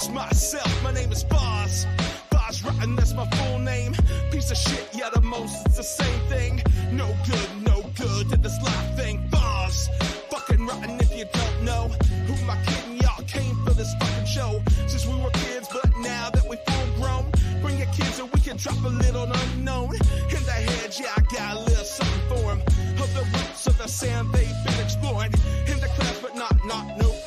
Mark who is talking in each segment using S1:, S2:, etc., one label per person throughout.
S1: introduce myself. My name is Boz. Boz Rotten, that's my full name. Piece of shit, yeah, the most, it's the same thing. No good at this life thing. Boz, fucking rotten if you don't know. Who am I kidding? Y'all came for this fucking show since we were kids, but now that we full grown, bring your kids and we can drop a little unknown. In the head, yeah, I got a little something for them. Of the roots of the sand they've been exploring. In the clouds, but not no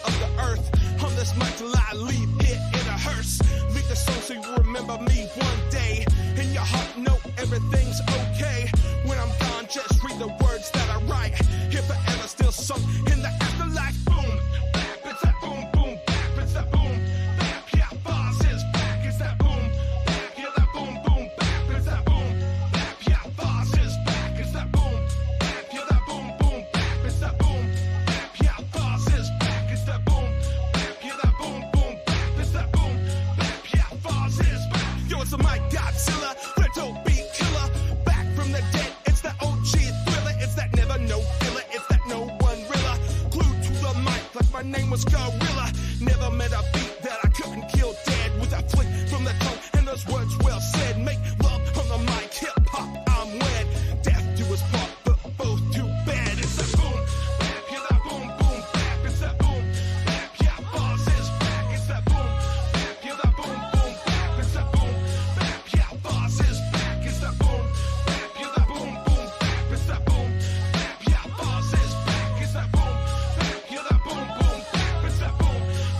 S1: of the earth. On this mic till I leave it in a hearse. Leave the song so you remember me one day. In your heart, know everything's okay. When I'm gone, just read the words that I write. Here forever, still sung in the afterlife. Boom, bap, it's that boom, boom, bap, it's that boom, bap. Yeah, Boz is back, it's that boom, bap. Yeah, that boom, boom, bap, it's that boom, bap. Yeah, Boz is back, it's that boom, bap. Yeah, that boom, boom, bap, it's that boom, bap. Yeah, Boz is back, it's that boom, bap. Yeah, that boom, boom, bap, it's that boom, bap. Yeah, Boz is back. Yo, it's a Mike Godzilla, Retro Beat Killer, back from the dead. It's that OG thriller, it's that never no filler, it's that no one rilla. Glued to the mic like my name was Gorilla. Never met a beat that I couldn't kill dead with a flick from the tongue and those words well said. Make love on the mic, hip hop, I'm wed. Death do us part, but both too bad. It's that boom, bap, yeah, that boom, boom, bap. It's that boom, bap, yeah, Boz is back. It's that boom, bap, yeah, that boom, boom, bap. It's that boom, bap, yeah, Boz is back. It's that boom, bap, yeah, that boom, boom, bap. It's that boom, bap, yeah, Boz is back. It's that boom, bap, yeah, that boom, boom,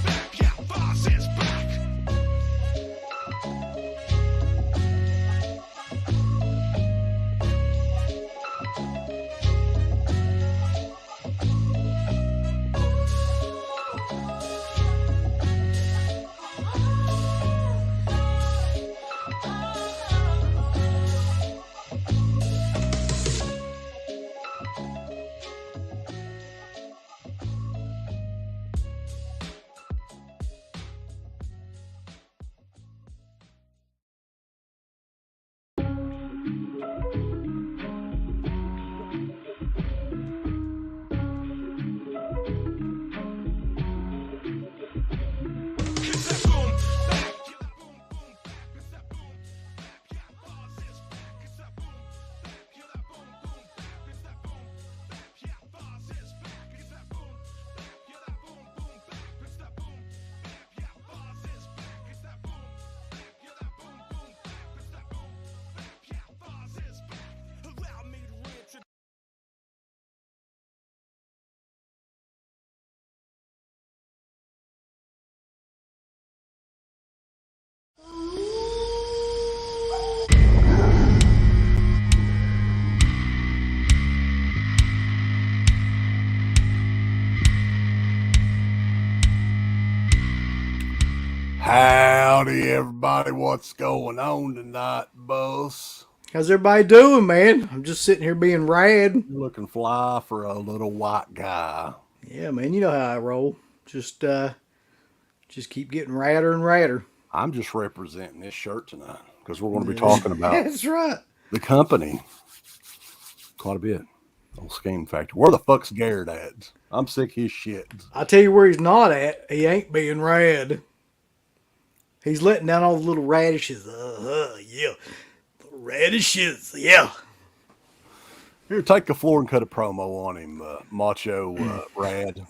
S1: bap. It's that boom, bap, yeah, Boz is back. It's that boom, bap, yeah, that boom, boom, bap. It's that boom, bap, yeah, Boz is back. It's that boom, bap, yeah, that boom, boom, bap. It's that boom, bap, yeah, Boz is back. It's that boom, bap, yeah, that boom, boom, bap. It's that boom, bap, yeah, Boz is back. It's that boom, bap, yeah, that boom, boom, bap. It's that boom, bap, yeah, Boz is back. Allow me to reintroduce.
S2: Howdy, everybody. What's going on tonight, boss?
S3: How's everybody doing, man? I'm just sitting here being rad.
S2: You're looking fly for a little white guy.
S3: Yeah, man, you know how I roll. Just keep getting radder and radder.
S2: I'm just representing this shirt tonight because we're going to be talking about
S3: That's right.
S2: the company quite a bit. Old Scheme Factory. Where the fuck's Garrett at? I'm sick of his shit.
S3: I tell you where he's not at. He ain't being rad. He's letting down all the little radishes. Yeah. Little radishes, yeah.
S2: Here, take the floor and cut a promo on him, Macho Rad.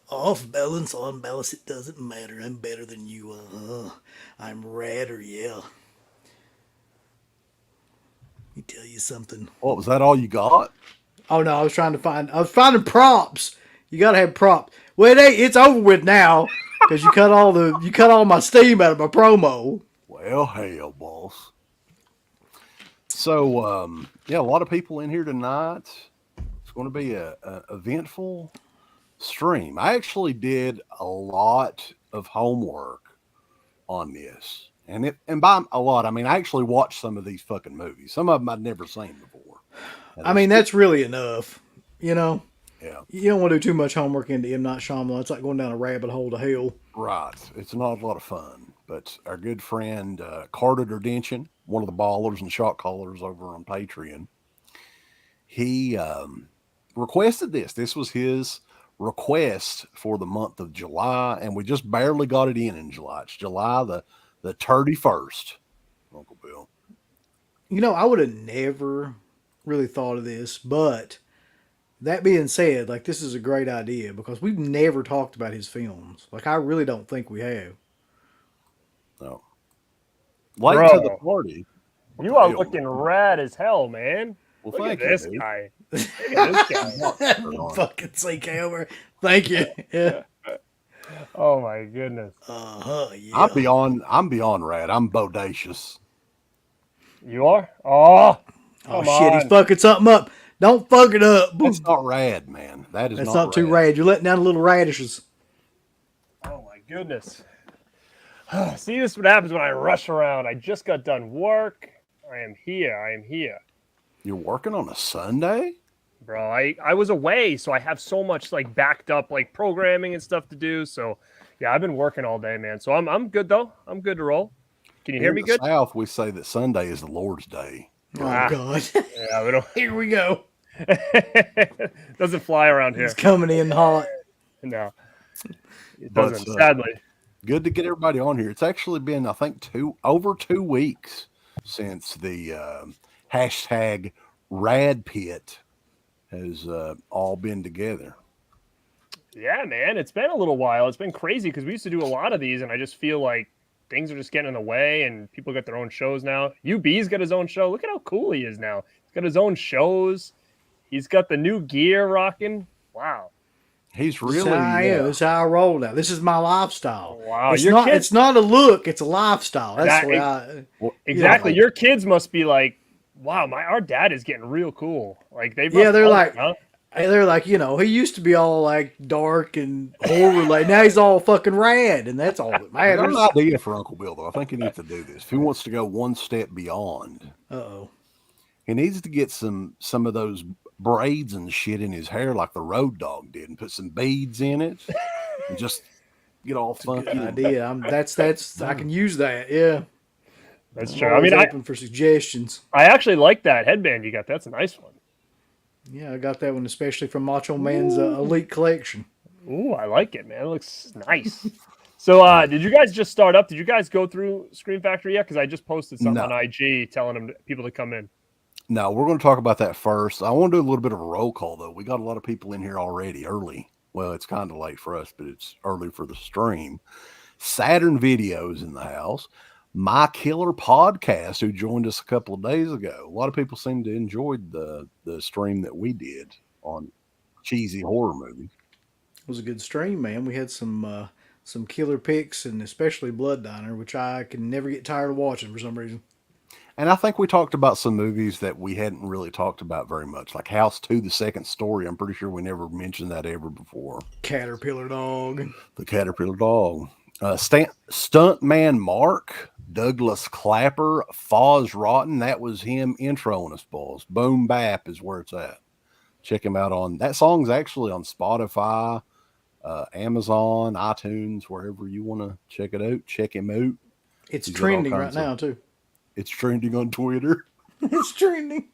S3: Off balance, on balance, it doesn't matter. I'm better than you. I'm radder, yeah. Let me tell you something.
S2: What, was that all you got?
S3: Oh no, I was finding props. You gotta have props. Well, it's over with now because you cut all my steam out of my promo.
S2: Well, hell, boss. So, yeah, a lot of people in here tonight. It's going to be a eventful stream. I actually did a lot of homework on this. And by a lot, I mean, I actually watched some of these fucking movies. Some of them I'd never seen before.
S3: I mean, that's really enough, you know?
S2: Yeah.
S3: You don't want to do too much homework into M. Night Shyamalan. It's like going down a rabbit hole to hell.
S2: Right. It's not a lot of fun. But our good friend Carter Derdention, one of the ballers and shot callers over on Patreon, he requested this. This was his requests for the month of July, and we just barely got it in July. It's July the 31st, Uncle Bill.
S3: You know, I would have never really thought of this, but that being said, like, this is a great idea because we've never talked about his films. Like, I really don't think we have.
S2: No. Late
S4: Bro,
S2: to the party.
S4: You are looking rad as hell, man.
S2: Well,
S4: Look at
S2: thank you,
S4: this
S2: dude.
S4: guy. Look at this guy.
S3: Fucking CK. Thank you. Yeah.
S4: Oh my goodness.
S3: Yeah.
S2: I'm beyond rad. I'm bodacious.
S4: You are? Oh,
S3: Oh
S4: come
S3: shit, he's
S4: on.
S3: fucking something up. Don't fuck it up.
S2: That's not rad, man. That's
S3: not too rad. You're letting down the little radishes.
S4: Oh my goodness. See, this is what happens when I rush around. I just got done work. I am here.
S2: You're working on a Sunday?
S4: Bro, I was away, so I have so much like backed up like programming and stuff to do. So yeah, I've been working all day, man. So I'm good though. I'm good to roll. Can you hear me
S2: In the
S4: good?
S2: South, we say that Sunday is the Lord's Day.
S3: Oh God.
S4: Yeah, we don't.
S3: Here we go.
S4: Doesn't fly around here.
S3: He's coming in hot.
S4: No, it
S2: But,
S4: doesn't. Sadly.
S2: Good to get everybody on here. It's actually been, I think, over 2 weeks since the hashtag Rad Pit has all been together.
S4: Yeah, man, it's been a little while. It's been crazy because we used to do a lot of these, and I just feel like things are just getting in the way, and people got their own shows now. UB's got his own show. Look at how cool he is now. He's got his own shows. He's got the new gear rocking. Wow.
S2: He's really.
S3: This is how I roll now. This is my lifestyle.
S4: Wow,
S3: It's not a look. It's a lifestyle. That's
S4: exactly. Your kids must be like, wow, our dad is getting real cool. Like they.
S3: They're like, he used to be all like dark and horror. Like now he's all fucking rad, and that's all that
S2: I got
S3: matters.
S2: an idea for Uncle Bill, though. I think he needs to do this. If he wants to go one step beyond, he needs to get some of those braids and shit in his hair like the Road Dogg did, and put some beads in it, and just get all funky.
S3: Good idea. That's I can use that. Yeah,
S4: that's true.
S3: I'm open for suggestions.
S4: I actually like that headband you got. That's a nice one.
S3: Yeah, I got that one especially from Macho Man's Elite Collection.
S4: Ooh, I like it, man. It looks nice. So, did you guys just start up? Did you guys go through Scream Factory yet? Because I just posted something on IG telling people to come in.
S2: No, we're going to talk about that first. I want to do a little bit of a roll call, though. We got a lot of people in here already early. Well, it's kind of late for us, but it's early for the stream. Saturn Videos in the house. My Killer Podcast, who joined us a couple of days ago. A lot of people seem to enjoy the stream that we did on cheesy horror movies.
S3: It was a good stream, man. We had some killer picks, and especially Blood Diner, which I can never get tired of watching for some reason.
S2: And I think we talked about some movies that we hadn't really talked about very much, like House 2, The Second Story. I'm pretty sure we never mentioned that ever before.
S3: Caterpillar Dog.
S2: The Caterpillar Dog. Stuntman Mark, Douglas Clapper, Foz Rotten. That was him introing us, boys. Boom Bap is where it's at. Check him out on, that song's actually on Spotify, Amazon, iTunes, wherever you want to check it out. Check him out.
S3: It's trending right now, too.
S2: It's trending on Twitter.
S3: It's trending.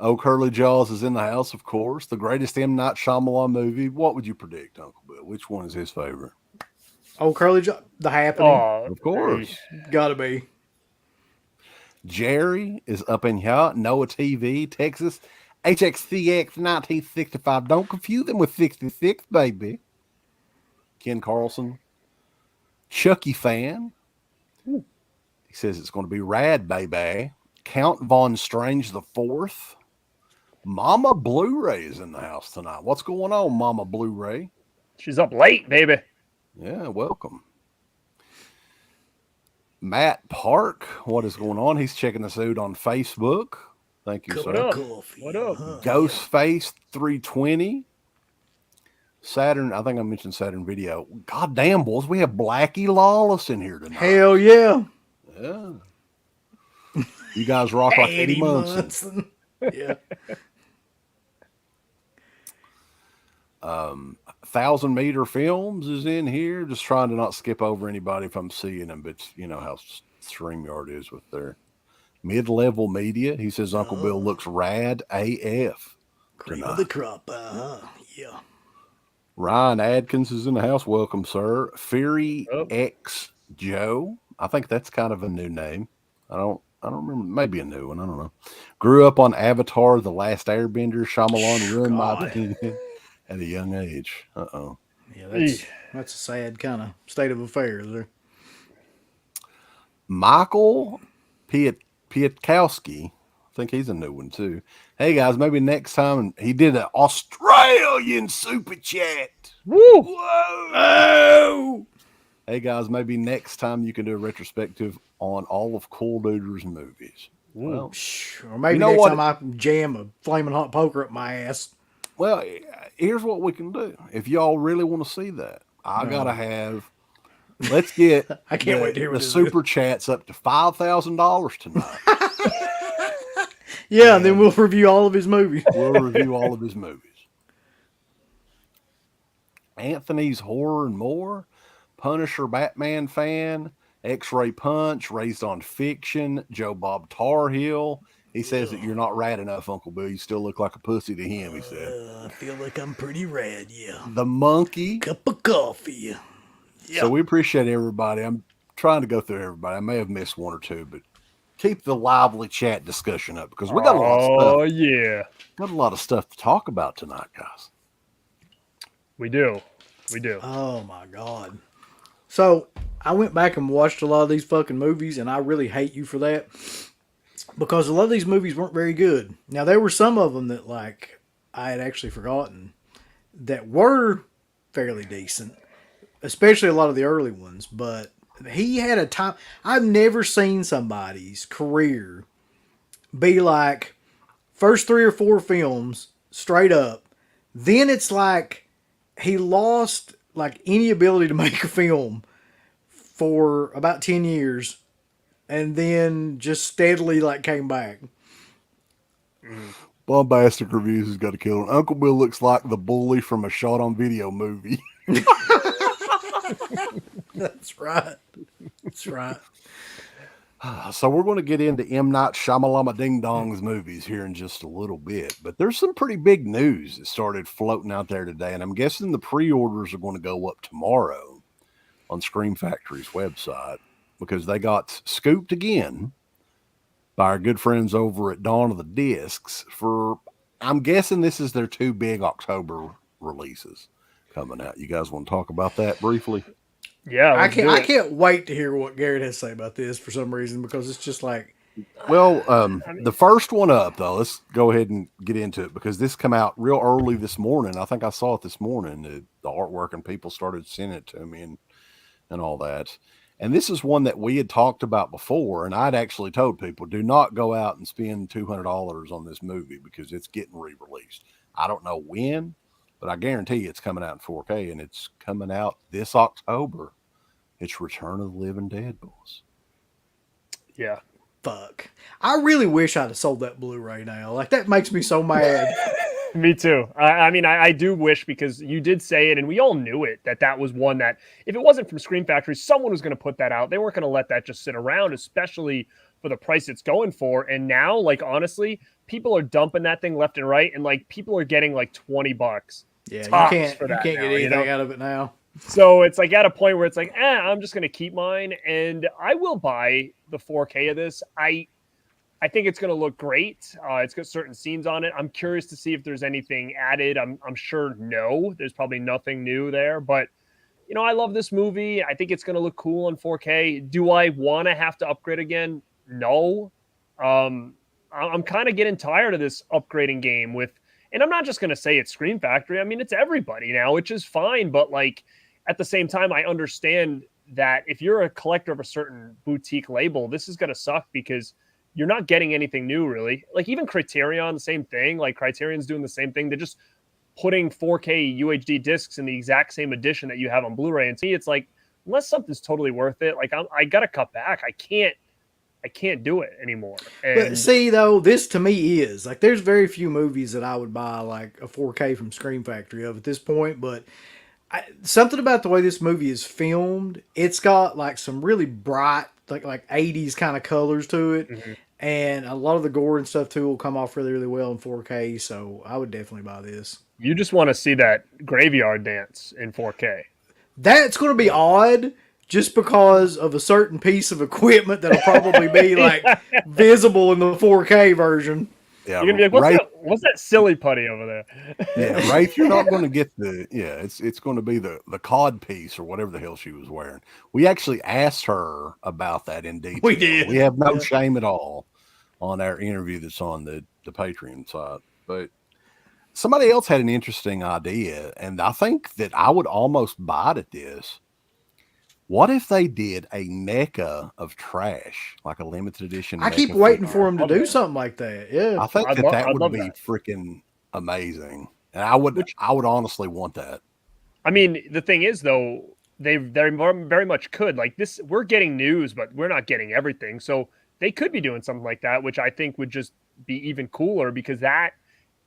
S2: Oh, Curly Jaws is in the house, of course. The greatest M. Night Shyamalan movie. What would you predict, Uncle Bill? Which one is his favorite?
S3: Oh, Curly Jaws. The Happening.
S2: Of course.
S3: Gotta be.
S2: Jerry is up in here. Noah TV, Texas. HXCX 1965. Don't confuse them with 66, baby. Ken Carlson. Chucky fan. He says it's going to be rad, baby. Count Von Strange the Fourth. Mama Blu-ray is in the house tonight. What's going on, Mama Blu-ray?
S4: She's up late, baby.
S2: Yeah, welcome. Matt Park, what is going on? He's checking us out on Facebook. Thank you, sir.
S4: What up?
S2: Ghostface 320. Saturn, I think I mentioned Saturn Video. God damn, boys, we have Blackie Lawless in here tonight.
S3: Hell yeah.
S2: Yeah. You guys rock like Eddie Munson.
S3: Yeah.
S2: 1,000 Meter Films is in here. Just trying to not skip over anybody if I'm seeing them, but you know how StreamYard is with their mid-level media. He says Uncle Bill looks rad AF.
S3: Cream of the crop. Yeah.
S2: Ryan Adkins is in the house. Welcome, sir. Fury
S4: Oh.
S2: X Joe. I think that's kind of a new name. I don't remember. Maybe a new one. I don't know. Grew up on Avatar: The Last Airbender. Shyamalan ruined my
S3: God.
S2: opinion at a young age. Uh-oh.
S3: Yeah, that's a sad kind of state of affairs there.
S2: Michael Pietkowski. I think he's a new one too. Hey guys, maybe next time. He did an Australian super chat.
S4: Woo!
S2: Whoa! Hey guys, maybe next time you can do a retrospective on all of Cool Duder's movies. Well,
S3: Or maybe
S2: you know
S3: next
S2: what?
S3: time I jam a flaming hot poker up my ass.
S2: Well, here's what we can do. If y'all really want to see that, I gotta have. Let's get
S3: I can't wait to hear what
S2: the
S3: this
S2: super chats up to $5,000 tonight.
S3: Yeah, and then we'll review all of his movies.
S2: We'll review all of his movies. Anthony's Horror and More, Punisher Batman fan, X-Ray Punch, Raised on Fiction, Joe Bob Tarhill. He says that you're not rad enough, Uncle Bill. You still look like a pussy to him, he said.
S3: I feel like I'm pretty rad, yeah.
S2: The Monkey.
S3: Cup of coffee. Yeah.
S2: So we appreciate everybody. I'm trying to go through everybody. I may have missed one or two, but keep the lively chat discussion up because we got a lot of stuff.
S4: Oh, yeah.
S2: Got a lot of stuff to talk about tonight, guys.
S4: We do. We do.
S3: Oh, my God. So I went back and watched a lot of these fucking movies, and I really hate you for that because a lot of these movies weren't very good. Now, there were some of them that, like, I had actually forgotten that were fairly decent, especially a lot of the early ones, but he had a time. I've never seen somebody's career be like first 3 or 4 films straight up. Then it's like he lost like any ability to make a film for about 10 years and then just steadily like came back.
S2: Bombastic Reviews has got to kill him. Uncle Bill looks like the bully from a shot on video movie.
S3: That's right. That's right.
S2: So we're going to get into M. Night Shyamalama Ding Dong's movies here in just a little bit. But there's some pretty big news that started floating out there today. And I'm guessing the pre-orders are going to go up tomorrow on Scream Factory's website because they got scooped again by our good friends over at Dawn of the Discs for, I'm guessing this is their 2 big October releases coming out. You guys want to talk about that briefly?
S4: Yeah.
S3: I can't wait to hear what Garrett has to say about this for some reason because it's just like,
S2: well, the first one up though, let's go ahead and get into it because this come out real early this morning. I think I saw it this morning. The artwork and people started sending it to me and all that. And this is one that we had talked about before, and I'd actually told people, do not go out and spend $200 on this movie because it's getting re-released. I don't know when, but I guarantee you it's coming out in 4K, and it's coming out this October. It's Return of the Living Dead, boys.
S4: Yeah.
S3: fuck. I really wish I'd have sold that Blu-ray now. Like, that makes me so mad.
S4: Me too. I mean, I do wish, because you did say it and we all knew it, that was one that if it wasn't from Scream Factory, someone was going to put that out. They weren't going to let that just sit around, especially for the price it's going for. And now, like, honestly, people are dumping that thing left and right. And like, people are getting like $20.
S3: Yeah, you
S4: tops
S3: can't
S4: for that
S3: get
S4: now,
S3: anything out of it now.
S4: So it's like at a point where it's like, I'm just going to keep mine, and I will buy the 4K of this. I think it's going to look great. It's got certain scenes on it. I'm curious to see if there's anything added. I'm sure no, there's probably nothing new there, but you know, I love this movie. I think it's going to look cool on 4K. Do I want to have to upgrade again? No. I'm kind of getting tired of this upgrading game with, and I'm not just going to say it's Scream Factory. I mean, it's everybody now, which is fine. But like, at the same time, I understand that if you're a collector of a certain boutique label, this is going to suck because you're not getting anything new, really. Like even Criterion, the same thing. Like Criterion's doing the same thing. They're just putting 4K UHD discs in the exact same edition that you have on Blu-ray. And to me, it's like, unless something's totally worth it, like I got to cut back. I can't do it anymore. And
S3: But see, though, this to me is like, there's very few movies that I would buy like a 4K from Scream Factory of at this point. But something about the way this movie is filmed, it's got like some really bright, like 80s kind of colors to it.
S4: Mm-hmm.
S3: And a lot of the gore and stuff too will come off really, really well in 4K. So I would definitely buy this.
S4: You just want to see that graveyard dance in 4K.
S3: That's going to be odd just because of a certain piece of equipment that'll probably be like visible in the 4K version.
S2: Yeah,
S4: You're gonna be like, what's that silly putty over there?
S2: Yeah, Rafe, you're not going to get it's going to be the cod piece or whatever the hell she was wearing. We actually asked her about that in detail.
S3: We did.
S2: We have no shame at all on our interview that's on the Patreon side. But somebody else had an interesting idea, and I think that I would almost bite at this. What if they did a NECA of trash, like a limited edition?
S3: I keep waiting for them to do something like that. Yeah,
S2: I think that would be freaking amazing, and I would honestly want that.
S4: I mean, the thing is, though, they very much could. Like this, we're getting news, but we're not getting everything. So they could be doing something like that, which I think would just be even cooler because that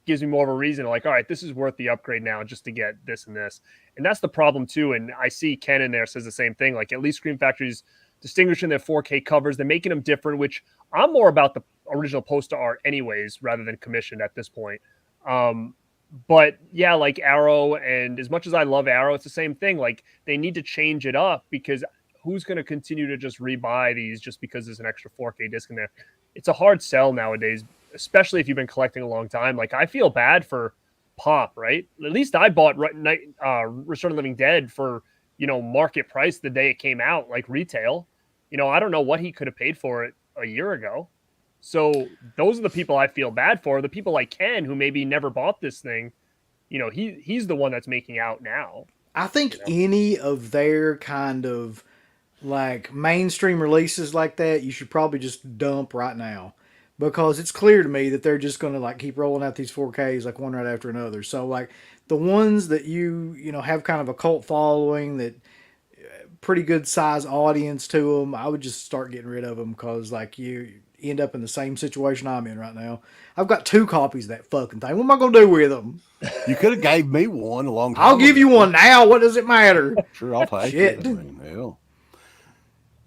S4: gives me more of a reason to like, all right, this is worth the upgrade now just to get this and this. And that's the problem too. And I see Ken in there says the same thing. Like at least Scream Factory's distinguishing their 4K covers. They're making them different, which I'm more about the original poster art anyways, rather than commissioned at this point. But yeah, like Arrow, and as much as I love Arrow, it's the same thing. Like they need to change it up because who's going to continue to just rebuy these just because there's an extra 4K disc in there? It's a hard sell nowadays, especially if you've been collecting a long time. Like I feel bad for Pop, right? At least I bought Return of the Living Dead for, market price the day it came out, like retail. I don't know what he could have paid for it a year ago. So those are the people I feel bad for. The people like Ken who maybe never bought this thing, he's the one that's making out now.
S3: I think any of their kind of like mainstream releases like that, you should probably just dump right now. Because it's clear to me that they're just going to like keep rolling out these 4Ks like one right after another. So like the ones that you have kind of a cult following, that pretty good size audience to them, I would just start getting rid of them because like you end up in the same situation I'm in right now. I've got 2 copies of that fucking thing. What am I going to do with them?
S2: You could have gave me one a long time
S3: I'll give you one now. What does it matter?
S2: Sure, I'll take
S3: Shit.
S2: it. I mean, hell.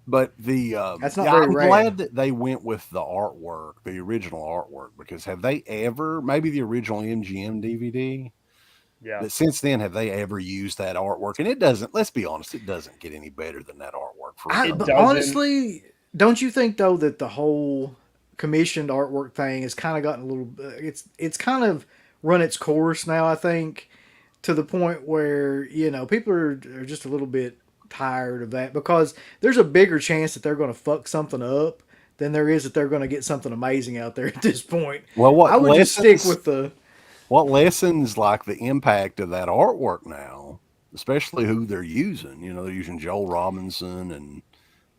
S2: But
S3: that's not very
S2: I'm
S3: rare.
S2: glad that they went with the artwork, the original artwork, because have they ever, maybe the original MGM DVD?
S4: Yeah.
S2: But since then, have they ever used that artwork? And it doesn't, let's be honest, it doesn't get any better than that artwork.
S3: But honestly, don't you think though that the whole commissioned artwork thing has kind of gotten a little, it's kind of run its course now, I think, to the point where, people are just a little bit tired of that because there's a bigger chance that they're going to fuck something up than there is that they're going to get something amazing out there at this point.
S2: Well,
S3: I would just stick with
S2: what lessens like the impact of that artwork now, especially who they're using. They're using Joel Robinson and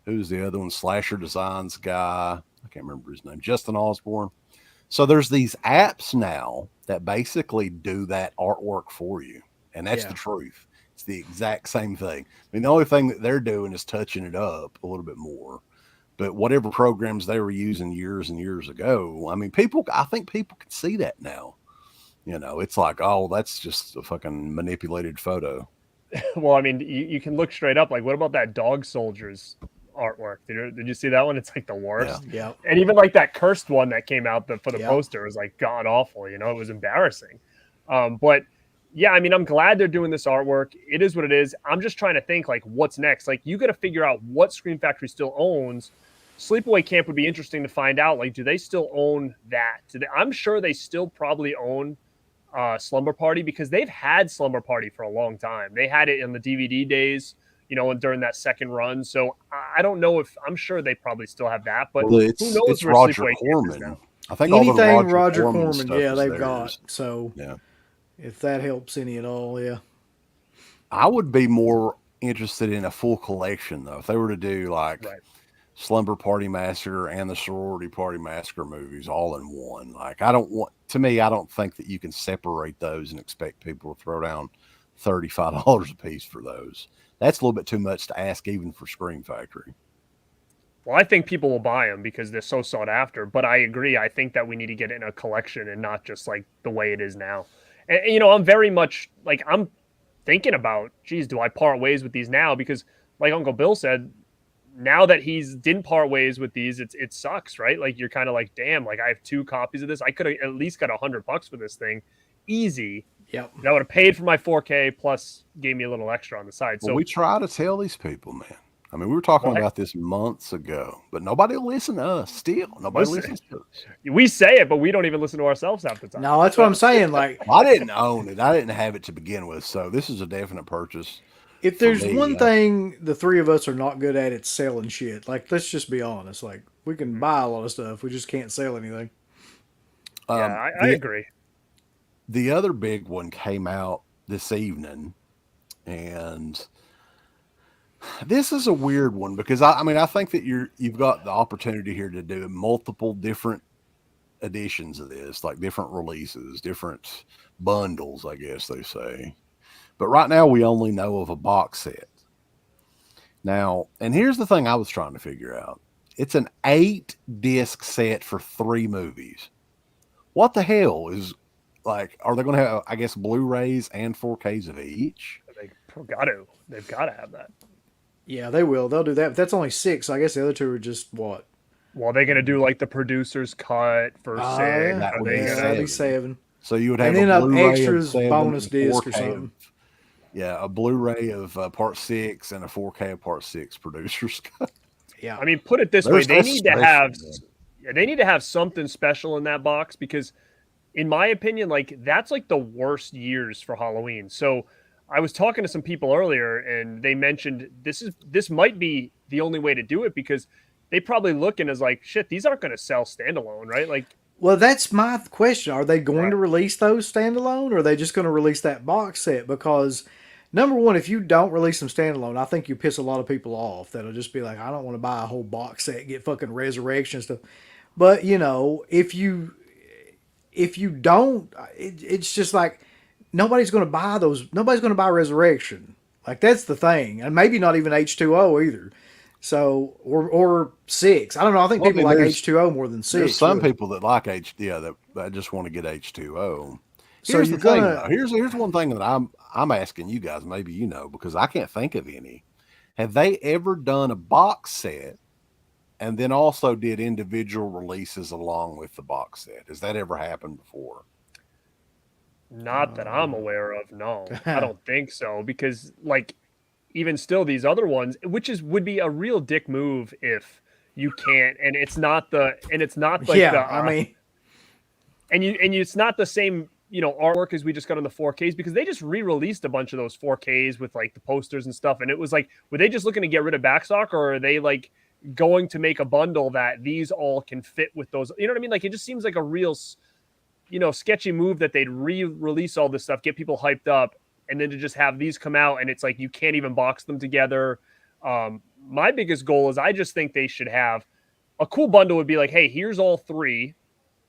S2: who's the other one? Slasher Designs guy. I can't remember his name. Justin Osborne. So there's these apps now that basically do that artwork for you, and that's the truth. It's the exact same thing. I mean, the only thing that they're doing is touching it up a little bit more. But whatever programs they were using years and years ago, I mean, I think people can see that now. It's like, oh, that's just a fucking manipulated photo.
S4: Well, I mean, you can look straight up. Like, what about that Dog Soldiers artwork? Did you see that one? It's like the worst.
S3: Yeah.
S4: And even like that cursed one that came out for the poster was like god awful. It was embarrassing. But yeah, I mean, I'm glad they're doing this artwork. It is what it is. I'm just trying to think, like, what's next? Like, you got to figure out what Scream Factory still owns. Sleepaway Camp would be interesting to find out. Like, do they still own that? I'm sure they still probably own Slumber Party because they've had Slumber Party for a long time. They had it in the DVD days, and during that second run. So I don't know I'm sure they probably still have that. But who knows
S2: it's
S4: where
S2: Roger
S4: Sleepaway
S2: Corman.
S4: Camp is now?
S2: I think
S3: anything
S2: all the
S3: Roger Corman,
S2: stuff
S3: they've got. So
S2: yeah.
S3: If that helps any at all, yeah.
S2: I would be more interested in a full collection, though. If they were to do, like, Slumber Party Massacre and the Sorority Party Massacre movies all in one. Like, I don't think that you can separate those and expect people to throw down $35 a piece for those. That's a little bit too much to ask even for Scream Factory.
S4: Well, I think people will buy them because they're so sought after. But I agree. I think that we need to get it in a collection and not just, like, the way it is now. And, I'm very much like, I'm thinking about, geez, do I part ways with these now? Because like Uncle Bill said, now that he's didn't part ways with these, it sucks, right? Like you're kind of like, damn, like I have 2 copies of this. I could have at least got $100 for this thing, easy.
S3: Yep.
S4: And I would have paid for my 4K plus gave me a little extra on the side.
S2: Well,
S4: So
S2: we try to tell these people, man. I mean, we were talking about this months ago, but nobody will listen to us. Still, nobody listens to us.
S4: we say it, but we don't even listen to ourselves half the time.
S3: No, that's what I'm saying. Like,
S2: I didn't own it. I didn't have it to begin with, so this is a definite purchase.
S3: if there's one thing the three of us are not good at, it's selling shit. Like, let's just be honest. Like, we can buy a lot of stuff, we just can't sell anything.
S4: Yeah, I agree.
S2: The other big one came out this evening, and this is a weird one because I think that you've got the opportunity here to do multiple different editions of this, like different releases, different bundles, I guess they say. But right now we only know of a box set. Now, and here's the thing I was trying to figure out. It's an 8-disc set for 3 movies. What the hell is, like, are they going to have, I guess, Blu-rays and 4Ks of each?
S4: They've got to have that.
S3: Yeah, they will. They'll do that. But that's only 6. So I guess the other 2 are just what?
S4: Well, they're going to do like the producer's cut for 6.
S3: Yeah.
S2: That would be
S3: That'd be 7.
S2: So you would have
S3: And then
S2: a
S3: an
S2: Blu-ray
S3: extras
S2: of 7,
S3: bonus disc or
S2: 4K
S3: something.
S2: Yeah, a Blu-ray of Part 6 and a 4K of Part 6 producer's cut.
S3: Yeah.
S4: I mean, put it this way:
S2: There's
S4: they
S2: that
S4: need to
S2: special,
S4: have,
S2: man.
S4: they need to have something special in that box because, in my opinion, like that's like the worst years for Halloween. So I was talking to some people earlier, and they mentioned this might be the only way to do it because they probably looking as like shit. These aren't going to sell standalone, right? Like,
S3: well, that's my question. Are they going to release those standalone, or are they just going to release that box set? Because, number one, if you don't release them standalone, I think you piss a lot of people off. That'll just be like, I don't want to buy a whole box set, get fucking Resurrection stuff. But, you know, if you don't, it's just like nobody's going to buy those. Nobody's going to buy Resurrection. Like, that's the thing. And maybe not even H2O either. So, or 6. I don't know. I think people like H2O more than 6.
S2: There's some people that like that just want to get H2O.
S3: So
S2: Here's
S3: you're
S2: the thing,
S3: gonna
S2: though. Here's one thing that I'm asking you guys, maybe you know, because I can't think of any. Have they ever done a box set and then also did individual releases along with the box set? Has that ever happened before?
S4: not that I'm aware of. No, I don't think so because like. Even still, these other ones, would be a real dick move if you can't, and it's not like it's not the same, artwork as we just got on the 4Ks because they just re-released a bunch of those 4Ks with like the posters and stuff, and it was like, were they just looking to get rid of backstock, or are they like going to make a bundle that these all can fit with those? You know what I mean? Like it just seems like a real, sketchy move that they'd re-release all this stuff, get people hyped up. And then to just have these come out and it's like you can't even box them together. My biggest goal is I just think they should have a cool bundle would be like, hey, here's all 3.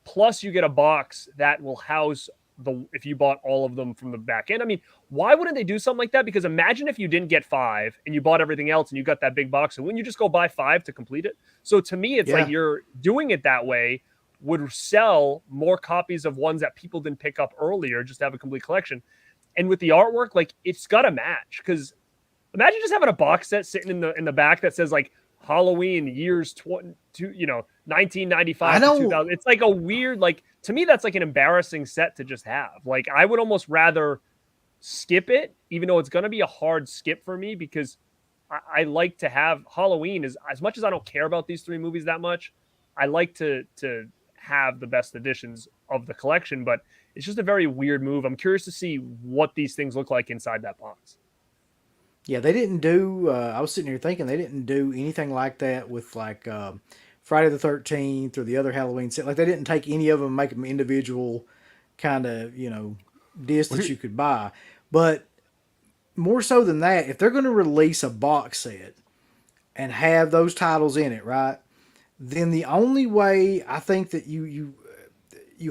S4: Plus you get a box that will house if you bought all of them from the back end. I mean, why wouldn't they do something like that? Because imagine if you didn't get 5 and you bought everything else and you got that big box. And wouldn't you just go buy 5 to complete it? So to me, it's like you're doing it that way would sell more copies of ones that people didn't pick up earlier, just to have a complete collection. And with the artwork, like it's got to match because imagine just having a box set sitting in the back that says like Halloween years 1995 to 2000. It's like a weird, like to me that's like an embarrassing set to just have. Like I would almost rather skip it, even though it's going to be a hard skip for me because I like to have Halloween as much as I don't care about these 3 movies that much. I like to have the best editions of the collection, but it's just a very weird move. I'm curious to see what these things look like inside that box.
S3: Yeah, they didn't do, I was sitting here thinking they didn't do anything like that with like Friday the 13th or the other Halloween set. Like they didn't take any of them and make them individual kind of, discs that you could buy. But more so than that, if they're going to release a box set and have those titles in it, right, then the only way I think that you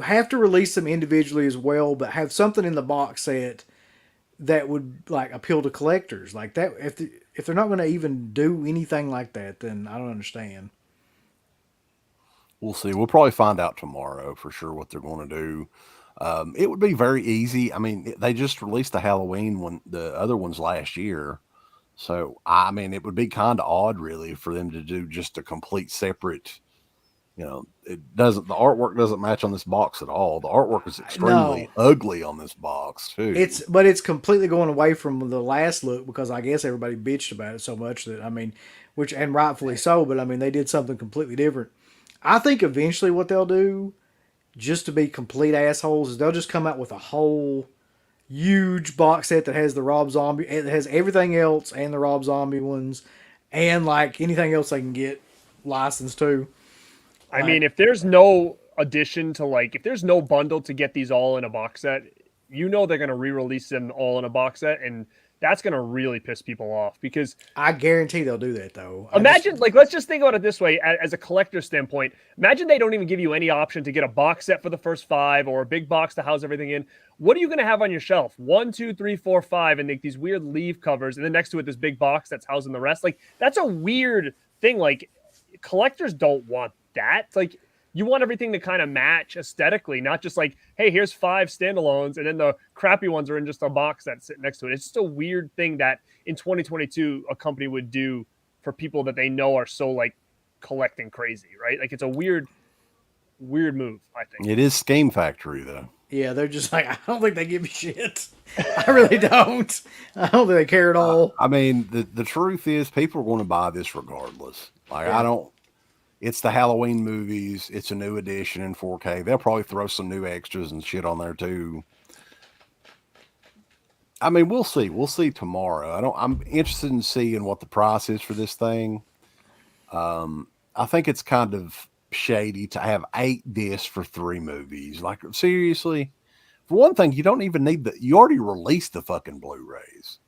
S3: have to release them individually as well, but have something in the box set that would like appeal to collectors like that. If they're not going to even do anything like that, then I don't understand.
S2: We'll see. We'll probably find out tomorrow for sure what they're going to do. It would be very easy. I mean, they just released the Halloween one, the other ones last year. So, I mean, it would be kind of odd, really, for them to do just a complete separate. The artwork doesn't match on this box at all. The artwork is extremely ugly on this box too.
S3: But it's completely going away from the last look because I guess everybody bitched about it so much that, I mean, and rightfully so, but I mean, they did something completely different. I think eventually what they'll do, just to be complete assholes, is they'll just come out with a whole huge box set that has the Rob Zombie, it has everything else and the Rob Zombie ones, and like anything else they can get licensed to.
S4: I mean, if there's no addition to if there's no bundle to get these all in a box set, they're going to re-release them all in a box set, and that's going to really piss people off because
S3: I guarantee they'll do that though.
S4: Imagine, let's just think about it this way as a collector standpoint. Imagine they don't even give you any option to get a box set for the first 5 or a big box to house everything in. What are you going to have on your shelf? 1, 2, 3, 4, 5, and these weird leaf covers, and then next to it, this big box that's housing the rest. That's a weird thing. Collectors don't want that. You want everything to kind of match aesthetically, not just hey, here's 5 standalones, and then the crappy ones are in just a box that's sitting next to it. It's just a weird thing that in 2022 a company would do for people that they know are so collecting crazy, right? It's a weird move, I think.
S2: It is Scheme Factory, though.
S3: Yeah, they're just I don't think they give a shit. I really don't. I don't think they care at all.
S2: I mean, the truth is people are going to buy this regardless. It's the Halloween movies. It's a new edition in 4K. They'll probably throw some new extras and shit on there too. I mean, we'll see. We'll see tomorrow. I'm interested in seeing what the price is for this thing. I think it's kind of shady to have 8 discs for 3 movies. Seriously, for one thing, you don't even need you already released the fucking Blu-rays.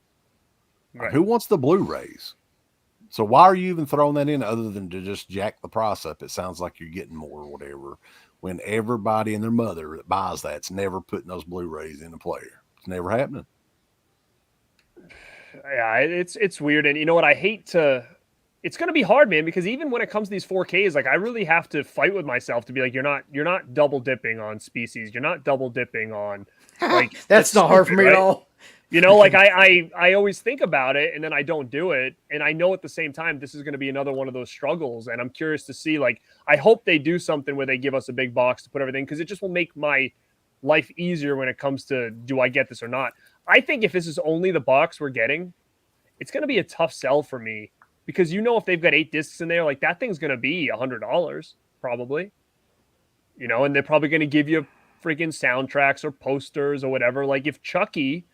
S2: Right. Who wants the Blu-rays? So why are you even throwing that in other than to just jack the price up? It sounds like you're getting more or whatever. When everybody and their mother that buys that's never putting those Blu-rays in a player. It's never happening.
S4: Yeah, it's weird. And you know what? It's going to be hard, man, because even when it comes to these 4Ks, I really have to fight with myself to be you're not double dipping on Species. You're not double dipping on
S3: that's not hard for me at all.
S4: I always think about it and then I don't do it. And I know at the same time, this is going to be another one of those struggles. And I'm curious to see, I hope they do something where they give us a big box to put everything, because it just will make my life easier when it comes to, do I get this or not? I think if this is only the box we're getting, it's going to be a tough sell for me, because if they've got 8 discs in there, that thing's going to be $100 probably, and they're probably going to give you freaking soundtracks or posters or whatever. If Chucky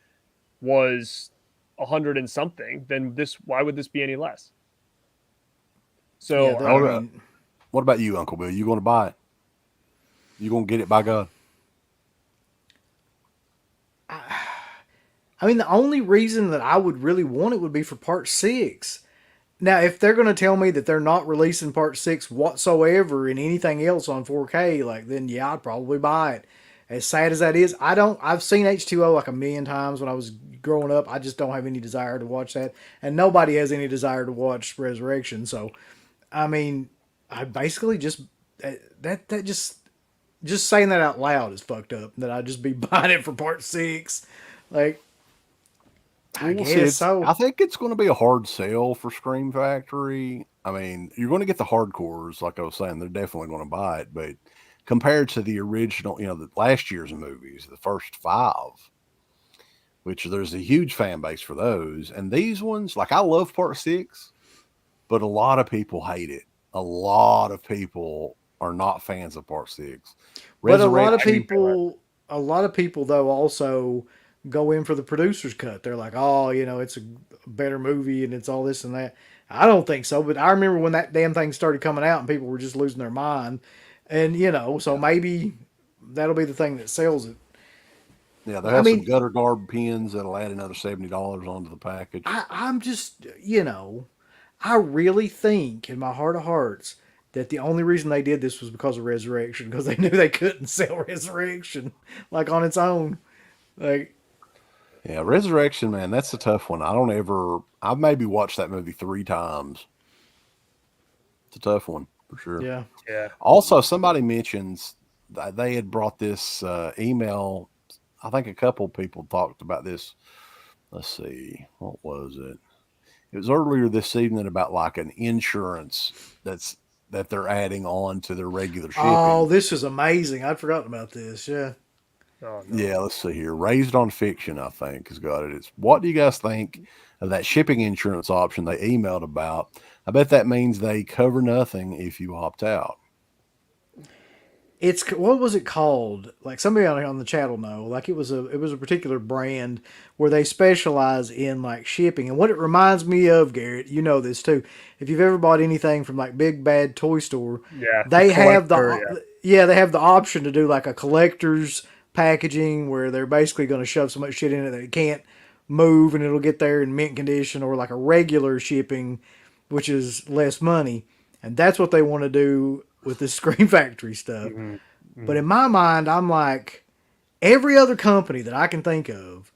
S4: was 100 and something, then why would this be any less? So
S2: what about you, Uncle Bill? You going to buy it? You going to get it, by God?
S3: I mean, the only reason that I would really want it would be for part 6. Now, if they're going to tell me that they're not releasing part 6 whatsoever in anything else on 4K, then yeah, I'd probably buy it. As sad as that is, I've seen H2O a million times when I was growing up. I just don't have any desire to watch that. And nobody has any desire to watch Resurrection. So, I mean, I basically just saying that out loud is fucked up. That I'd just be buying it for part 6. I guess so.
S2: I think it's going to be a hard sell for Scream Factory. I mean, you're going to get the hardcores, like I was saying. They're definitely going to buy it. But compared to the original, the last year's movies, the first 5, which there's a huge fan base for those. And these ones, I love part 6, but a lot of people hate it. A lot of people are not fans of part 6.
S3: But a lot of people though also go in for the producer's cut. They're like, oh, it's a better movie and it's all this and that. I don't think so, but I remember when that damn thing started coming out and people were just losing their mind. And, so maybe that'll be the thing that sells it.
S2: Yeah, they have some gutter guard pins that'll add another $70 onto the package.
S3: I'm just, I really think in my heart of hearts that the only reason they did this was because of Resurrection, because they knew they couldn't sell Resurrection on its own.
S2: Yeah, Resurrection, man, that's a tough one. I've maybe watched that movie 3 times. It's a tough one, for sure.
S3: Yeah.
S4: Yeah.
S2: Also, somebody mentions that they had brought this email. I think a couple people talked about this. Let's see. What was it? It was earlier this evening about like an insurance that they're adding on to their regular shipping.
S3: Oh, this is amazing. I'd forgotten about this. Yeah.
S4: Oh, no.
S2: Yeah, let's see here. Raised on Fiction, I think, has got it. It's what do you guys think of that shipping insurance option they emailed about? I bet that means they cover nothing if you opt out.
S3: It's what was it called? Like somebody on the chat will know. Like it was a particular brand where they specialize in like shipping. And what it reminds me of, Garrett, you know this too. If you've ever bought anything from like Big Bad Toy Store,
S4: Yeah,
S3: they have
S4: collector,
S3: they have the option to do like a collector's packaging where they're basically going to shove so much shit in it that it can't move and it'll get there in mint condition, or like a regular shipping, which is less money. And that's what they want to do with this Scream Factory stuff.
S4: Mm-hmm. Mm-hmm.
S3: But in my mind, I'm like, every other company that I can think of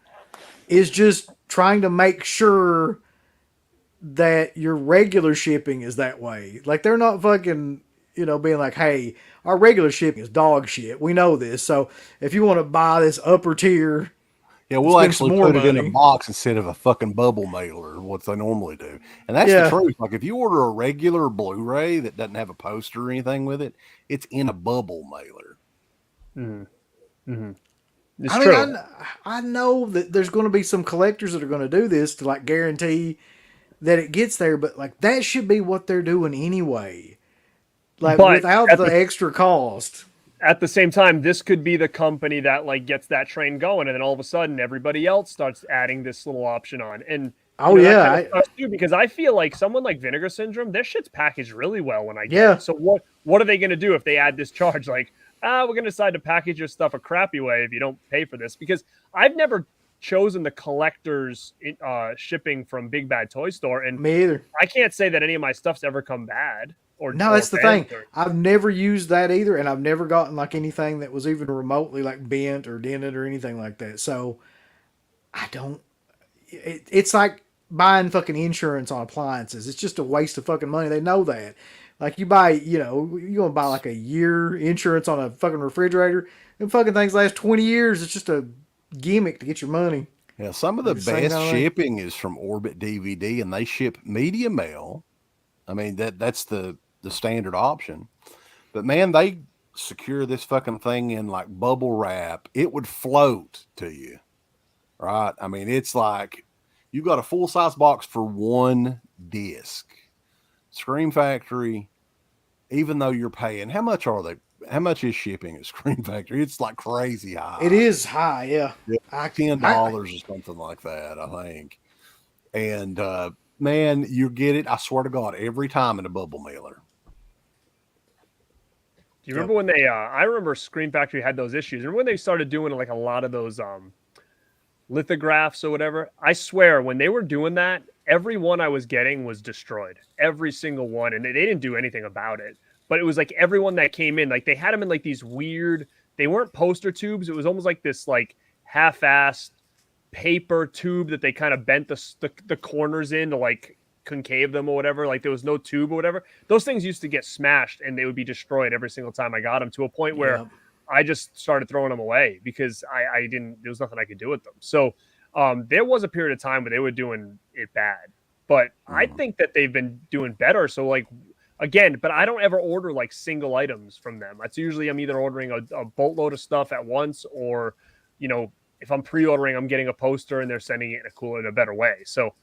S3: is just trying to make sure that your regular shipping is that way. Like they're not fucking, being like, hey, our regular shipping is dog shit. We know this. So if you want to buy this upper tier,
S2: yeah, we'll actually put it in a box instead of a fucking bubble mailer, what they normally do. And that's the truth. Like if you order a regular Blu-ray that doesn't have a poster or anything with it, it's in a bubble mailer.
S4: Mm-hmm. Mm-hmm. It's true.
S3: I know that there's going to be some collectors that are going to do this to like guarantee that it gets there, but like that should be what they're doing anyway. Like without the extra cost.
S4: At the same time, this could be the company that like gets that train going, and then all of a sudden everybody else starts adding this little option on. And because I feel like someone like Vinegar Syndrome, their shit's packaged really well when I get it. So what are they going to do if they add this charge? Like, we're going to decide to package your stuff a crappy way if you don't pay for this. Because I've never chosen the collector's shipping from Big Bad Toy Store, and
S3: me either.
S4: I can't say that any of my stuff's ever come bad.
S3: No, that's the thing. I've never used that either, and I've never gotten like anything that was even remotely like bent or dented or anything like that. So I don't. It's like buying fucking insurance on appliances. It's just a waste of fucking money. They know that. Like you buy, you're gonna buy like a year insurance on a fucking refrigerator, and fucking things last 20 years. It's just a gimmick to get your money.
S2: Yeah, some of the best shipping is from Orbit DVD, and they ship media mail. I mean that's the standard option, but man, they secure this fucking thing in like bubble wrap. It would float to you, right? I mean, it's like you got a full size box for one disc. Scream Factory, even though you're paying, how much is shipping at Scream Factory? It's like crazy high.
S3: It is high, yeah.
S2: $10 or something like that, I think. And man, you get it, I swear to God, every time in a bubble mailer.
S4: Do you remember when they, I remember Scream Factory had those issues. Remember when they started doing like a lot of those lithographs or whatever? I swear, when they were doing that, every one I was getting was destroyed. Every single one. And they didn't do anything about it. But it was like everyone that came in, like they had them in like these weird, they weren't poster tubes. It was almost like this like half-assed paper tube that they kind of bent the corners in to like concave them or whatever. Like there was no tube or whatever. Those things used to get smashed and they would be destroyed every single time I got them, to a point where I just started throwing them away because there was nothing I could do with them. So there was a period of time where they were doing it bad, but I think that they've been doing better. So like, again, but I don't ever order like single items from them. That's usually I'm either ordering a boatload of stuff at once, or, if I'm pre-ordering, I'm getting a poster and they're sending it in a better way. So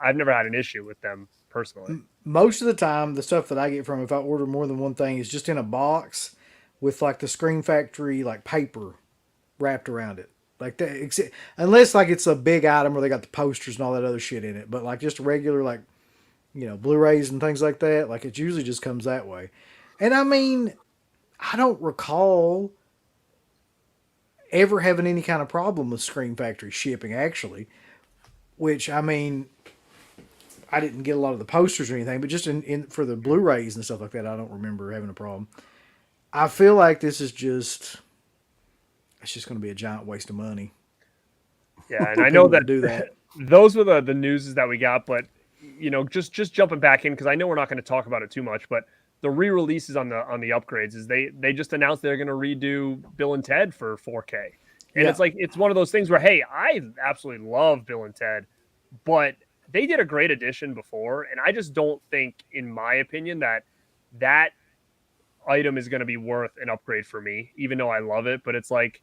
S4: I've never had an issue with them personally.
S3: Most of the time, the stuff that I get from, if I order more than one thing, is just in a box with like the Scream Factory like paper wrapped around it. Like that, unless like it's a big item where they got the posters and all that other shit in it. But like just regular like, Blu-rays and things like that, like it usually just comes that way. And I mean, I don't recall ever having any kind of problem with Scream Factory shipping, actually. Which, I mean, I didn't get a lot of the posters or anything, but just in for the Blu-rays and stuff like that, I don't remember having a problem. I feel like this is it's just going to be a giant waste of money.
S4: Yeah, and I know that do that. Those were the news that we got, but just jumping back in, because I know we're not going to talk about it too much, but the re-releases on the upgrades is they just announced they're going to redo Bill and Ted for 4K. And it's like, it's one of those things where, hey, I absolutely love Bill and Ted, but they did a great addition before, and I just don't think, in my opinion, that item is going to be worth an upgrade for me, even though I love it. But it's like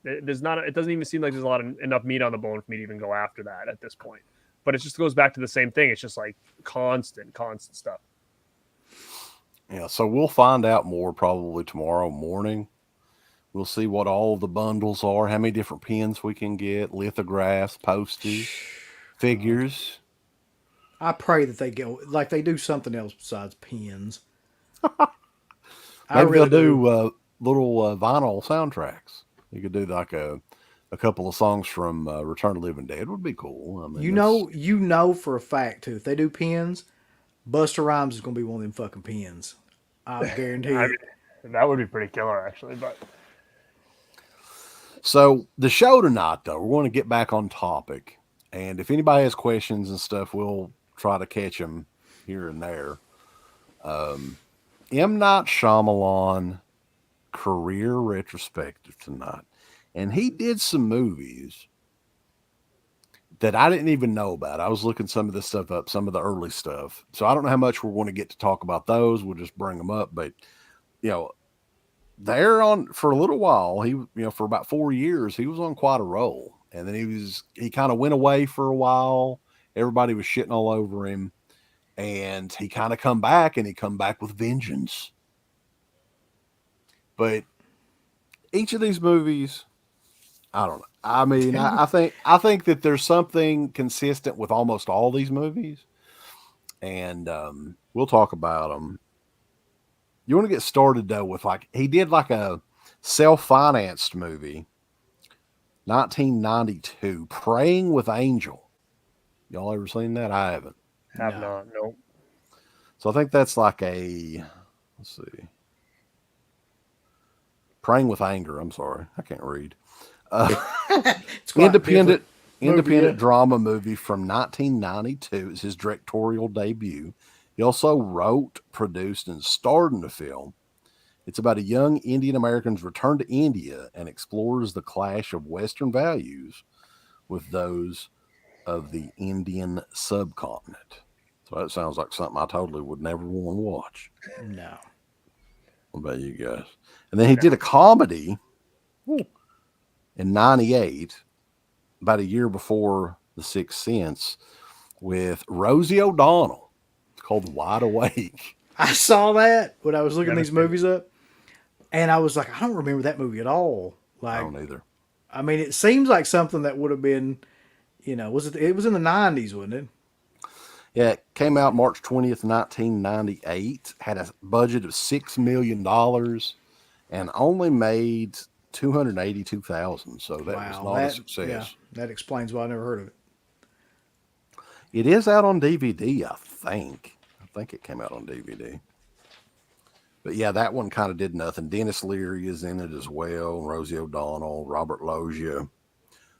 S4: it doesn't even seem like there's enough meat on the bone for me to even go after that at this point. But it just goes back to the same thing. It's just like constant stuff.
S2: Yeah, so we'll find out more probably tomorrow morning. We'll see what all the bundles are, how many different pins we can get, lithographs, posters, figures.
S3: I pray that they get like they do something else besides pins.
S2: Maybe they'll do little vinyl soundtracks. You could do like a couple of songs from Return of the Living Dead would be cool. I mean,
S3: you know for a fact too. If they do pins, Busta Rhymes is going to be one of them fucking pins. I guarantee it.
S4: That would be pretty killer, actually. But
S2: so the show tonight, though, we're going to get back on topic, and if anybody has questions and stuff, we'll try to catch them here and there. M. Night Shyamalan career retrospective tonight, and he did some movies that I didn't even know about. I was looking some of this stuff up, some of the early stuff. So I don't know how much we're going to get to talk about those. We'll just bring them up. But, you know, they're on for a little while. He, you know, for about 4 years, he was on quite a roll. And then he kind of went away for a while. Everybody was shitting all over him. And he kind of come back with vengeance. But each of these movies, I don't know. I mean, I think that there's something consistent with almost all these movies, and we'll talk about them. You want to get started though with he did like a self-financed movie, 1992, Praying with Angel. Y'all ever seen that? I haven't.
S4: Have not. No.
S2: So I think that's like let's see, Praying with Anger. I'm sorry, I can't read. Independent drama movie from 1992. It's his directorial debut. He also wrote, produced, and starred in the film. It's about a young Indian American's return to India and explores the clash of Western values with those of the Indian subcontinent. So that sounds like something I totally would never want to watch.
S3: No.
S2: What about you guys? And then he did a comedy in 98, about a year before The Sixth Sense, with Rosie O'Donnell. It's called Wide Awake.
S3: I saw that when I was looking these movies up, and I was like, I don't remember that movie at all. Like,
S2: I don't either.
S3: I mean, it seems like something that would have been, you know, it was in the 90s, wasn't it?
S2: Yeah, it came out March 20th, 1998, had a budget of $6 million, and only made $282,000. So that was not a success.
S3: Yeah, that explains why I never heard of it.
S2: It is out on DVD, I think. I think it came out on DVD. But yeah, that one kind of did nothing. Dennis Leary is in it as well. Rosie O'Donnell, Robert Loggia.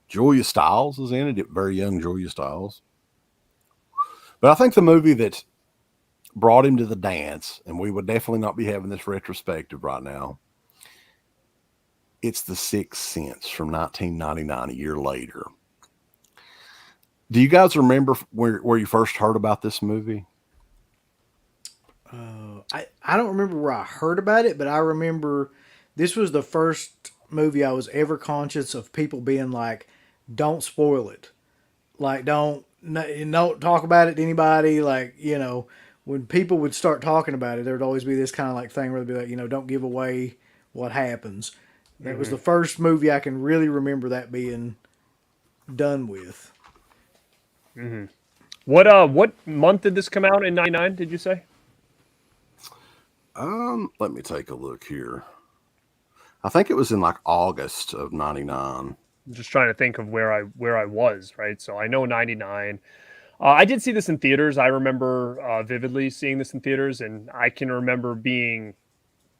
S2: Julia Stiles is in it. Very young Julia Stiles. But I think the movie that brought him to the dance, and we would definitely not be having this retrospective right now, it's The Sixth Sense from 1999, a year later. Do you guys remember where you first heard about this movie?
S3: I don't remember where I heard about it, but I remember this was the first movie I was ever conscious of people being like, don't spoil it. Like, don't talk about it to anybody. Like, you know, when people would start talking about it, there would always be this kind of like thing where they'd be like, you know, don't give away what happens. That was the first movie I can really remember that being done with.
S4: Mm-hmm. What month did this come out in 99, did you say?
S2: Let me take a look here. I think it was in like August of 99.
S4: I'm just trying to think of where I was, right? So I know 99. I did see this in theaters. I remember vividly seeing this in theaters, and I can remember being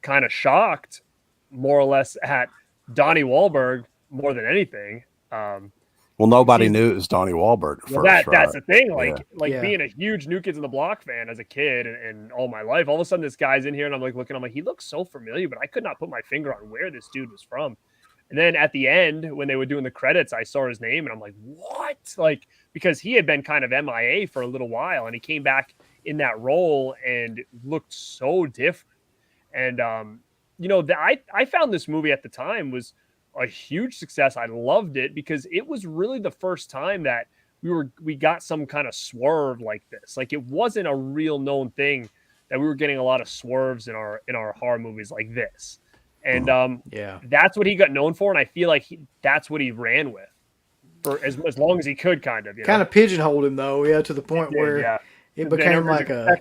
S4: kind of shocked, more or less, at Donnie Wahlberg more than anything.
S2: Well, nobody knew it was Donnie Wahlberg at first,
S3: Yeah.
S4: That's the thing. Being a huge New Kids on the Block fan as a kid and all my life, all of a sudden this guy's in here and I'm like looking, I'm like, he looks so familiar, but I could not put my finger on where this dude was from. And then at the end, when they were doing the credits, I saw his name and I'm like, what? Like, because he had been kind of MIA for a little while and he came back in that role and looked so different. And, I found this movie at the time was a huge success. I loved it because it was really the first time that we got some kind of swerve like this. Like, it wasn't a real known thing that we were getting a lot of swerves in our horror movies like this. And that's what he got known for, and I feel like that's what he ran with for as long as he could, kind of.
S3: Kind of pigeonholed him though, to the point where it became like an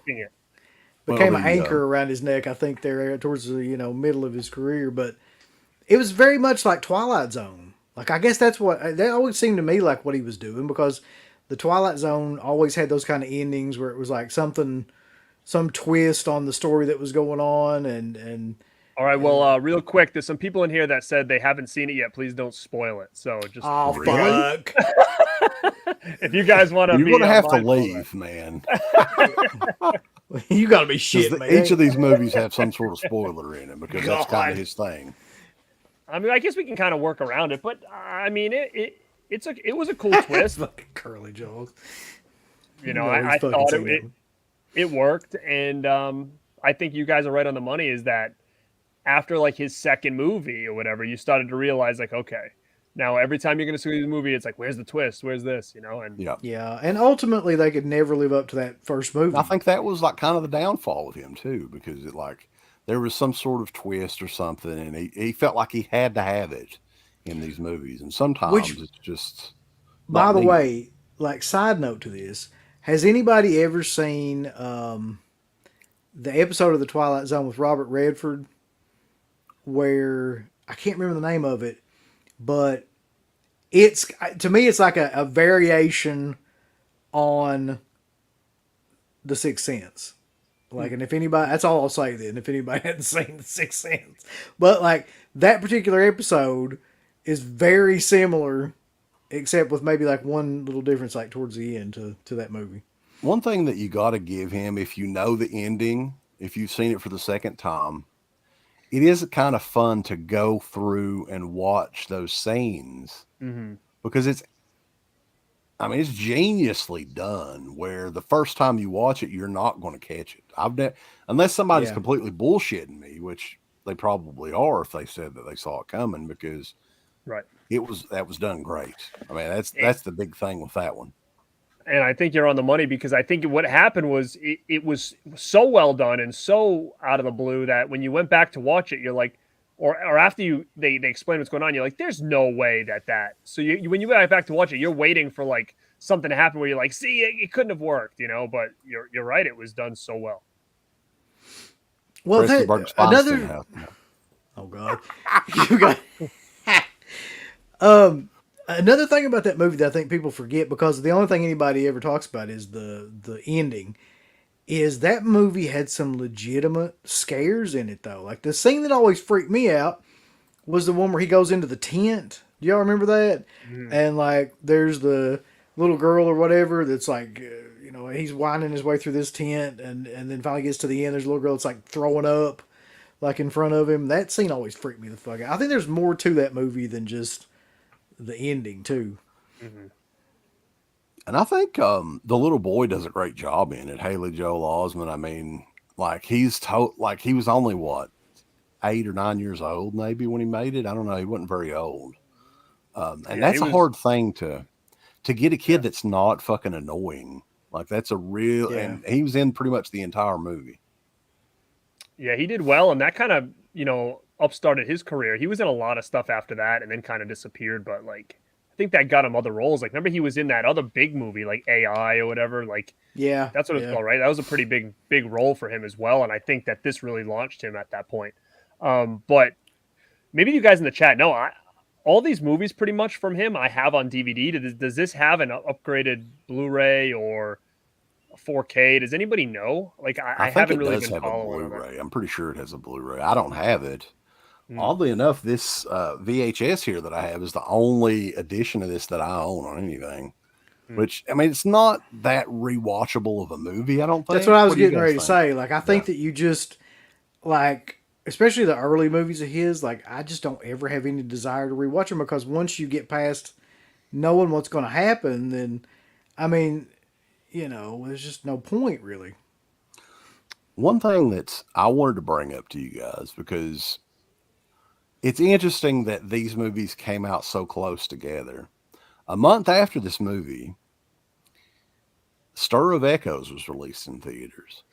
S3: anchor around his neck. I think there towards the middle of his career, but it was very much like Twilight Zone. Like, I guess that always seemed to me like what he was doing, because the Twilight Zone always had those kind of endings where it was like some twist on the story that was going on, and.
S4: All right, well, real quick, there's some people in here that said they haven't seen it yet. Please don't spoil it. So just
S3: fuck.
S4: If you guys want to,
S2: you're going to have to leave, man.
S3: You got to be shit, man.
S2: Each of these movies have some sort of spoiler in it, because that's kind of his thing.
S4: I mean, I guess we can kind of work around it, but I mean, it was a cool twist.
S3: Fucking curly jaws.
S4: I thought it worked, and I think you guys are right on the money. Is that after like his second movie or whatever, you started to realize like, okay, now every time you're going to see the movie, it's like, where's the twist? Where's this? And
S3: and ultimately they could never live up to that first movie.
S2: I think that was like kind of the downfall of him too, because there was some sort of twist or something, and he felt like he had to have it in these movies, and sometimes it's just.
S3: By the way, like, side note to this, has anybody ever seen the episode of The Twilight Zone with Robert Redford, where I can't remember the name of it, but to me it's like a variation on The Sixth Sense. Like, and if anybody, that's all I'll say then, if anybody hadn't seen The Sixth Sense. But like, that particular episode is very similar, except with maybe like one little difference like towards the end to that movie.
S2: One thing that you got to give him, if you know the ending, if you've seen it for the second time, it is kind of fun to go through and watch those scenes, because it's geniusly done, where the first time you watch it, you're not going to catch it. Unless somebody's completely bullshitting me, which they probably are if they said that they saw it coming, because that was done great. I mean, that's the big thing with that one.
S4: And I think you're on the money, because I think what happened was it was so well done and so out of the blue that when you went back to watch it, you're like, or after they explain what's going on, you're like, there's no way that. So when you went back to watch it, you're waiting for like something to happen where you're like, see, it couldn't have worked, but you're right. It was done so well.
S3: Well, another. Oh God, you got. Another thing about that movie that I think people forget, because the only thing anybody ever talks about is the ending, is that movie had some legitimate scares in it though. Like, the scene that always freaked me out was the one where he goes into the tent. Do y'all remember that? And like, there's the little girl or whatever that's like, he's winding his way through this tent, and then finally gets to the end. There's a little girl that's like throwing up like in front of him. That scene always freaked me the fuck out. I think there's more to that movie than just the ending too.
S2: And I think the little boy does a great job in it. Haley Joel Osment. I mean, like, he was only what, 8 or 9 years old maybe when he made it. I don't know. He wasn't very old. And that's a hard thing to get a kid that's not fucking annoying. Like, that's a real, and he was in pretty much the entire movie.
S4: Yeah, he did well, and that kind of, upstarted his career. He was in a lot of stuff after that and then kind of disappeared, but like, I think that got him other roles. Like, remember he was in that other big movie, like AI or whatever. Like, that's what it's called, right? That was a pretty big role for him as well. And I think that this really launched him at that point. But maybe you guys in the chat know, all these movies pretty much from him I have on DVD. Does this have an upgraded Blu-ray or 4K? Does anybody know? Like, I haven't really been following
S2: a Blu-ray. I'm pretty sure it has a Blu-ray. I don't have it. Oddly enough, this VHS here that I have is the only edition of this that I own on anything. Which, I mean, it's not that rewatchable of a movie, I don't think.
S3: That's what I was getting ready to say. Like, I think that you just, like, especially the early movies of his, like I just don't ever have any desire to rewatch them because once you get past knowing what's going to happen, then I mean, there's just no point really.
S2: One thing that I wanted to bring up to you guys, because it's interesting that these movies came out so close together. A month after this movie, Stir of Echoes was released in theaters.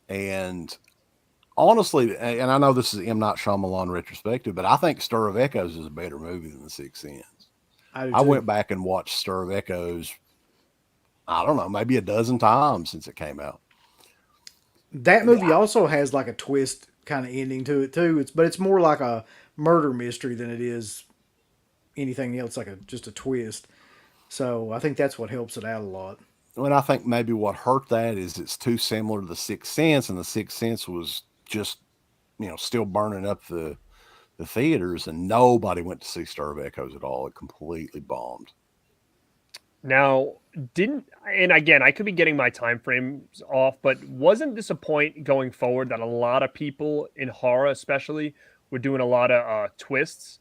S2: And honestly, and I know this is M. Night Shyamalan retrospective, but I think Stir of Echoes is a better movie than The Sixth Sense. I went back and watched Stir of Echoes, I don't know, maybe a dozen times since it came out.
S3: That movie also has like a twist kind of ending to it too. But it's more like a murder mystery than it is anything else, like just a twist. So I think that's what helps it out a lot.
S2: And I think maybe what hurt that is it's too similar to The Sixth Sense, and The Sixth Sense was just, still burning up the theaters, and nobody went to see Stir of Echoes at all. It completely bombed.
S4: Now, and again, I could be getting my time frames off, but wasn't this a point going forward that a lot of people in horror, especially, were doing a lot of twists,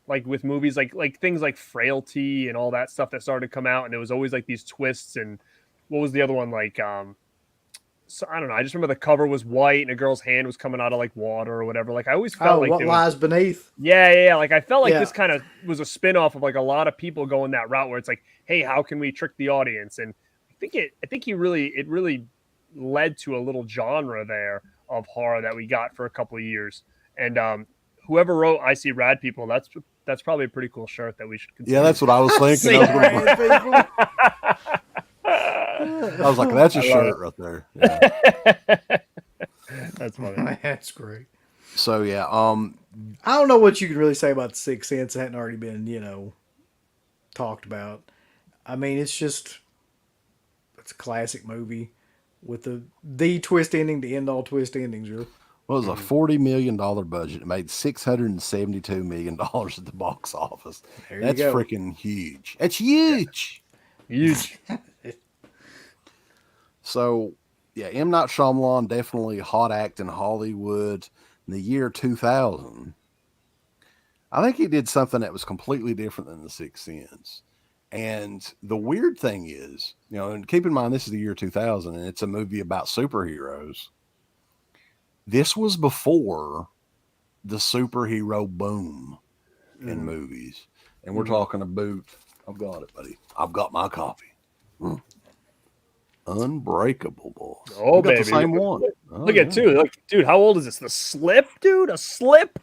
S4: like with movies, like things like Frailty and all that stuff that started to come out, and there was always like these twists. And what was the other one? Like, so I don't know. I just remember the cover was white and a girl's hand was coming out of like water or whatever. Like I always felt like
S3: What Lies Beneath.
S4: Yeah. Like I felt like this kind of was a spin-off of like a lot of people going that route where it's like, hey, how can we trick the audience? And I think it really led to a little genre there of horror that we got for a couple of years. And whoever wrote I See Rad People, that's probably a pretty cool shirt that we should consider.
S2: Yeah, that's what I was thinking. I was like, that's a shirt right there. Yeah.
S4: That's funny.
S3: That's great.
S2: So yeah,
S3: I don't know what you can really say about The Sixth Sense that hadn't already been, talked about. I mean, it's a classic movie with the twist ending to end all twist endings. Really.
S2: Well, it was a $40 million budget. It made $672 million at the box office. That's freaking huge. That's huge.
S4: Yeah. Huge.
S2: So, yeah, M. Night Shyamalan, definitely a hot act in Hollywood in the year 2000. I think he did something that was completely different than The Sixth Sense. And the weird thing is, and keep in mind, this is the year 2000, and it's a movie about superheroes. This was before the superhero boom in movies. And we're talking about, I've got it, buddy. I've got my copy. Unbreakable, boys.
S4: Oh, baby.
S2: The same one.
S4: Look at two. Look, dude, how old is this? The Slip, dude? A Slip?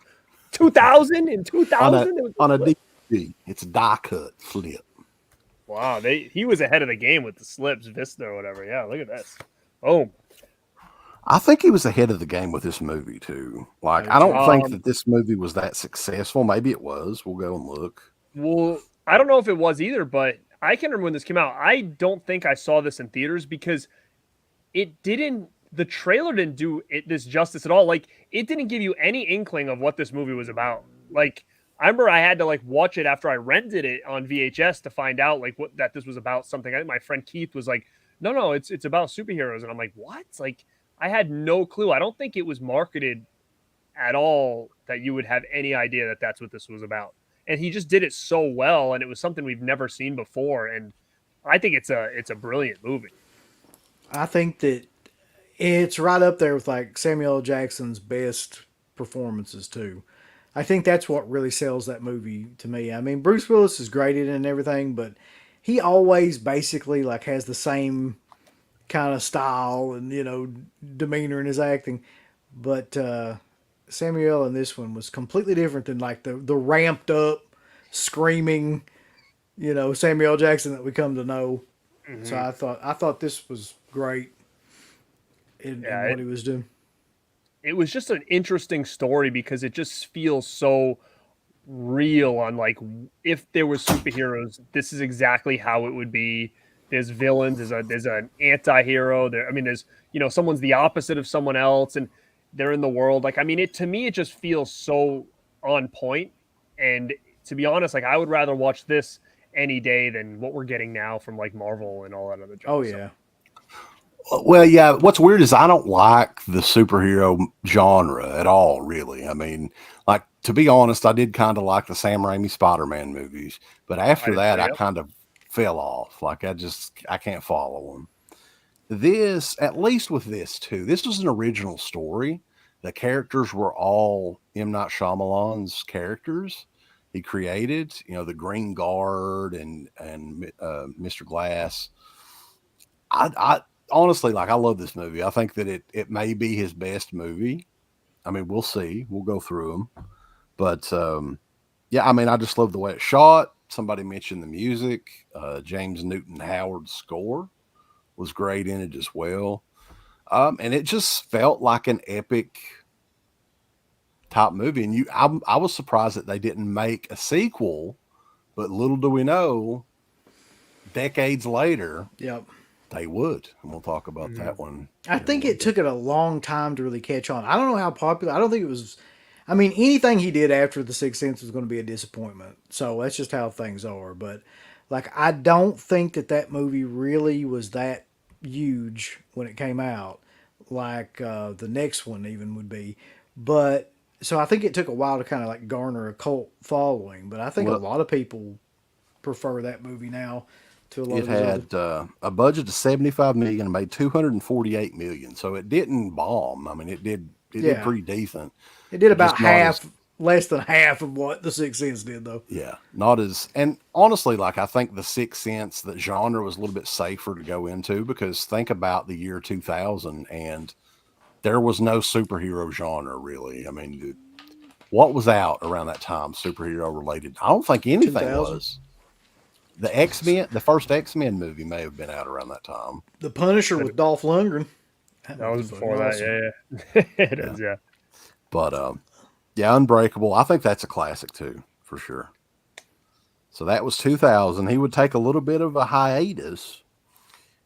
S4: 2000? In 2000?
S2: On a DVD. It's a die cut flip.
S4: Wow, he was ahead of the game with the Slips, Vista or whatever. Yeah, look at this. Oh.
S2: I think he was ahead of the game with this movie, too. Like, I don't think that this movie was that successful. Maybe it was. We'll go and look.
S4: Well, I don't know if it was either, but I can remember when this came out. I don't think I saw this in theaters because the trailer didn't do this justice at all. Like, it didn't give you any inkling of what this movie was about. Like, I remember I had to like watch it after I rented it on VHS to find out like that this was about something. I think my friend Keith was like, no, it's about superheroes. And I'm like, what? Like, I had no clue. I don't think it was marketed at all that you would have any idea that that's what this was about. And he just did it so well, and it was something we've never seen before. And I think it's a brilliant movie.
S3: I think that it's right up there with like Samuel L. Jackson's best performances too. I think that's what really sells that movie to me. I mean, Bruce Willis is great in it and everything, but he always basically like has the same kind of style and demeanor in his acting. But Samuel in this one was completely different than like the ramped up, screaming, Samuel L. Jackson that we come to know. Mm-hmm. So I thought this was great in what he was doing.
S4: It was just an interesting story because it just feels so real on like if there were superheroes, this is exactly how it would be. There's villains, there's an anti-hero there. I mean, there's someone's the opposite of someone else and they're in the world. Like, I mean, to me it just feels so on point. And to be honest, like I would rather watch this any day than what we're getting now from like Marvel and all that other junk.
S3: Oh yeah.
S2: Well, yeah. What's weird is I don't like the superhero genre at all, really. I mean, like, to be honest, I did kind of like the Sam Raimi Spider-Man movies, but
S4: I
S2: after
S4: did
S2: that,
S4: too,
S2: I
S4: yep.
S2: kind of fell off. Like, I can't follow them. This, at least with this too, this was an original story. The characters were all M. Night Shyamalan's characters he created. You know, the Green Guard and Mr. Glass. I honestly, like, I love this movie. I think that it may be his best movie. I mean, we'll see. We'll go through them, but yeah, I mean, I just love the way it's shot. Somebody mentioned the music. James Newton Howard's score was great in it as well. And it just felt like an epic type movie. And I was surprised that they didn't make a sequel, but little do we know, decades later,
S3: Yep.
S2: they would. And we'll talk about
S4: Mm-hmm.
S2: that one.
S3: I think it took it a long time to really catch on. I don't know how popular. I don't think it was. I mean, anything he did after The Sixth Sense was going to be a disappointment. So that's just how things are. But like, I don't think that movie really was that huge when it came out, like the next one even would be. But so I think it took a while to kind of like garner a cult following. But I think a
S2: Well,
S3: lot of people prefer that movie now to a lot
S2: it
S3: of these other.
S2: had a budget of 75 million and made 248 million. So it didn't bomb. I mean, it did
S3: Yeah,
S2: pretty decent.
S3: it did about
S2: Just not as,
S3: half, less than half of what The Sixth Sense did, though.
S2: yeah, not as, and honestly, like, I think the Sixth Sense, the genre was a little bit safer to go into, because think about the year 2000 and there was no superhero genre really. I mean, what was out around that time superhero related? I don't think anything
S3: 2000.
S2: was. The X-Men, the first X-Men movie may have been out around that time.
S3: The Punisher with Dolph Lundgren.
S4: That
S3: movie's
S4: was before
S3: fucking
S4: that.
S3: awesome.
S4: Yeah, yeah. It
S2: Yeah.
S4: is. Yeah.
S2: But yeah, Unbreakable, I think that's a classic too, for sure. So that was 2000. He would take a little bit of a hiatus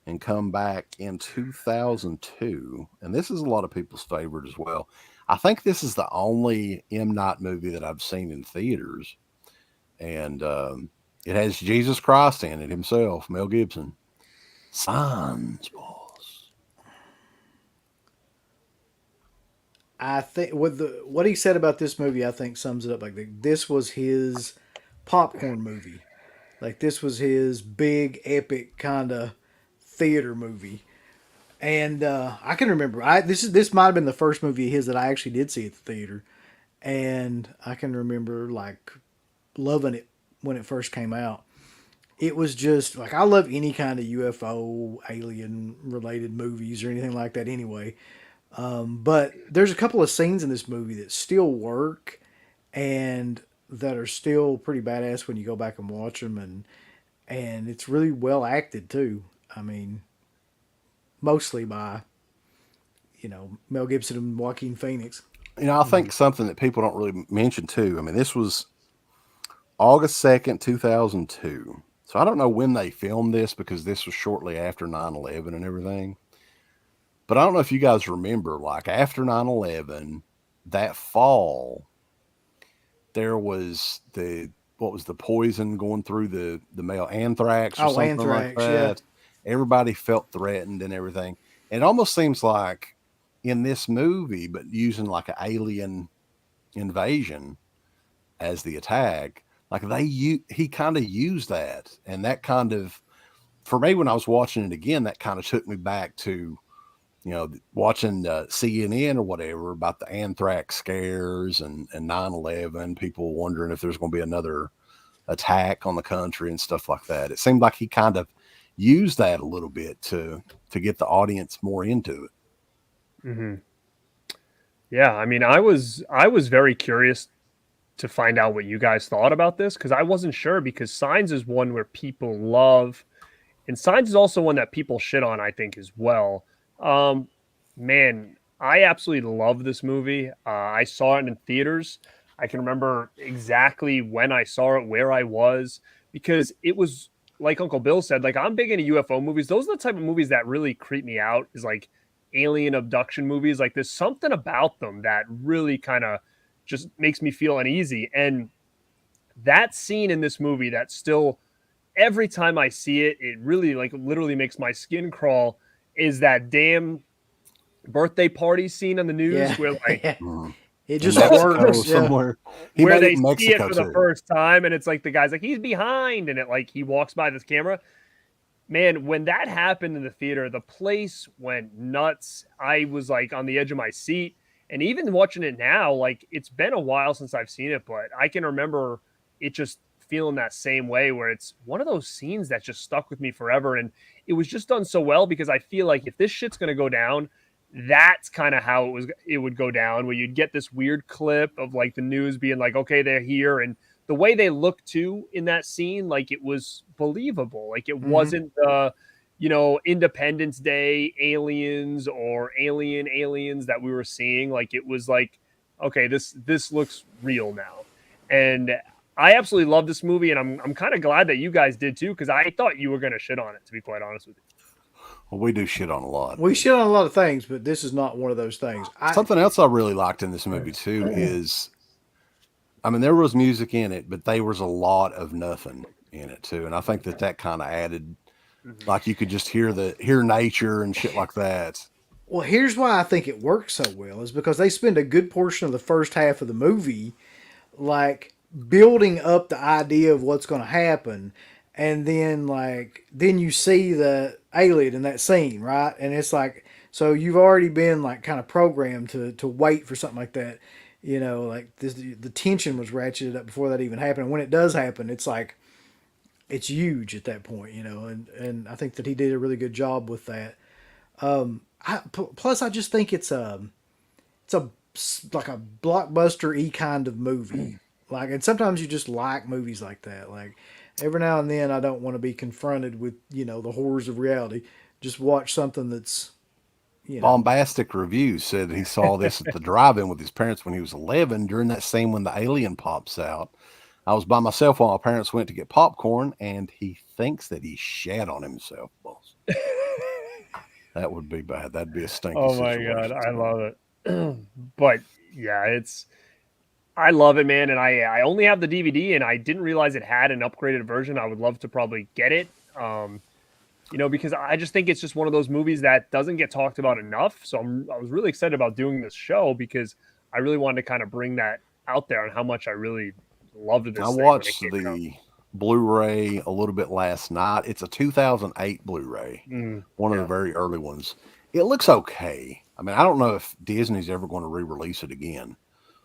S2: and come back in 2002. And this is a lot of people's favorite as well. I think this is the only M. Night movie that I've seen in theaters. And it has Jesus Christ in it himself, Mel Gibson. Signs, boss.
S3: I think what he said about this movie, I think sums it up. Like, this was his popcorn movie. Like, this was his big epic kind of theater movie. And I can remember, this might have been the first movie of his that I actually did see at the theater, and I can remember like loving it when it first came out. It was just like, I love any kind of UFO alien related movies or anything like that anyway. But there's a couple of scenes in this movie that still work and that are still pretty badass when you go back and watch them, and it's really well acted too. I mean, mostly by Mel Gibson and Joaquin Phoenix.
S2: You know, I think something that people don't really mention too. I mean, this was August 2nd, 2002. So I don't know when they filmed this, because this was shortly after 9/11 and everything. But I don't know if you guys remember, like, after 9/11, that fall, there was what was the poison going through the mail, anthrax or something
S3: Anthrax,
S2: like that. Everybody felt threatened and everything. And it almost seems like in this movie, but using like an alien invasion as the attack, like he kind of used that. And that kind of, for me, when I was watching it again, that kind of took me back to, watching CNN or whatever about the anthrax scares and 9/11, people wondering if there's going to be another attack on the country and stuff like that. It seemed like he kind of used that a little bit to get the audience more into it.
S4: Mm-hmm. Yeah, I mean, I was very curious to find out what you guys thought about this, because I wasn't sure, because Signs is one where people love, and Signs is also one that people shit on, I think, as well. Man, I absolutely love this movie. I saw it in theaters. I can remember exactly when I saw it, where I was, because it was, like Uncle Bill said, like, I'm big into UFO movies. Those are the type of movies that really creep me out, is like alien abduction movies. Like, there's something about them that really kind of just makes me feel uneasy. And that scene in this movie, that still, every time I see it, it really, like, literally makes my skin crawl, is that damn birthday party scene on the news
S3: Yeah.
S4: where like
S3: It just
S2: Mexico
S3: works. Yeah.
S2: somewhere. He
S4: where
S2: made
S4: they
S2: it in
S4: see it
S2: Mexico
S4: for the
S2: too.
S4: first time, and it's like the guy's like he's behind, and it like he walks by this camera. Man, when that happened in the theater, the place went nuts. I was like on the edge of my seat, and even watching it now, like it's been a while since I've seen it, but I can remember it just feeling that same way where it's one of those scenes that just stuck with me forever, and it was just done so well because I feel like if this shit's gonna go down, that's kind of how it would go down, where you'd get this weird clip of like the news being like, okay, they're here, and the way they looked too in that scene, like it was believable. Like it wasn't the, Independence Day aliens or aliens that we were seeing. Like it was like, okay, this looks real now. And I absolutely love this movie, and I'm kind of glad that you guys did too, because I thought you were going to shit on it, to be quite honest with you.
S2: Well, we do shit on a lot.
S3: We shit on a lot of things, but this is not one of those things.
S2: Something else I really liked in this movie too is, I mean, there was music in it, but there was a lot of nothing in it too, and I think that kind of added, like you could just hear nature and shit like that.
S3: Well, here's why I think it works so well is because they spend a good portion of the first half of the movie, like building up the idea of what's going to happen, and then you see the alien in that scene, right? And it's like, so you've already been like kind of programmed to wait for something like that. Like the tension was ratcheted up before that even happened. And when it does happen, it's like, it's huge at that point, and I think that he did a really good job with that. Plus I just think it's like a blockbuster-y kind of movie. Like, and sometimes you just like movies like that. Like every now and then I don't want to be confronted with, the horrors of reality. Just watch something that's,
S2: Bombastic Reviews said he saw this at the drive-in with his parents when he was 11 during that scene when the alien pops out. I was by myself while my parents went to get popcorn, and he thinks that he shat on himself, boss. That would be bad. That'd be a stinky situation.
S4: Oh my God, I love it. But yeah, I love it, man. And I only have the DVD, and I didn't realize it had an upgraded version. I would love to probably get it. Because I just think it's just one of those movies that doesn't get talked about enough. So I was really excited about doing this show because I really wanted to kind of bring that out there on how much I really loved this.
S2: I watched the Blu-ray a little bit last night. It's a 2008 Blu-ray, one of the very early ones. It looks okay. I mean, I don't know if Disney's ever going to re-release it again.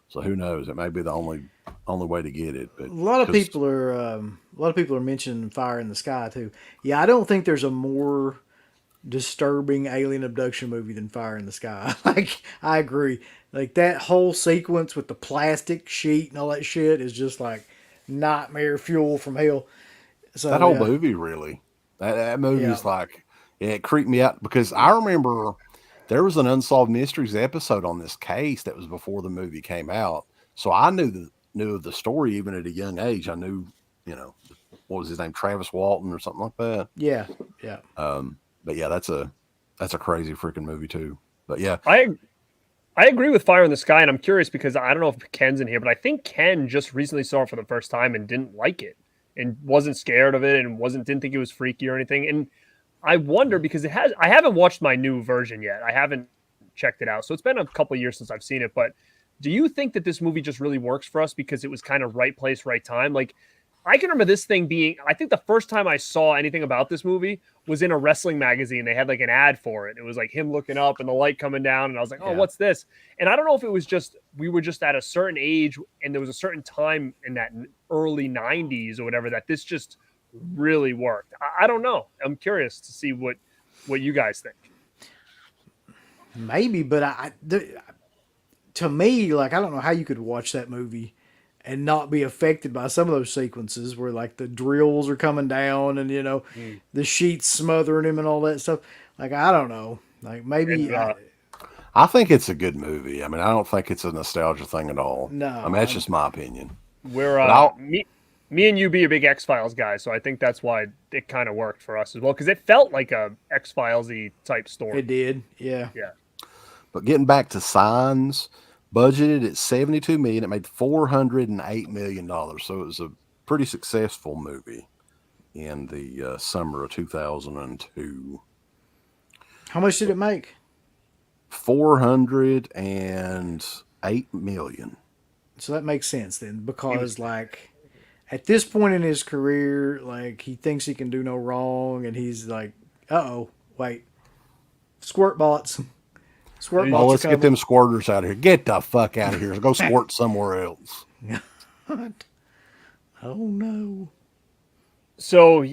S2: So who knows? It may be the only way to get it. But
S3: a lot of people are mentioning Fire in the Sky too. Yeah, I don't think there's a more disturbing alien abduction movie than Fire in the Sky. Like, I agree. Like that whole sequence with the plastic sheet and all that shit is just like nightmare fuel from hell. So
S2: that whole movie really, that movie is like, it creeped me out because I remember there was an Unsolved Mysteries episode on this case that was before the movie came out. So I knew of the story even at a young age. I knew, what was his name? Travis Walton or something like that.
S3: Yeah. Yeah.
S2: But yeah, that's a crazy freaking movie too. But yeah,
S4: I agree with Fire in the Sky, and I'm curious because I don't know if Ken's in here, but I think Ken just recently saw it for the first time and didn't like it and wasn't scared of it and didn't think it was freaky or anything. And I wonder because I haven't watched my new version yet. I haven't checked it out. So it's been a couple of years since I've seen it, but do you think that this movie just really works for us because it was kind of right place, right time? Like, I can remember this thing being, I think the first time I saw anything about this movie was in a wrestling magazine. They had like an ad for it. It was like him looking up and the light coming down. And I was like, oh, what's this? And I don't know if it was just, we were just at a certain age and there was a certain time in that early 90s or whatever that this just really worked. I don't know. I'm curious to see what you guys think.
S3: Maybe, but to me, like, I don't know how you could watch that movie and not be affected by some of those sequences where like the drills are coming down and the sheets smothering him and all that stuff. Like, I don't know. Like, maybe
S2: I think it's a good movie. I mean, I don't think it's a nostalgia thing at all.
S3: No,
S2: I mean, that's just my opinion.
S4: We're me and you be a big X-Files guy, so I think that's why it kind of worked for us as well because it felt like a X-Files-y type story.
S3: It did, yeah.
S2: But getting back to Signs, budgeted at $72 million, it made $408 million. So it was a pretty successful movie in the summer of 2002.
S3: How much did it make?
S2: $408 million.
S3: So that makes sense then, because like at this point in his career, like he thinks he can do no wrong, and he's like, "Uh-oh, wait, squirt bots, squirt
S2: Oh,
S3: bots
S2: let's
S3: are
S2: get them
S3: coming."
S2: squirters out of here. Get the fuck out of here. Go squirt somewhere else.
S3: Oh no!
S4: So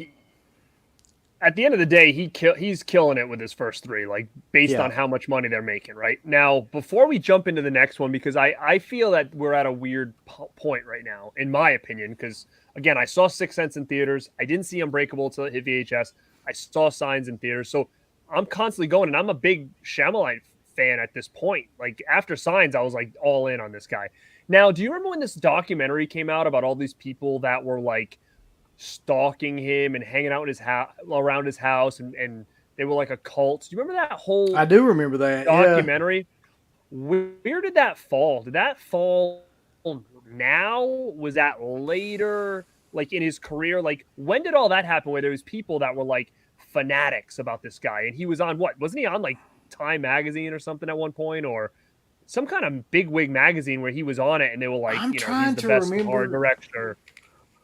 S4: at the end of the day, he's killing it with his first three, like based
S3: Yeah.
S4: on how much money they're making right now. Before we jump into the next one, because I feel that we're at a weird point right now, in my opinion. Because again, I saw Sixth Sense in theaters. I didn't see Unbreakable until it hit VHS. I saw Signs in theaters, so I'm constantly going, and I'm a big Shyamalan fan at this point. Like after Signs, I was like all in on this guy. Now, do you remember when this documentary came out about all these people that were like stalking him and hanging out in his house, around his house, and they were like a cult? Do you remember that whole
S3: I do remember that
S4: documentary? Where did that fall? Did that fall now? Was that later, like in his career? Like when did all that happen, where there was people that were like fanatics about this guy, and he was on what? Wasn't he on like Time magazine or something at one point, or some kind of bigwig magazine where he was on it, and they were like,
S3: I'm
S4: he's
S3: trying
S4: the
S3: to
S4: best
S3: remember.
S4: horror director.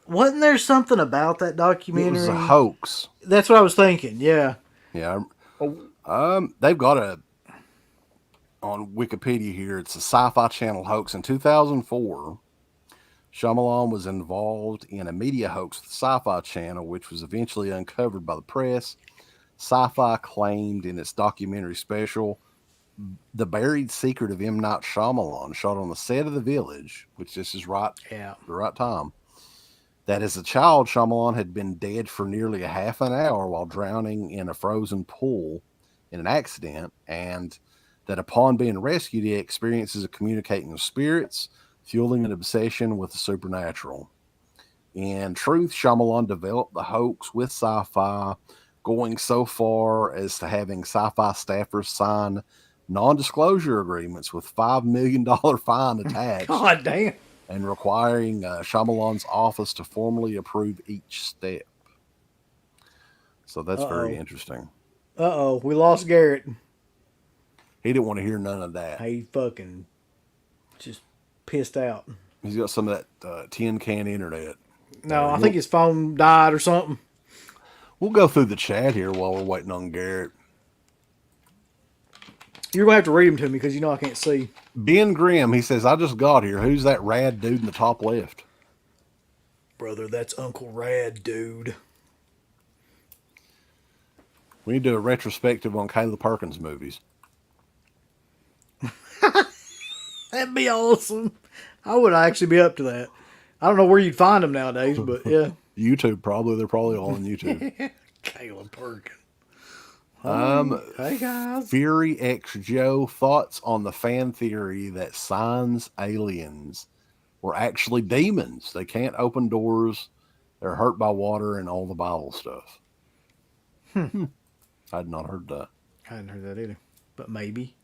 S3: Wasn't there something about that
S2: It
S3: documentary?
S2: was a hoax.
S3: That's what I was thinking. Yeah.
S2: Yeah.
S4: Oh,
S2: They've got on Wikipedia here, it's a Sci-Fi Channel hoax. In 2004, Shyamalan was involved in a media hoax with the Sci-Fi Channel, which was eventually uncovered by the press. Sci-Fi claimed in its documentary special, The Buried Secret of M. Night Shyamalan, shot on the set of The Village, which this is right,
S3: Yeah.
S2: the right time, that as a child, Shyamalan had been dead for nearly a half an hour while drowning in a frozen pool in an accident, and that upon being rescued, he experiences of communicating with spirits, fueling an obsession with the supernatural. In truth, Shyamalan developed the hoax with Sci-Fi, going so far as to having Sci-Fi staffers sign non-disclosure agreements with $5 million fine attached.
S3: God damn.
S2: And requiring Shyamalan's office to formally approve each step. So that's very interesting.
S3: Uh-oh, we lost Garrett.
S2: He didn't want to hear none of that.
S3: He fucking just pissed out.
S2: He's got some of that tin can internet.
S3: No, I think his phone died or something.
S2: We'll go through the chat here while we're waiting on Garrett.
S3: You're going to have to read them to me because you know I can't see.
S2: Ben Grimm, he says, I just got here. Who's that rad dude in the top left?
S3: Brother, that's Uncle Rad, dude.
S2: We need to do a retrospective on Caleb Perkins movies.
S3: That'd be awesome. I would actually be up to that. I don't know where you'd find them nowadays, but yeah.
S2: YouTube, probably. They're probably all on YouTube.
S3: Caleb Perkins.
S2: Hey
S3: guys.
S2: Fury X Joe, thoughts on the fan theory that Signs aliens were actually demons. They can't open doors. They're hurt by water and all the Bible stuff. I had not heard that.
S3: I hadn't heard that either. But maybe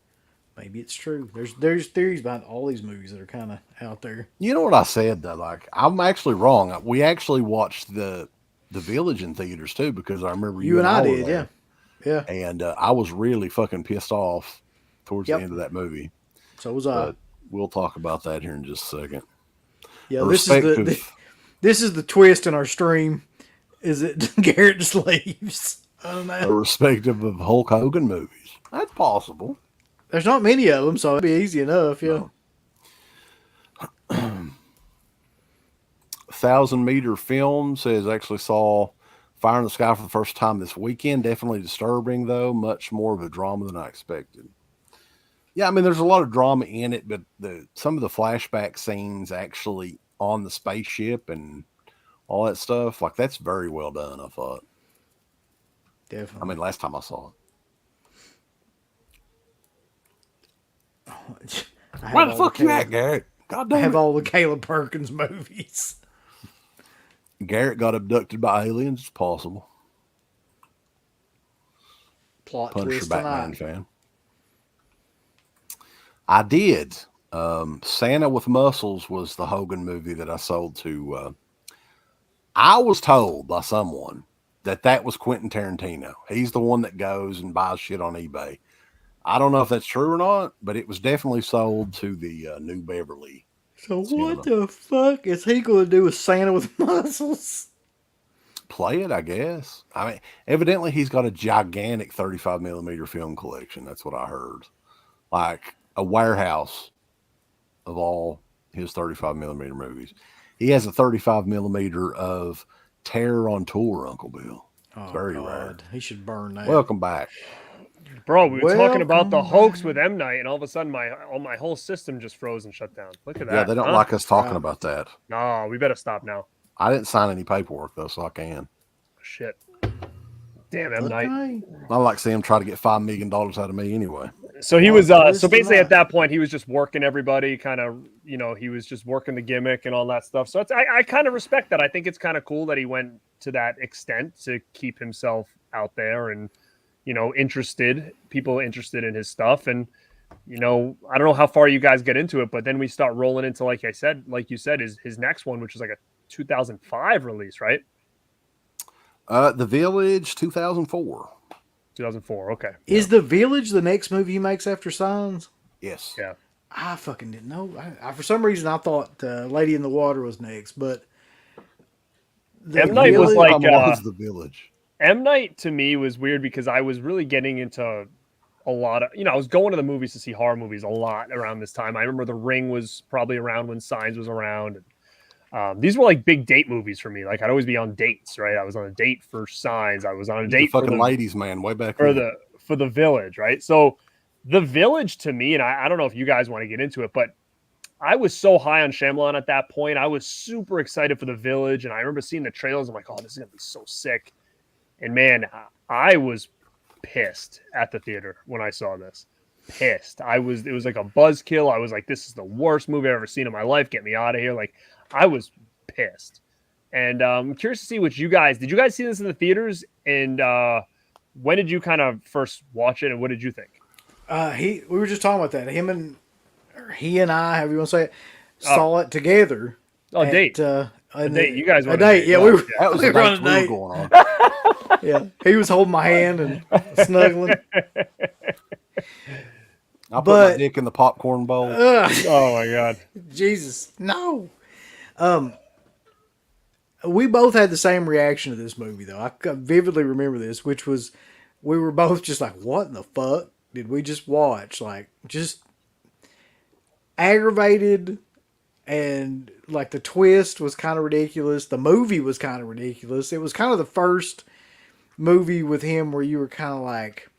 S3: it's true. There's theories behind all these movies that are kind of out there.
S2: You know what I said though? Like, I'm actually wrong. We actually watched the Village in theaters too, because I remember
S3: You and I
S2: were
S3: did,
S2: there.
S3: yeah. Yeah.
S2: And I was really fucking pissed off towards the end of that movie.
S3: So was I.
S2: But we'll talk about that here in just a second.
S3: Yeah, this is the twist in our stream. Is it Garrett just leaves? I don't know.
S2: Irrespective of Hulk Hogan movies. That's possible.
S3: There's not many of them, so it'd be easy enough, yeah.
S2: No. 1,000 Meter Film says actually saw Fire in the Sky for the first time this weekend. Definitely disturbing, though. Much more of a drama than I expected. Yeah, I mean, there's a lot of drama in it, but some of the flashback scenes actually on the spaceship and all that stuff, like, that's very well done, I thought.
S3: Definitely.
S2: I mean, last time I saw it. Where the fuck you at, Garrett? God damn
S3: I have
S2: it.
S3: all the Caleb Perkins movies.
S2: Garrett got abducted by aliens. It's possible.
S3: Plot
S2: Punisher
S3: twist
S2: Batman
S3: tonight.
S2: fan. I did. Santa with Muscles was the Hogan movie that I sold to. I was told by someone that was Quentin Tarantino. He's the one that goes and buys shit on eBay. I don't know if that's true or not, but it was definitely sold to the New Beverly.
S3: So what the fuck is he going to do with Santa with muscles?
S2: Play it, I guess. I mean, evidently he's got a gigantic 35 millimeter film collection. That's what I heard. Like a warehouse of all his 35 millimeter movies. He has a 35 millimeter of Terror on Tour, Uncle Bill. It's very rare.
S3: He should burn that.
S2: Welcome back.
S4: Bro, we were talking about the hoax with M. Night, and all of a sudden my whole system just froze and shut down. Look at that.
S2: Yeah, they don't like us talking about that.
S4: No, we better stop now.
S2: I didn't sign any paperwork, though, so I can.
S4: Shit. Damn, M. Night.
S2: I like seeing him try to get $5 million out of me anyway.
S4: So he was, so basically at that point, he was just working everybody, kind of, you know, he was just working the gimmick and all that stuff. So I kind of respect that. I think it's kind of cool that he went to that extent to keep himself out there and, you know, people interested in his stuff. And, you know, I don't know how far you guys get into it, but then we start rolling into, like you said, his next one, which is like a 2005 release, right?
S2: The Village, 2004.
S4: 2004, okay.
S3: Is The Village the next movie he makes after Signs?
S2: Yes.
S4: Yeah.
S3: I fucking didn't know. I for some reason, I thought Lady in the Water was next, but...
S4: M. Night was like...
S2: was The Village?
S4: M. Night, to me, was weird because I was really getting into a lot of... You know, I was going to the movies to see horror movies a lot around this time. I remember The Ring was probably around when Signs was around. These were like big date movies for me. Like I'd always be on dates, right? I was on a date for Signs. I was on a date
S2: for fucking ladies, man, way back
S4: for the Village, right? So the Village to me, and I don't know if you guys want to get into it, but I was so high on Shyamalan at that point. I was super excited for the Village, and I remember seeing the trailers. I'm like, oh, this is gonna be so sick. And man, I was pissed at the theater when I saw this. Pissed. It was like a buzzkill. I was like, this is the worst movie I've ever seen in my life. Get me out of here. Like, I was pissed. And I'm curious to see did you guys see this in the theaters? And when did you kind of first watch it? And what did you think?
S3: We were just talking about that. He and I, however you want to say it, saw it together.
S4: Oh, date.
S3: A
S4: date. You guys were
S3: a date. Yeah, we were.
S2: That was
S3: we were on a date.
S2: Going on.
S3: Yeah, he was holding my hand and snuggling.
S2: I put my dick in the popcorn bowl.
S4: Oh my God.
S3: Jesus, no. We both had the same reaction to this movie, though. I vividly remember this, which was we were both just like, what in the fuck did we just watch? Like, just aggravated, and like the twist was kind of ridiculous. The movie was kind of ridiculous. It was kind of the first movie with him where you were kind of like,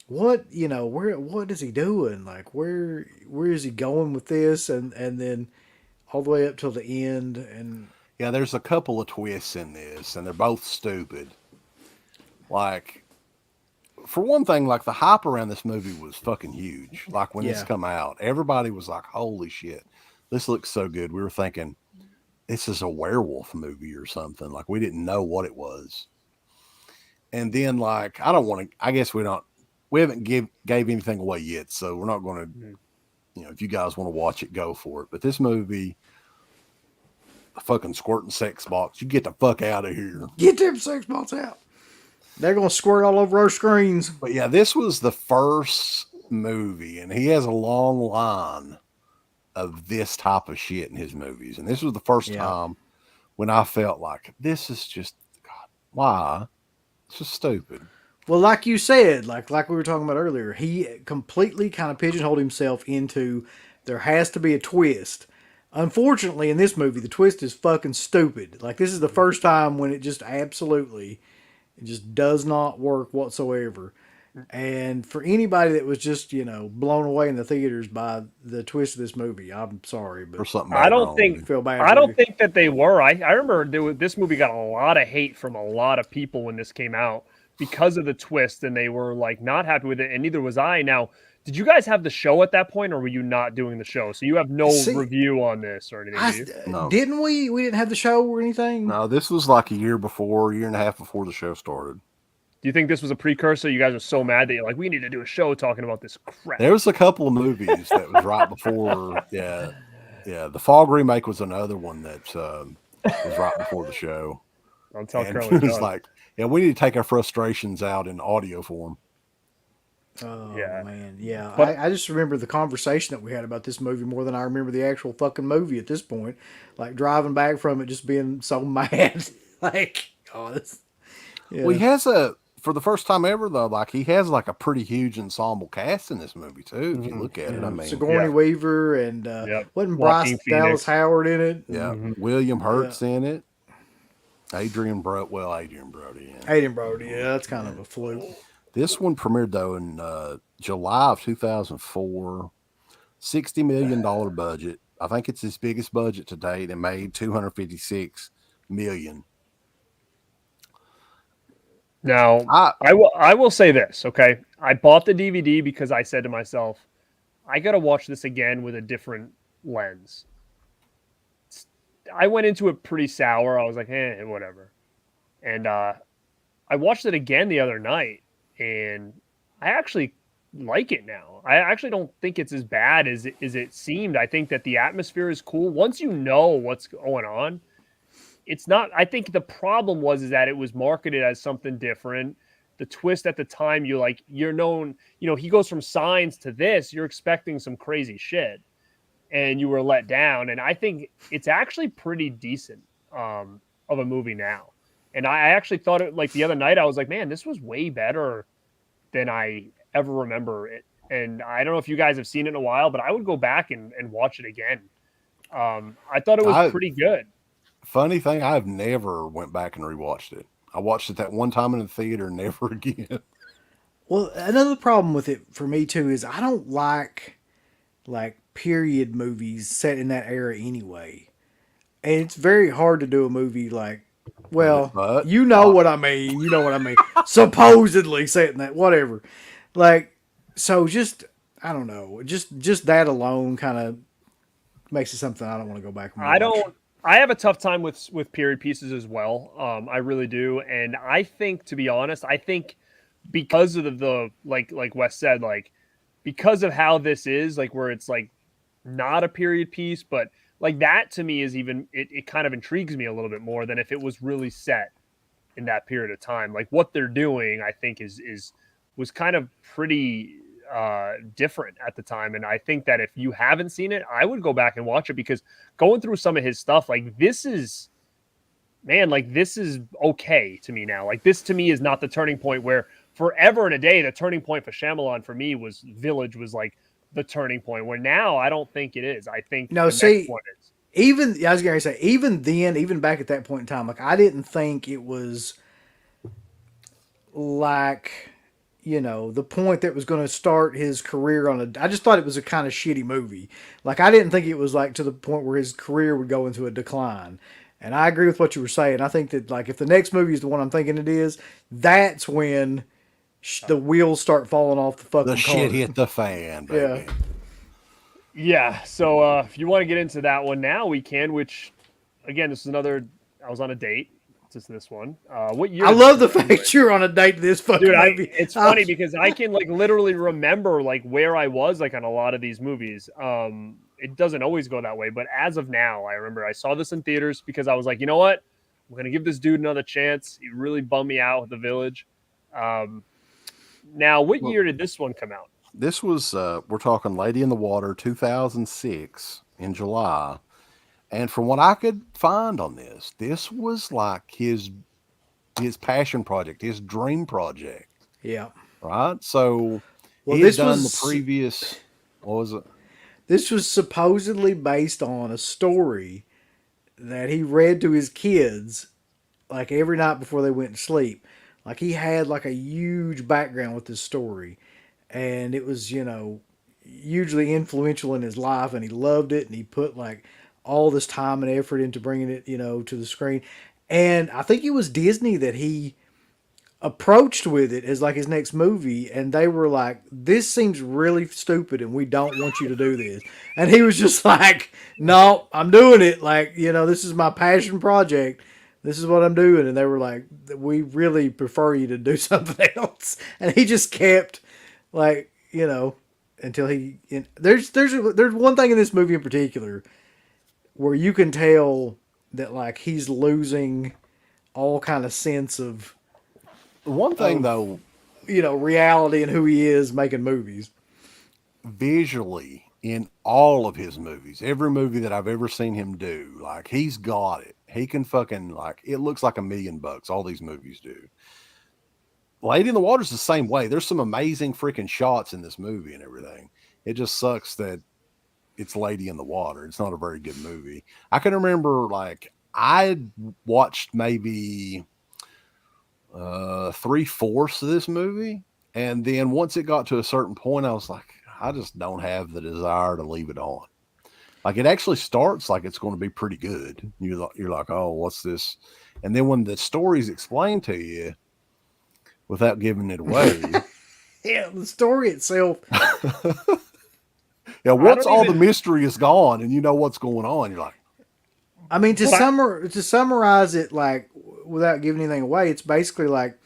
S3: what is he doing? Like, where is he going with this? And then all the way up till the end. And
S2: yeah, there's a couple of twists in this, and they're both stupid. Like, for one thing, like the hype around this movie was fucking huge. Like when this come out, everybody was like, holy shit, this looks so good. We were thinking this is a werewolf movie or something. Like, we didn't know what it was. And then, like, I guess we haven't gave anything away yet, so we're not going to, if you guys want to watch it, go for it. But this movie, the fucking squirting sex box, you get the fuck out of here.
S3: Get them sex box out. They're going to squirt all over our screens.
S2: But yeah, this was the first movie, and he has a long line of this type of shit in his movies. And this was the first time when I felt like, this is just, God, why? It's just stupid.
S3: Well, like you said, like we were talking about earlier, he completely kind of pigeonholed himself into there has to be a twist. Unfortunately, in this movie, the twist is fucking stupid. Like, this is the first time when it just does not work whatsoever. And for anybody that was just, blown away in the theaters by the twist of this movie, I'm sorry, but
S4: I don't think that they were. I remember this movie got a lot of hate from a lot of people when this came out because of the twist, and they were like not happy with it, and neither was I. Now, did you guys have the show at that point, or were you not doing the show? So you have no review on this or anything.
S3: No. Didn't we? We didn't have the show or anything?
S2: No, this was like a year and a half before the show started.
S4: Do you think this was a precursor? You guys are so mad that you're like, we need to do a show talking about this crap.
S2: There was a couple of movies that was right before. Yeah. The Fog remake was another one that was right before the show.
S4: Don't tell
S2: And
S4: Curly
S2: it was
S4: John.
S2: like, yeah, we need to take our frustrations out in audio form.
S3: Oh
S4: Yeah.
S3: man, yeah.
S4: But-
S3: I just remember the conversation that we had about this movie more than I remember the actual fucking movie at this point. Like driving back from it, just being so mad. Like, oh, this. Yeah.
S2: Well, he has for the first time ever though, like he has like a pretty huge ensemble cast in this movie too. If you look at it, I mean,
S3: Sigourney
S4: Yeah.
S3: Weaver and
S4: Yep.
S3: wasn't
S4: Joaquin
S3: Bryce Dallas
S4: Phoenix.
S3: Howard in it?
S2: yeah, William Hurt's in it. Adrian Brody. Yeah.
S3: Aiden Brody. Yeah, that's kind of a fluke.
S2: This one premiered though in July of 2004. $60 million budget. I think it's his biggest budget to date. It made $256 million.
S4: Now, I will say this, okay? I bought the DVD because I said to myself, I got to watch this again with a different lens. I went into it pretty sour. I was like, whatever. And I watched it again the other night, and I actually like it now. I actually don't think it's as bad as it seemed. I think that the atmosphere is cool. Once you know what's going on, it's not. I think the problem is that it was marketed as something different. The twist at the time, you're known. You know, he goes from Signs to this. You're expecting some crazy shit, and you were let down. And I think it's actually pretty decent of a movie now. And I actually thought it, like the other night, I was like, man, this was way better than I ever remember it. And I don't know if you guys have seen it in a while, but I would go back and watch it again. I thought it was pretty good.
S2: Funny thing, I've never went back and rewatched it. I watched it that one time in the theater, never again.
S3: Well, another problem with it for me too is I don't like period movies set in that era anyway. And it's very hard to do a movie like, well,
S2: But-
S3: you know what I mean. You know what I mean. Supposedly set in that, whatever. Like, so just, I don't know. Just that alone kind of makes it something I don't want to go back and watch.
S4: I have a tough time with period pieces as well. I really do. And I think, to be honest, because of the like Wes said, like because of how this is, like where it's like not a period piece, but like that to me is even it kind of intrigues me a little bit more than if it was really set in that period of time. Like what they're doing, I think was kind of pretty different at the time. And I think that if you haven't seen it, I would go back and watch it, because going through some of his stuff, like this is okay to me now. Like this to me is not the turning point where forever and a day, the turning point for Shyamalan for me was Village was like the turning point, where now I don't think it is. I think
S3: No, see, I was going to say, even then, even back at that point in time, like I didn't think it was like, you know, the point that was going to start his career I just thought it was a kind of shitty movie. Like I didn't think it was like to the point where his career would go into a decline. And I agree with what you were saying. I think that like if the next movie is the one I'm thinking it is, that's when the wheels start falling off the fucking
S2: The shit hit the fan, baby.
S3: Yeah.
S4: Yeah. So if you want to get into that one now, we can. Which, again, this is another. I was on a date. Just this one. What year?
S3: I love the fact you're on a date to this fucking
S4: Dude,
S3: movie.
S4: it's funny because I can like literally remember like where I was like on a lot of these movies. It doesn't always go that way, but as of now, I remember I saw this in theaters because I was like, you know what? I'm gonna give this dude another chance. He really bummed me out with The Village. Now, what year did this one come out?
S2: This was we're talking Lady in the Water, 2006 in July. And from what I could find on this was like his passion project, his dream project.
S3: Yeah.
S2: Right? So
S3: Well,
S2: he had
S3: this
S2: done
S3: was
S2: the previous, what was it?
S3: This was supposedly based on a story that he read to his kids like every night before they went to sleep. Like he had like a huge background with this story, and it was, you know, hugely influential in his life, and he loved it, and he put like all this time and effort into bringing it, you know, to the screen. And I think it was Disney that he approached with it as like his next movie, and they were like, this seems really stupid and we don't want you to do this. And he was just like, no, I'm doing it. Like, you know, this is my passion project. This is what I'm doing. And they were like, we really prefer you to do something else. And he just kept like, you know, until there's one thing in this movie in particular where you can tell that like he's losing all kind of sense of,
S2: The one thing though,
S3: reality and who he is making movies.
S2: visually in all of his movies, every movie that I've ever seen him do, like he's got it. He can fucking like it looks like $1,000,000. All these movies do. Lady in the Water is the same way. There's some amazing freaking shots in this movie and everything. It just sucks that it's Lady in the Water. It's not a very good movie. I can remember like I watched maybe 3/4 of this movie, and then once it got to a certain point, I was like, I just don't have the desire to leave it on. Like it actually starts like it's going to be pretty good. You're like, oh, what's this? And then when the story's explained to you, without giving it away,
S3: Yeah, the story itself.
S2: yeah, once all the mystery is gone and you know what's going on, you're like,
S3: I mean, to summarize it, like without giving anything away, it's basically like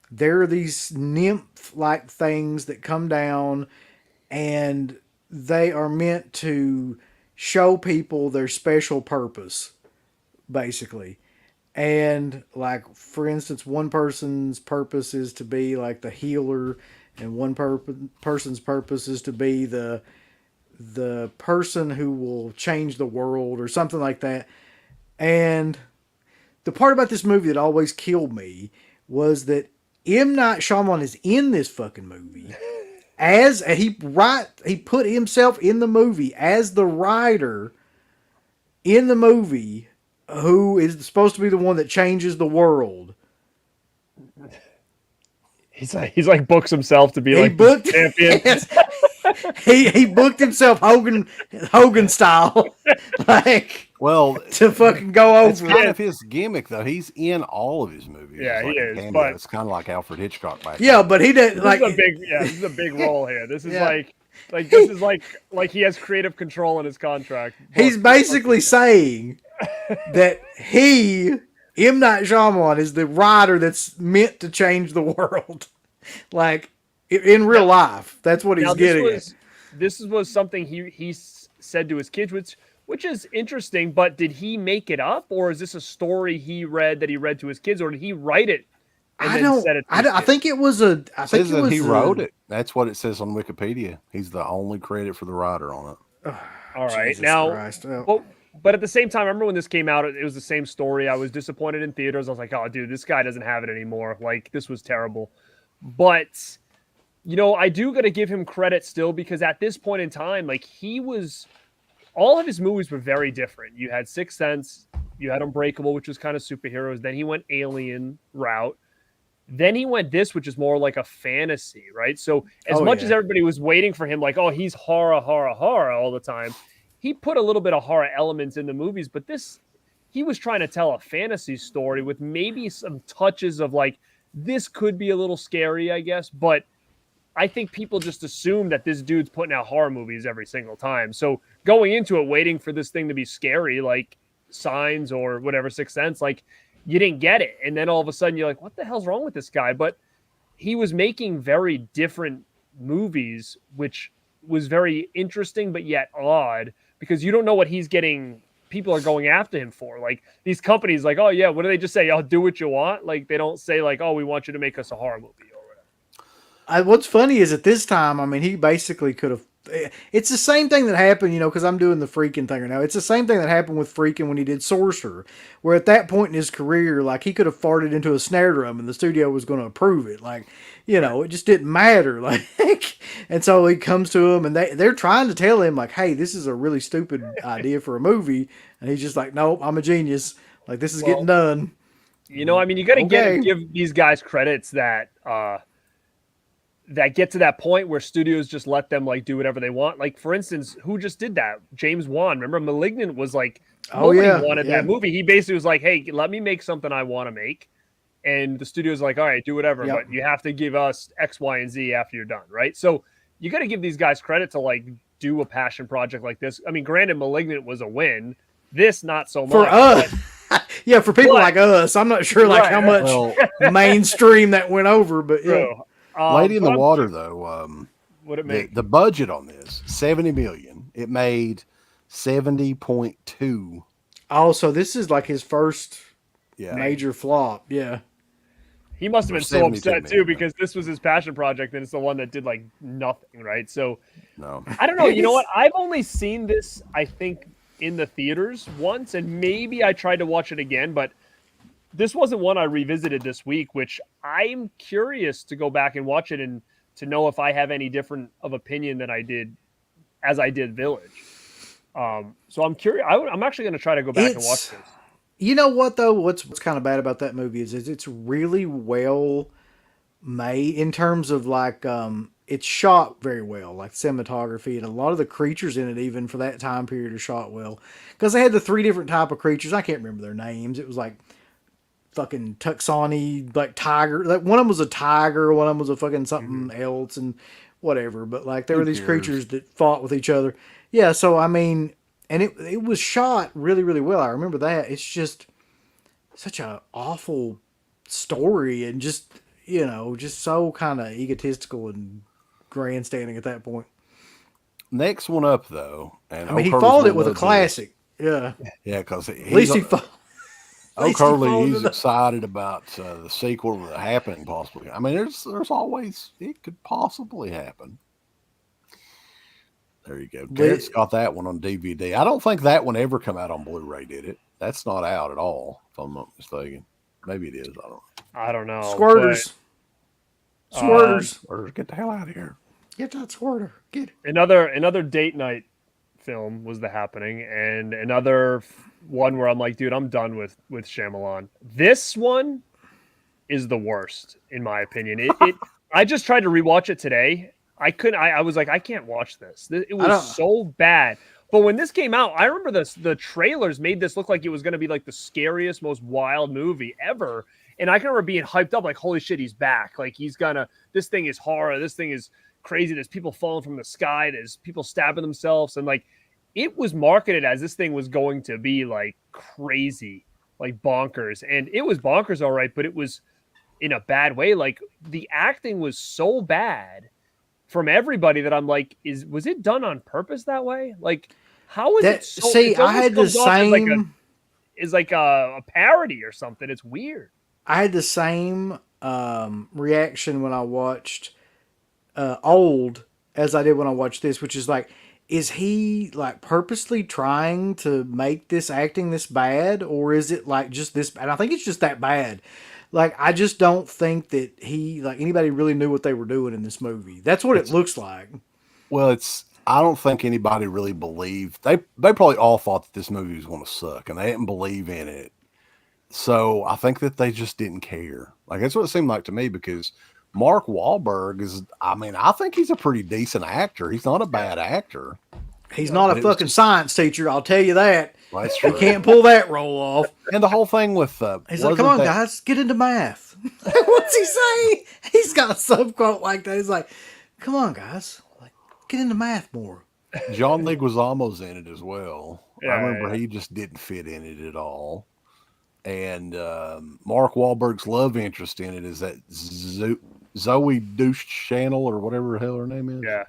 S3: there are these nymph-like things that come down, and they are meant to show people their special purpose, basically. And like, for instance, one person's purpose is to be like the healer, and one person's purpose is to be the person who will change the world or something like that. And the part about this movie that always killed me was that M. Night Shyamalan is in this fucking movie as he put himself in the movie as the writer in the movie who is supposed to be the one that changes the world.
S4: He's like books himself to be the champion.
S3: Yes. he booked himself Hogan style, like to fucking go over.
S2: It's kind of his gimmick though. He's in all of his movies.
S4: Yeah,
S2: like
S4: he is.
S2: Cameo.
S4: But
S2: it's kind of like Alfred Hitchcock back.
S3: Yeah, but he did like
S4: this is a big role here. This is this is like he has creative control in his contract.
S3: He's basically saying that M. Night Shyamalan is the writer that's meant to change the world. Like in real life, that's what he's getting at.
S4: This was something he said to his kids, which is interesting. But did he make it up, or is this a story he read to his kids, or did he write it?
S3: I think it was a. I think it was
S2: he wrote it. That's what it says on Wikipedia. He's the only credit for the writer on it.
S4: All right,
S3: Jesus
S4: now.
S3: Christ.
S4: But at the same time, I remember when this came out, it was the same story. I was disappointed in theaters. I was like, oh, dude, this guy doesn't have it anymore. Like, this was terrible. But, I do got to give him credit still, because at this point in time, like, all of his movies were very different. You had Sixth Sense, you had Unbreakable, which was kind of superheroes. Then he went alien route. Then he went this, which is more like a fantasy, right? So as much as everybody was waiting for him, like, oh, he's horror all the time, he put a little bit of horror elements in the movies, but he was trying to tell a fantasy story with maybe some touches of like, this could be a little scary, I guess. But I think people just assume that this dude's putting out horror movies every single time. So going into it, waiting for this thing to be scary, like Signs or whatever, Sixth Sense, like you didn't get it. And then all of a sudden you're like, what the hell's wrong with this guy? But he was making very different movies, which was very interesting, but yet odd, because you don't know what he's getting. People are going after him for, like these companies, like, oh yeah, what do they just say? I'll do what you want. Like they don't say like, oh, we want you to make us a horror movie or whatever.
S3: What's funny is at this time, I mean, he basically could have. It's the same thing that happened, because I'm doing the Freaking thing right now. It's the same thing that happened with Freaking when he did Sorcerer, where at that point in his career, like he could have farted into a snare drum and the studio was going to approve it. Like, it just didn't matter. Like, and so he comes to him and they're trying to tell him like, hey, this is a really stupid idea for a movie. And he's just like, nope, I'm a genius. Like, this is getting done.
S4: I mean, you got to give these guys credits that get to that point where studios just let them like do whatever they want. Like, for instance, who just did that? James Wan. Remember, Malignant was like, nobody wanted that movie. He basically was like, hey, let me make something I want to make. And the studio's like, all right, do whatever, but you have to give us X, Y, and Z after you're done, right? So you got to give these guys credit to like do a passion project like this. I mean, granted, Malignant was a win. This, not so much.
S3: For us. Yeah, for people like us. I'm not sure like how much mainstream that went over, but yeah.
S2: Lady in the Water, though,
S4: what it make?
S2: The budget on this, $70 million. It made 70.2.
S3: Oh, so this is like his first
S2: Yeah.
S3: major flop. Yeah.
S4: He must have been
S2: For
S4: so
S2: 72
S4: upset too
S2: million.
S4: because this was his passion project and it's the one that did like nothing, right? So
S2: No.
S4: I don't know. You know what? I've only seen this, I think, in the theaters once, and maybe I tried to watch it again, but this wasn't one I revisited this week, which I'm curious to go back and watch it and to know if I have any different of opinion than I did as I did Village. So I'm curious. I'm actually going to try to go back and watch this.
S3: You know what though? What's kind of bad about that movie is it's really well made in terms of like it's shot very well, like cinematography, and a lot of the creatures in it, even for that time period, are shot well because they had the 3 different type of creatures. I can't remember their names. It was like fucking Tucsani, like tiger. Like one of them was a tiger, one of them was a fucking something else, and whatever. But like there were these creatures that fought with each other. Yeah, so I mean, and it was shot really, really well. I remember that. It's just such a awful story, and just just so kind of egotistical and grandstanding at that point.
S2: Next one up though, and
S3: I mean, he followed it with a classic. Yeah,
S2: Yeah, because
S3: at least he followed.
S2: he's excited about the sequel happening possibly. I mean, there's always it could possibly happen. There you go. Terrence got that one on DVD. I don't think that one ever come out on Blu-ray, did it? That's not out at all, if I'm not mistaken. Maybe it is.
S4: I don't know.
S3: Squirters.
S2: Squirters, get the hell out of here.
S3: Get that squirter. Get it.
S4: Another date night film was The Happening, and another one where I'm like, dude, I'm done with Shyamalan. This one is the worst, in my opinion. It I just tried to rewatch it today. I couldn't. I was like, I can't watch this. It was so bad. But when this came out, I remember the trailers made this look like it was going to be like the scariest, most wild movie ever. And I can remember being hyped up, like, holy shit, he's back. Like, this thing is horror. This thing is crazy. There's people falling from the sky. There's people stabbing themselves. And like, it was marketed as this thing was going to be like crazy, like bonkers. And it was bonkers, all right, but it was in a bad way. Like, the acting was so bad from everybody that I'm like, was it done on purpose that way? Like, how is it so?
S3: See, I had the same.
S4: It's like a parody or something. It's weird.
S3: I had the same reaction when I watched Old as I did when I watched this, which is like, is he like purposely trying to make this acting this bad, or is it like just this? And I think it's just that bad. Like, I just don't think that anybody really knew what they were doing in this movie. That's what it looks like.
S2: Well, I don't think anybody really believed. They probably all thought that this movie was going to suck, and they didn't believe in it. So I think that they just didn't care. Like, that's what it seemed like to me, because Mark Wahlberg I think he's a pretty decent actor. He's not a bad actor.
S3: He's not a fucking science teacher, I'll tell you that.
S2: Well, that's true.
S3: He can't pull that role off.
S2: And the whole thing with
S3: he's like, come on, guys, get into math. What's he say? He's got some quote like that. He's like, come on, guys, like, get into math more.
S2: John Leguizamo's in it as well.
S4: Yeah,
S2: I remember he just didn't fit in it at all. And Mark Wahlberg's love interest in it is that Zoe Douche Channel or whatever the hell her name is.
S4: Yeah.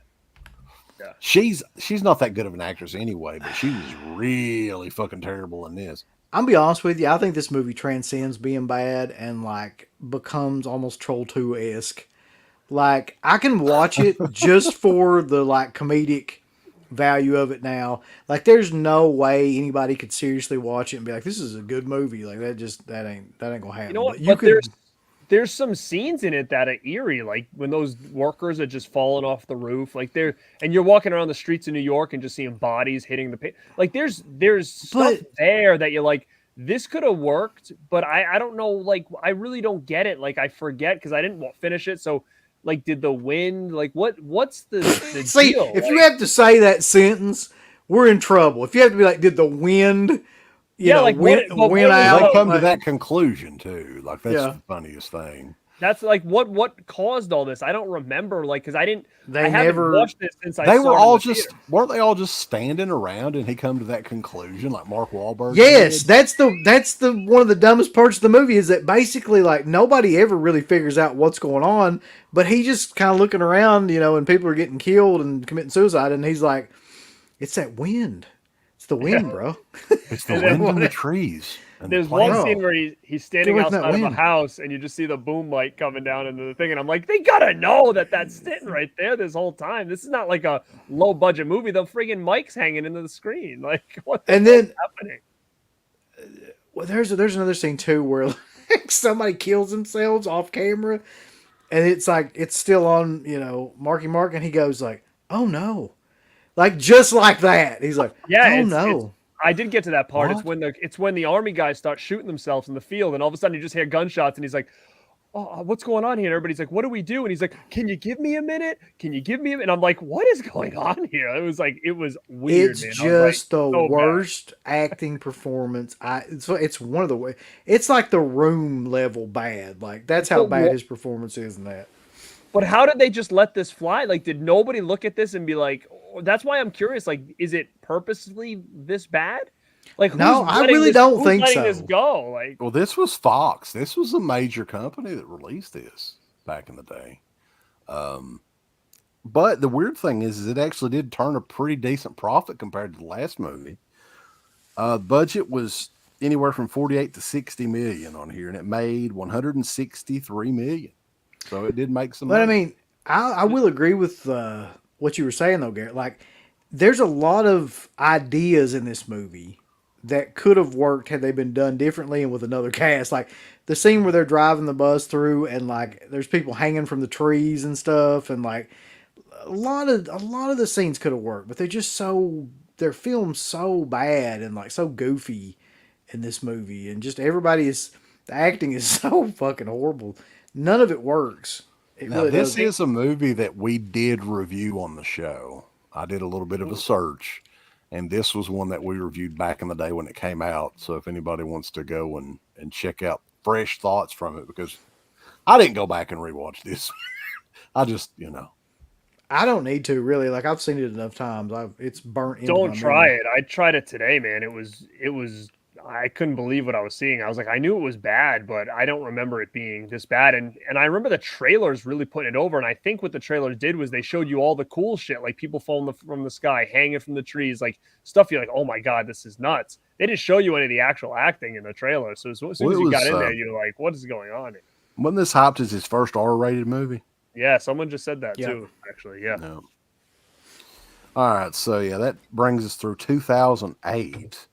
S2: She's not that good of an actress anyway, but she was really fucking terrible in this.
S3: I'll be honest with you. I think this movie transcends being bad and like becomes almost Troll 2-esque. Like, I can watch it just for the like comedic value of it now. Like, there's no way anybody could seriously watch it and be like, this is a good movie. Like, that ain't gonna happen.
S4: You know what? There's some scenes in it that are eerie, like when those workers are just falling off the roof, like and you're walking around the streets of New York and just seeing bodies hitting the like there's stuff there that you're like, this could have worked, but I don't know, like, I really don't get it. Like, I forget because I didn't finish it. So, like, did the wind, like, what's the
S3: See,
S4: deal?
S3: If you have to say that sentence, we're in trouble. If you have to be like, did the wind, win out?
S2: They come to that conclusion too. Like, that's the funniest thing.
S4: That's like what caused all this. I don't remember, like, because I haven't
S3: never
S4: watched this since
S2: they were all just weren't they all just standing around and he come to that conclusion like Mark Wahlberg?
S3: Yes, that's the one of the dumbest parts of the movie is that basically like nobody ever really figures out what's going on, but he just kind of looking around, and people are getting killed and committing suicide, and he's like, it's that wind. It's the wind, bro.
S2: It's the wind in the trees. And
S4: There's
S2: the
S4: one
S2: plane-
S4: scene where he's standing
S3: Get away from that
S4: outside of a
S3: wind.
S4: house, and you just see the boom light coming down into the thing, and I'm like, they gotta know that that's sitting right there this whole time. This is not like a low budget movie. The friggin' mic's hanging into the screen. Like, what the
S3: And
S4: hell's
S3: then
S4: happening?
S3: well, there's another scene too where like somebody kills themselves off camera, and it's like it's still on, Marky Mark, and he goes like, "Oh no," like just like that. He's like,
S4: Yeah,
S3: "Oh
S4: it's
S3: no."
S4: I did get to that part.
S2: What?
S4: It's when the army guys start shooting themselves in the field, and all of a sudden you just hear gunshots, and he's like, "Oh, what's going on here?" And everybody's like, "What do we do?" And he's like, "Can you give me a minute? Can you give me a minute?" And I'm like, "What is going on here?" It was weird.
S3: It's
S4: man. I was
S3: just
S4: like,
S3: the
S4: so bad.
S3: worst acting performance. It's one of the way. It's like the Room level bad. Like that's how
S4: But
S3: bad
S4: what-
S3: his performance is in that.
S4: But how did they just let this fly? Like, did nobody look at this and be like, oh, that's why I'm curious. Like, is it purposely this bad? Like,
S3: No,
S4: who's
S3: I
S4: letting
S3: really
S4: this-
S3: don't
S4: who's
S3: think
S4: letting
S3: so.
S4: this go? Like,
S2: Well, this was Fox. This was a major company that released this back in the day. But the weird thing is it actually did turn a pretty decent profit compared to the last movie. Budget was anywhere from 48 to 60 million on here, and it made 163 million. So it did make some
S3: But I
S2: money.
S3: mean, I will agree with what you were saying though, Garrett. Like, there's a lot of ideas in this movie that could have worked had they been done differently and with another cast. Like the scene where they're driving the bus through and like there's people hanging from the trees and stuff, and like a lot of the scenes could have worked, but they're filmed so bad and like so goofy in this movie, and just the acting is so fucking horrible. None of it works. It
S2: Now,
S3: really
S2: this
S3: doesn't.
S2: is a movie that we did review on the show. I did a little bit of a search, and this was one that we reviewed back in the day when it came out. So if anybody wants to go and check out fresh thoughts from it, because I didn't go back and rewatch this. I just,
S3: I don't need to really. Like I've seen it enough times. It's burnt into
S4: don't
S3: my
S4: try
S3: memory.
S4: it. I tried it today, man. It was. I couldn't believe what I was seeing. I was like, I knew it was bad, but I don't remember it being this bad. And I remember the trailers really putting it over. And I think what the trailers did was they showed you all the cool shit, like people falling from the sky, hanging from the trees, like stuff. You're like, oh my god, this is nuts. They didn't show you any of the actual acting in the trailer. So as soon as you got in there, you're like, what is going on here?
S2: wasn't this hyped as his first R-rated movie?
S4: Yeah, someone just said that
S3: Yeah.
S4: too. Actually, yeah.
S2: No. All right, so yeah, that brings us through 2008.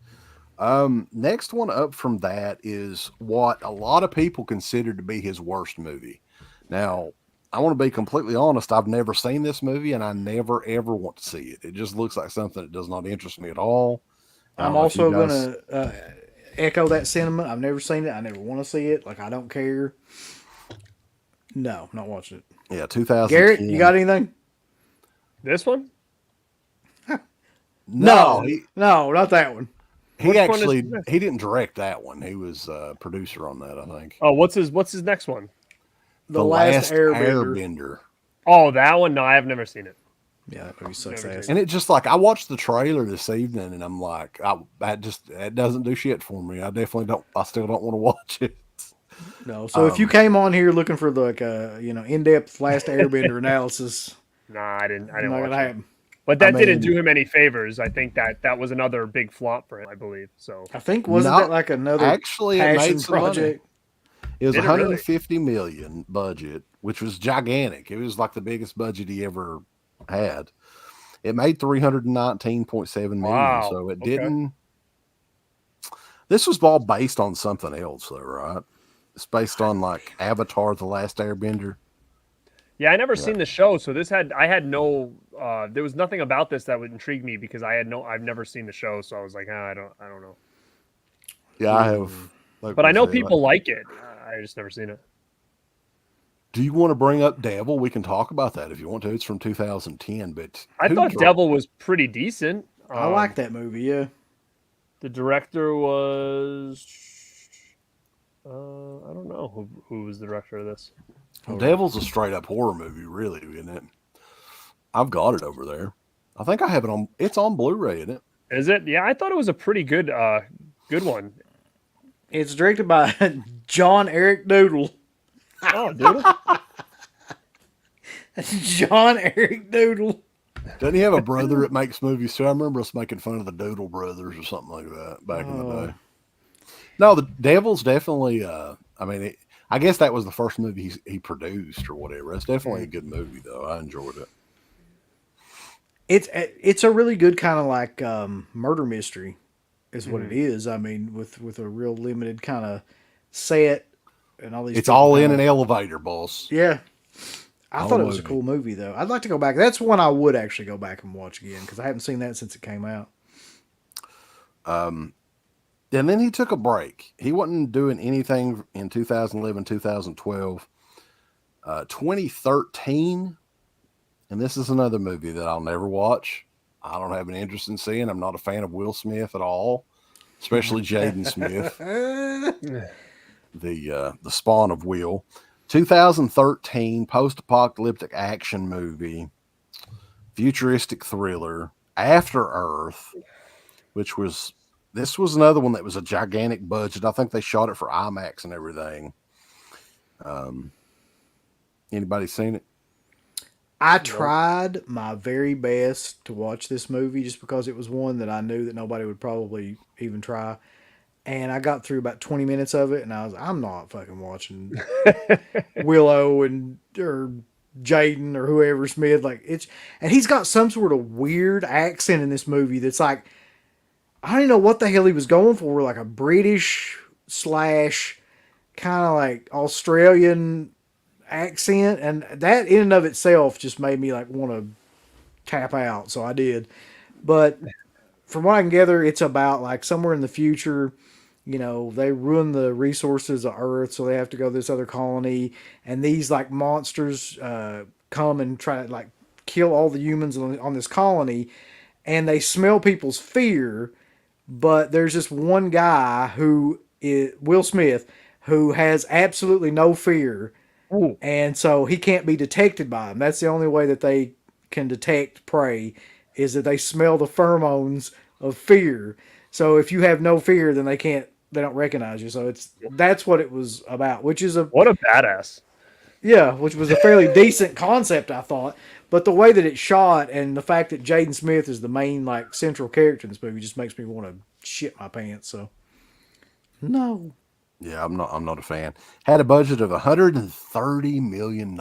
S2: Next one up from that is what a lot of people consider to be his worst movie. Now, I want to be completely honest. I've never seen this movie, and I never ever want to see it. It just looks like something that does not interest me at all. I
S3: I'm
S2: don't know if you
S3: also
S2: guys-
S3: going to echo that sentiment. I've never seen it. I never want to see it. Like, I don't care. No, not watching it.
S2: Yeah, 2010.
S3: Garrett, you got anything?
S4: This one?
S2: No,
S3: No, not that one.
S2: he
S4: Which one
S2: actually
S4: is this?
S2: he didn't direct that one. He was a producer on that, I think.
S4: Oh, what's his next one?
S3: The Last Airbender.
S2: Airbender.
S4: Oh, that one? No, I have never seen it.
S3: Yeah, that movie sucks
S4: Never
S3: ass.
S4: seen
S2: And it just like I watched the trailer this evening, and I'm like, it doesn't do shit for me. I definitely don't. I still don't want to watch it.
S3: No, so if you came on here looking for like a in-depth Last Airbender analysis,
S4: Nah, I didn't
S3: not
S4: watch
S3: gonna
S4: it.
S3: happen.
S4: But that
S3: I
S4: didn't
S3: mean-
S4: do him any favors. I think that was another big flop for him, I believe. So
S3: I think wasn't
S2: No,
S3: that like another
S2: actually, it
S3: passion
S2: made some money.
S3: project?
S2: It was
S4: Did it really?
S2: 150 million budget, which was gigantic. It was like the biggest budget he ever had. It made 319.7 million.
S4: Wow,
S2: So it
S4: okay.
S2: didn't. This was all based on something else, though, right? It's based on like Avatar: The Last Airbender.
S4: yeah, I never seen the show, so I had no there was nothing about this that would intrigue me because I've never seen the show, so I was like, I don't know.
S2: Yeah, I have. like
S4: But I
S2: we
S4: know
S2: said,
S4: people like it. I just never seen it.
S2: Do you want to bring up Devil? We can talk about that if you want to. It's from 2010, but
S4: I
S2: who
S4: thought
S2: dir-
S4: Devil was pretty decent.
S3: I like that movie. Yeah,
S4: The director was I don't know who was the director of this.
S2: Devil's a straight up horror movie, really, isn't it? I've got it over there. I think I have it on. It's on Blu-ray, isn't it?
S4: Is it? Yeah, I thought it was a pretty good one.
S3: it's directed by John Eric Doodle.
S4: Oh, dude.
S3: John Eric Doodle.
S2: Doesn't he have a brother that makes movies too? I remember us making fun of the Doodle Brothers or something like that back in the day. No, the Devil's definitely. I mean, I guess that was the first movie he produced or whatever. It's definitely a good movie, though. I enjoyed it.
S3: It's a really good kind of like murder mystery, is what it is. I mean, with a real limited kind of set and all these.
S2: It's all in an elevator, boss.
S3: Yeah, I thought it was a cool movie though. I'd like to go back. That's one I would actually go back and watch again because I haven't seen that since it came out.
S2: And then he took a break. He wasn't doing anything in 2011, 2012. 2013, and this is another movie that I'll never watch. I don't have an interest in seeing. I'm not a fan of Will Smith at all, especially Jaden Smith, the spawn of Will. 2013, post-apocalyptic action movie, futuristic thriller, After Earth, this was another one that was a gigantic budget. I think they shot it for IMAX and everything. Anybody seen it?
S3: I tried my very best to watch this movie just because it was one that I knew that nobody would probably even try. And I got through about 20 minutes of it and I'm not fucking watching Willow or Jaden or whoever Smith. And he's got some sort of weird accent in this movie that's like, I don't even know what the hell he was going for, like a British / kind of like Australian accent, and that in and of itself just made me like want to tap out, so I did. But from what I can gather, it's about like somewhere in the future, they ruin the resources of Earth, so they have to go to this other colony, and these like monsters come and try to like kill all the humans on this colony, and they smell people's fear. But there's this one guy who is Will Smith who has absolutely no fear.
S4: Ooh.
S3: And so he can't be detected by them. That's the only way that they can detect prey is that they smell the pheromones of fear. So if you have no fear, then they don't recognize you. So that's what it was about,
S4: what a badass.
S3: Yeah, which was a fairly decent concept, I thought. But the way that it's shot and the fact that Jaden Smith is the main like central character in this movie just makes me want to shit my pants. So no.
S2: Yeah, I'm not a fan. Had a budget of $130 million,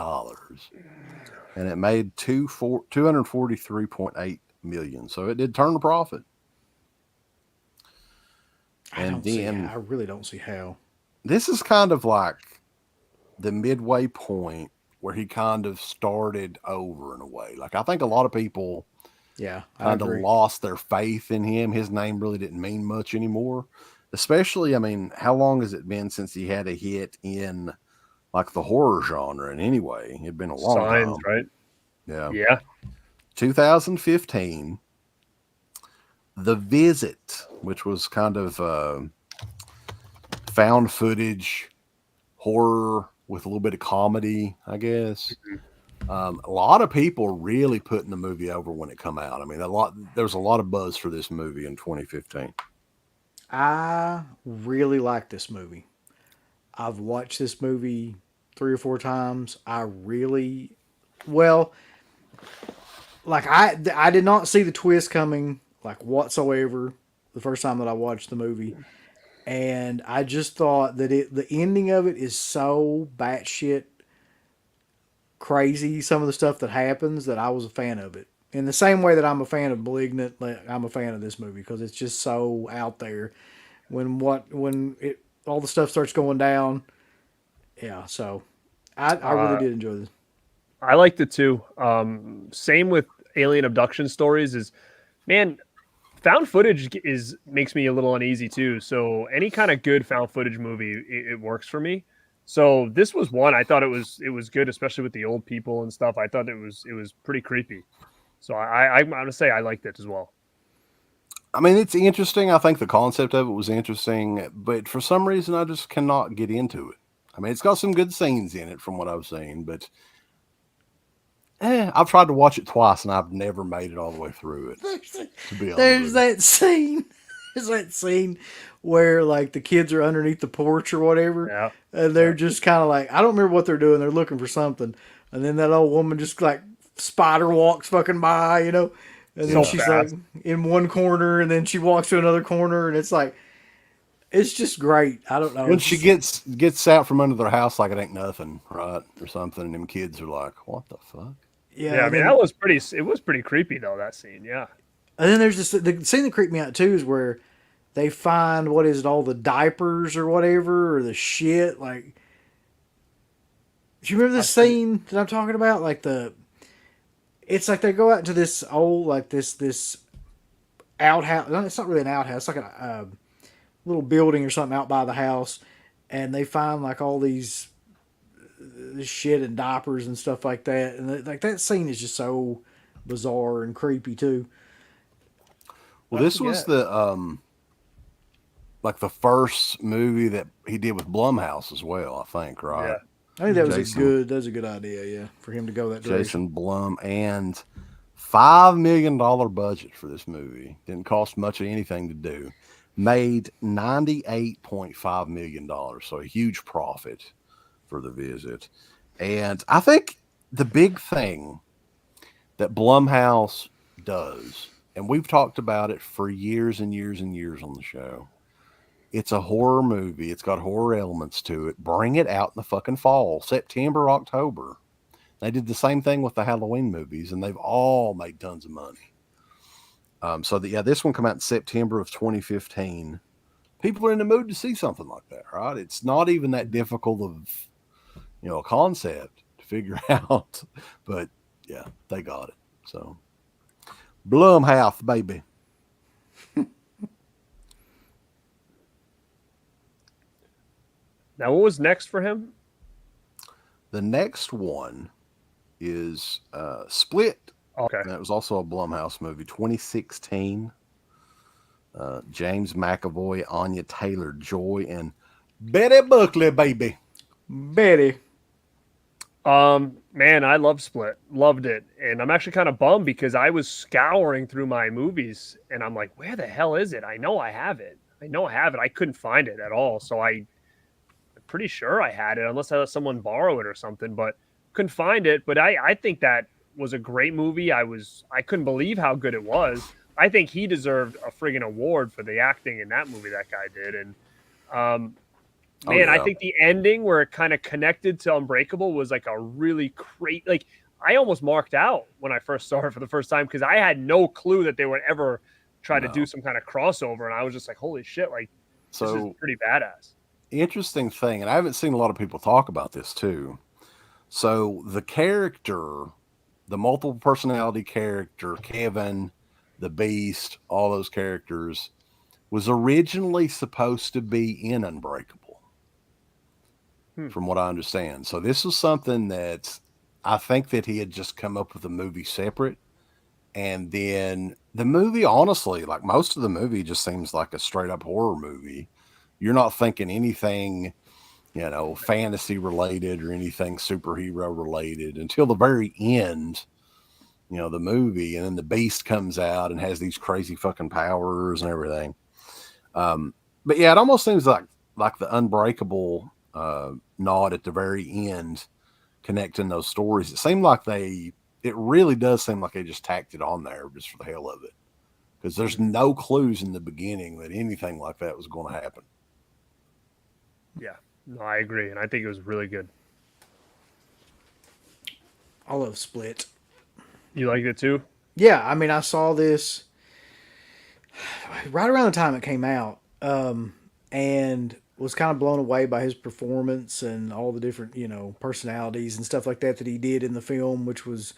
S2: and it made $243.8 million. So it did turn a profit.
S3: I really don't see how.
S2: This is kind of like the midway point where he kind of started over in a way. Like I think a lot of people kind of lost their faith in him. His name really didn't mean much anymore. Especially, I mean, how long has it been since he had a hit in like the horror genre? And anyway, it'd been a long time.
S4: Right?
S2: Yeah. 2015, The Visit, which was kind of found footage horror with a little bit of comedy, I guess. A lot of people really putting the movie over when it come out. I mean, there was a lot of buzz for this movie in 2015.
S3: I really like this movie. I've watched this movie 3 or 4 times. I did not see the twist coming like whatsoever the first time that I watched the movie. And I just thought that the ending of it is so batshit crazy, some of the stuff that happens, that I was a fan of it. In the same way that I'm a fan of Malignant, I'm a fan of this movie because it's just so out there. When all the stuff starts going down, yeah. So I really did enjoy this.
S4: I liked it too. Same with alien abduction stories. Found footage makes me a little uneasy too. So any kind of good found footage movie, it works for me. So this was one I thought it was good, especially with the old people and stuff. I thought it was pretty creepy. So I'm gonna say I liked it as well.
S2: I mean, it's interesting. I think the concept of it was interesting, but for some reason I just cannot get into it. I mean, it's got some good scenes in it from what I've seen, but I've tried to watch it twice and I've never made it all the way through it.
S3: There's that scene. There's that scene where like the kids are underneath the porch or whatever, and they're just kind of like, I don't remember what they're doing. They're looking for something, and then that old woman just like spider walks fucking by, and then she's like in one corner, and then she walks to another corner, and it's like, It's just great. I don't know.
S2: When
S3: It's
S2: she
S3: just,
S2: gets out from under their house like it ain't nothing, right, or something, and them kids are like, "What the fuck?"
S3: yeah.
S4: Yeah, I
S3: And
S4: mean
S3: then,
S4: it was pretty creepy though, that scene. Yeah.
S3: there's this the scene that creeped me out too is where they find what is it, all the diapers or whatever or the shit. Like, do you remember
S4: I
S3: this
S4: forget-
S3: scene that I'm talking about? Like it's like they go out into this old like this outhouse. No, it's not really an outhouse. It's like a little building or something out by the house, and they find like all these this shit and diapers and stuff like that. And like that scene is just so bizarre and creepy too.
S2: Well,
S4: I
S2: this was
S4: forget.
S2: the like the first movie that he did with Blumhouse as well, I think, right?
S4: Yeah.
S3: I think that was
S2: Jason
S3: that was a good idea, yeah, for him to go that direction.
S2: Jason Blum, and $5 million budget for this movie. Didn't cost much of anything to do. Made $98.5 million, so a huge profit for the visit. And I think the big thing that Blumhouse does, and we've talked about it for years and years and years on the show, it's a horror movie. It's got horror elements to it. Bring it out in the fucking fall, September, October. They did the same thing with the Halloween movies, and they've all made tons of money. This one came out in September of 2015. People are in the mood to see something like that, right? It's not even that difficult of, a concept to figure out, but yeah, they got it. So, Blumhouse, baby.
S4: Now, what was next for him?
S2: The next one is Split.
S4: Okay.
S2: That was also a Blumhouse movie, 2016. James McAvoy, Anya Taylor-Joy, and Betty Buckley, baby.
S3: Betty.
S4: Man, I love Split. Loved it. And I'm actually kind of bummed because I was scouring through my movies and I'm like, where the hell is it? I know I have it. I couldn't find it at all. So I'm pretty sure I had it unless I let someone borrow it or something, but couldn't find it. But I think that was a great movie. I couldn't believe how good it was. I think he deserved a friggin' award for the acting in that movie that guy did. And, man, I think the ending where it kind of connected to Unbreakable was like a really great, like I almost marked out when I first saw it for the first time because I had no clue that they would ever try to do some kind of crossover. And I was just like, holy shit, like this is pretty badass.
S2: Interesting thing, and I haven't seen a lot of people talk about this too. So the character, the multiple personality character, Kevin, the Beast, all those characters, was originally supposed to be in Unbreakable. From what I understand. So this was something that I think that he had just come up with the movie separate. And then the movie, honestly, like most of the movie just seems like a straight up horror movie. You're not thinking anything, fantasy related or anything superhero related until the very end, the movie. And then the Beast comes out and has these crazy fucking powers and everything. But yeah, it almost seems like the Unbreakable nod at the very end, connecting those stories. It seemed like it really does seem like they just tacked it on there just for the hell of it, because there's no clues in the beginning that anything like that was going to happen.
S4: Yeah, no, I agree, and I think it was really good.
S3: I love Split.
S4: You liked it too?
S3: Yeah, I mean, I saw this right around the time it came out, and was kind of blown away by his performance and all the different, personalities and stuff like that he did in the film, which was,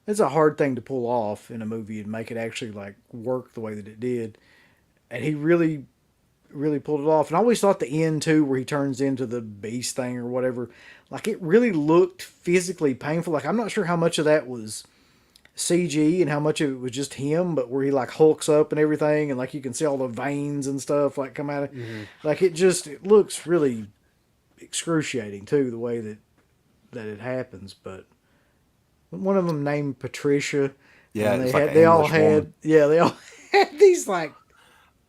S3: it's a hard thing to pull off in a movie and make it actually like work the way that it did. And he really, really pulled it off. And I always thought the end too, where he turns into the Beast thing or whatever, like it really looked physically painful. Like I'm not sure how much of that was CG and how much of it was just him, but where he like hulks up and everything, and like you can see all the veins and stuff like come out of like it looks really excruciating too, the way that it happens. But one of them named Patricia,
S2: Yeah,
S3: and
S2: they all
S3: had these like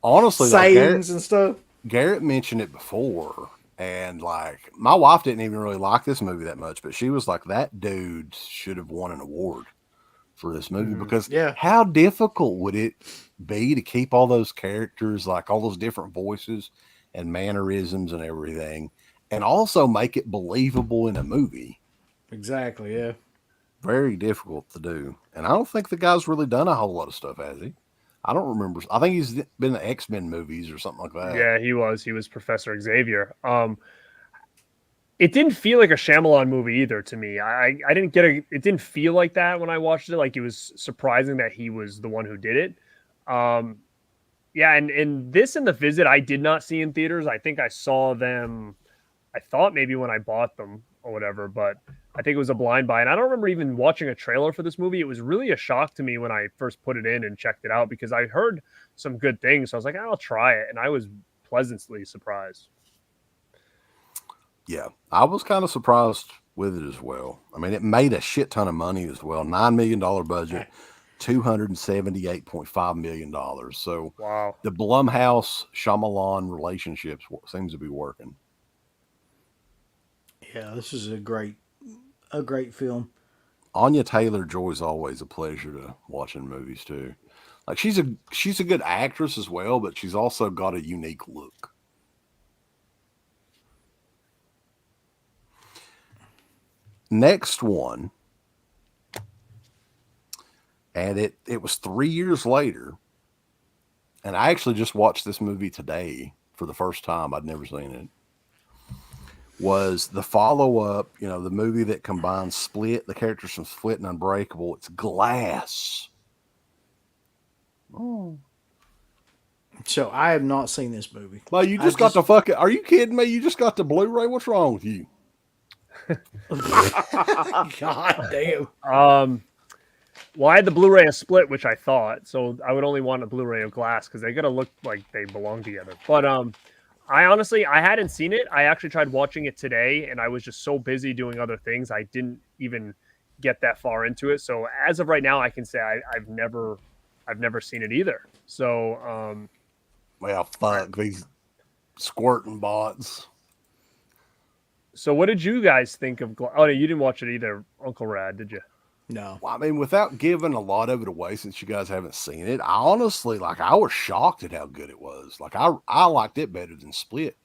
S2: honestly
S3: sayings and stuff.
S2: Garrett mentioned it before, and like my wife didn't even really like this movie that much, but she was like, that dude should have won an award for this movie, because how difficult would it be to keep all those characters, like all those different voices, and mannerisms and everything, and also make it believable in a movie.
S3: Exactly, yeah.
S2: Very difficult to do. And I don't think the guy's really done a whole lot of stuff, has he? I don't remember. I think he's been in the X-Men movies or something like that.
S4: Yeah, he was. He was Professor Xavier. It didn't feel like a Shyamalan movie either to me. I didn't get it didn't feel like that when I watched it. Like, it was surprising that he was the one who did it. Yeah, and this and The Visit I did not see in theaters. I think I saw them, I thought maybe when I bought them or whatever, but I think it was a blind buy. And I don't remember even watching a trailer for this movie. It was really a shock to me when I first put it in and checked it out, because I heard some good things. So I was like, I'll try it. And I was pleasantly surprised.
S2: Yeah, I was kind of surprised with it as well. I mean, it made a shit ton of money as well. $9 million budget, $278.5 million. So
S4: Wow.
S2: the Blumhouse Shyamalan relationships seems to be working.
S3: Yeah, this is a great film.
S2: Anya Taylor-Joy is always a pleasure to watch in movies too. Like, she's a good actress as well, but she's also got a unique look. Next one, and it was 3 years later, and I actually just watched this movie today for the first time. I'd never seen it. Was the follow-up, the movie that combines Split, the characters from Split and Unbreakable. It's Glass.
S3: Oh. So I have not seen this movie.
S2: Well, you just got the fucking... Are you kidding me? You just got the Blu-ray? What's wrong with you?
S3: God damn.
S4: Well, I had the Blu-ray of Split, which I thought, so I would only want a Blu-ray of Glass because they gotta look like they belong together. But I honestly hadn't seen it. I actually tried watching it today, and I was just so busy doing other things, I didn't even get that far into it. So as of right now, I can say I've never seen it either. So
S2: well, fuck these squirting bots.
S4: So what did you guys think of? Oh, no, you didn't watch it either, Uncle Rad, did you?
S3: No.
S2: Well, I mean, without giving a lot of it away, since you guys haven't seen it, I honestly, I was shocked at how good it was. Like, I liked it better than Split.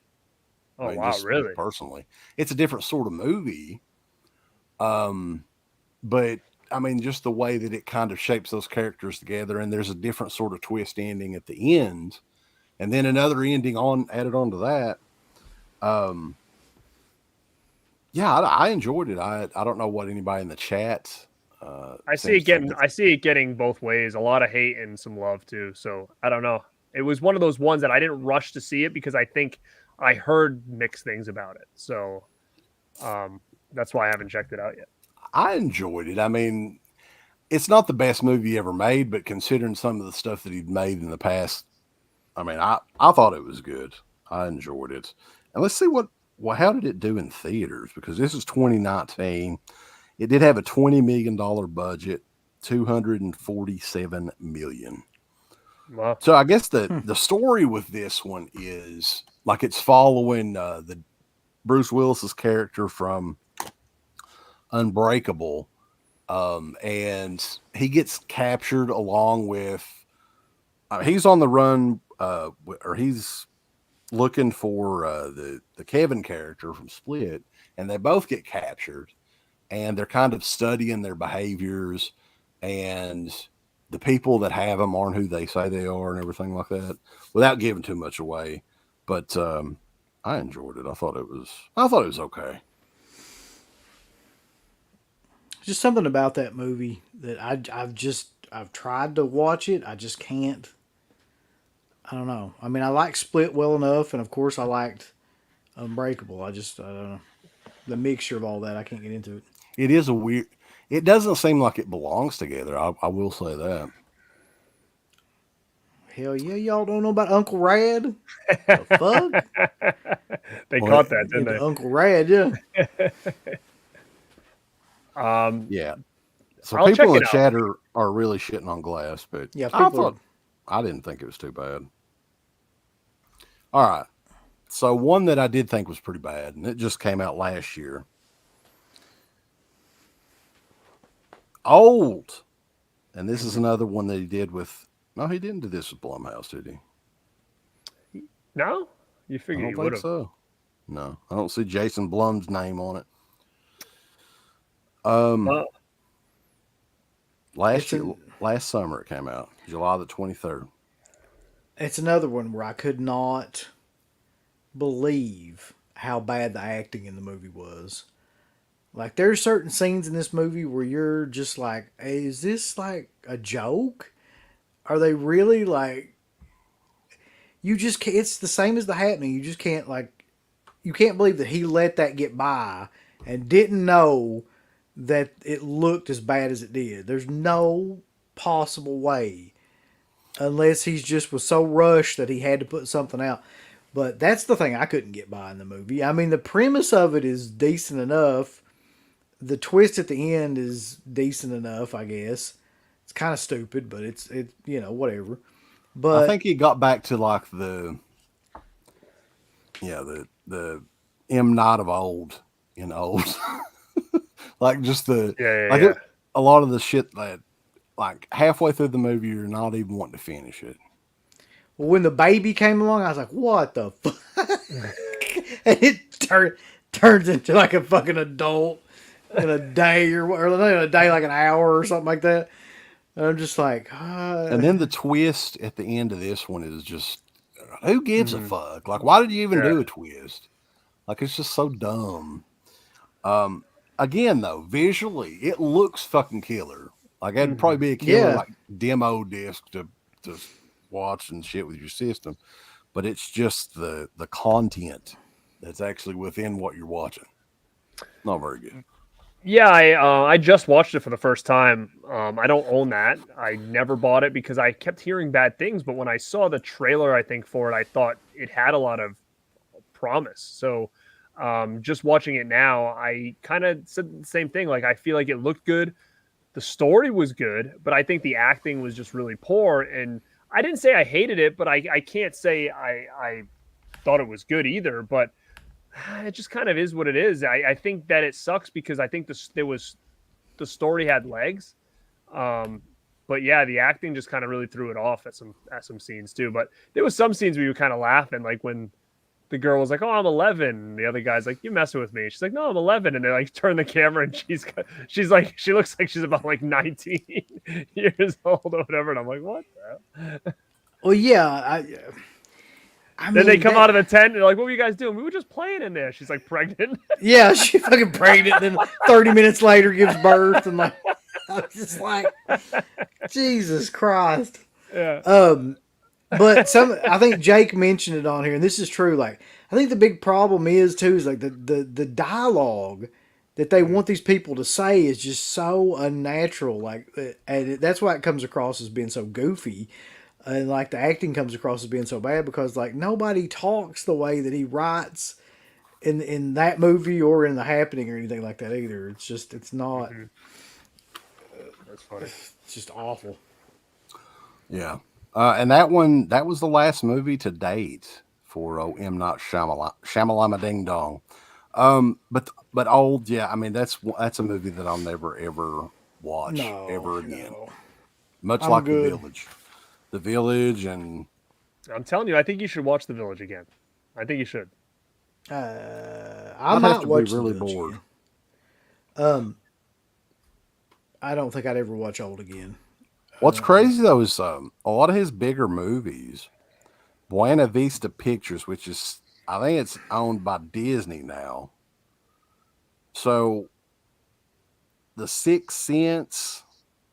S4: Oh, I mean, wow, really?
S2: Personally, it's a different sort of movie. But I mean, just the way that it kind of shapes those characters together, and there's a different sort of twist ending at the end, and then another ending added on to that. Yeah, I enjoyed it. I don't know what anybody in the chat.
S4: I see it getting both ways. A lot of hate and some love too. So I don't know. It was one of those ones that I didn't rush to see it because I think I heard mixed things about it. So that's why I haven't checked it out yet.
S2: I enjoyed it. I mean, it's not the best movie ever made, but considering some of the stuff that he'd made in the past, I mean, I thought it was good. I enjoyed it. And let's see how did it do in theaters? Because this is 2019. It did have a $20 million budget, $247 million.
S4: Wow.
S2: So I guess the story with this one is like it's following the Bruce Willis's character from Unbreakable, and he gets captured along with he's on the run, or he's looking for the Kevin character from Split, and they both get captured, and they're kind of studying their behaviors, and the people that have them aren't who they say they are, and everything like that, without giving too much away. But I enjoyed it. I thought it was okay.
S3: Just something about that movie that I've tried to watch it. I just can't. I don't know. I mean, I like Split well enough, and of course I liked Unbreakable. I don't know. The mixture of all that, I can't get into it.
S2: It is it doesn't seem like it belongs together. I will say that.
S3: Hell yeah, y'all don't know about Uncle Rad? The fuck?
S4: They caught that, didn't they?
S3: Uncle Rad, yeah.
S2: Yeah. So
S4: I'll
S2: people in the
S4: check it
S2: chat are really shitting on Glass, but
S3: yeah,
S2: I didn't think it was too bad. All right. So one that I did think was pretty bad, and it just came out last year. Old. And this is another one that he did with... No, he didn't do this with Blumhouse, did he?
S4: No? You
S2: I
S4: figure
S2: don't
S4: you would
S2: think
S4: have.
S2: so. No, I don't see Jason Blum's name on it. Last summer it came out, July the 23rd.
S3: It's another one where I could not believe how bad the acting in the movie was. Like, there's certain scenes in this movie where you're just like, hey, is this like a joke? Are they really like? You just can't. It's the same as The Happening. You just can't like. You can't believe that he let that get by and didn't know that it looked as bad as it did. There's no possible way, unless he's just was so rushed that he had to put something out. But that's the thing I couldn't get by in the movie. I mean, the premise of it is decent enough. The twist at the end is decent enough, I guess. It's kind of stupid, but it's whatever.
S2: I
S3: But
S2: think he got back to like the the M Night of old, like just the
S4: Yeah.
S2: a lot of the shit that like halfway through the movie you're not even wanting to finish it.
S3: when the baby came along, I was like, "What the fuck?" And it turns into like a fucking adult in a day or not in a day, like an hour or something like that. And I'm just like,
S2: And then the twist at the end of this one is just, who gives a fuck? Like, why did you even do a twist? Like, it's just so dumb. Again, though, visually, it looks fucking killer. Like, that'd probably be a killer like demo disc to watch and shit with your system. But it's just the content that's actually within what you're watching. Not very good.
S4: Yeah, I just watched it for the first time. I don't own that. I never bought it because I kept hearing bad things. But when I saw the trailer, I think for it, I thought it had a lot of promise. So just watching it now, I kind of said the same thing. Like, I feel like it looked good. The story was good, but I think the acting was just really poor. And I didn't say I hated it, but I can't say I thought it was good either. But it just kind of is what it is. I think that it sucks because I think the story had legs. But yeah, the acting just kind of really threw it off at some scenes too. But there was some scenes where you were kind of laughing, like when the girl was like, "Oh, I'm 11." And the other guy's like, "You messing with me?" She's like, "No, I'm 11." And they like turn the camera and she's like, she looks like she's about like 19 years old or whatever. And I'm like, what the hell?
S3: well, yeah, I mean,
S4: Then they come out of the tent and they're like, "What were you guys doing?" "We were just playing in there." She's like pregnant.
S3: Yeah, she fucking pregnant. Then 30 minutes later gives birth, and like, I was just like, Jesus Christ.
S4: Yeah.
S3: But I think Jake mentioned it on here, and this is true. Like, I think the big problem is like the dialogue that they want these people to say is just so unnatural. Like, and that's why it comes across as being so goofy, and like the acting comes across as being so bad because like nobody talks the way that he writes in that movie or in The Happening or anything like that either. It's not.
S4: That's funny.
S3: It's just awful.
S2: Yeah. And that was the last movie to date for M. Night Shyamalan Ding Dong. But old, yeah, I mean, that's a movie that I'll never, ever watch ever again.
S3: No.
S2: Much
S3: I'm
S2: like
S3: good.
S2: The Village. The Village and...
S4: I'm telling you, I think you should watch The Village again. I think you should.
S3: I might
S2: have to
S3: watch
S2: be really
S3: The Village
S2: bored.
S3: again. I don't think I'd ever watch Old again.
S2: What's crazy though is a lot of his bigger movies, Buena Vista Pictures, which is I think it's owned by Disney now. So, The Sixth Sense,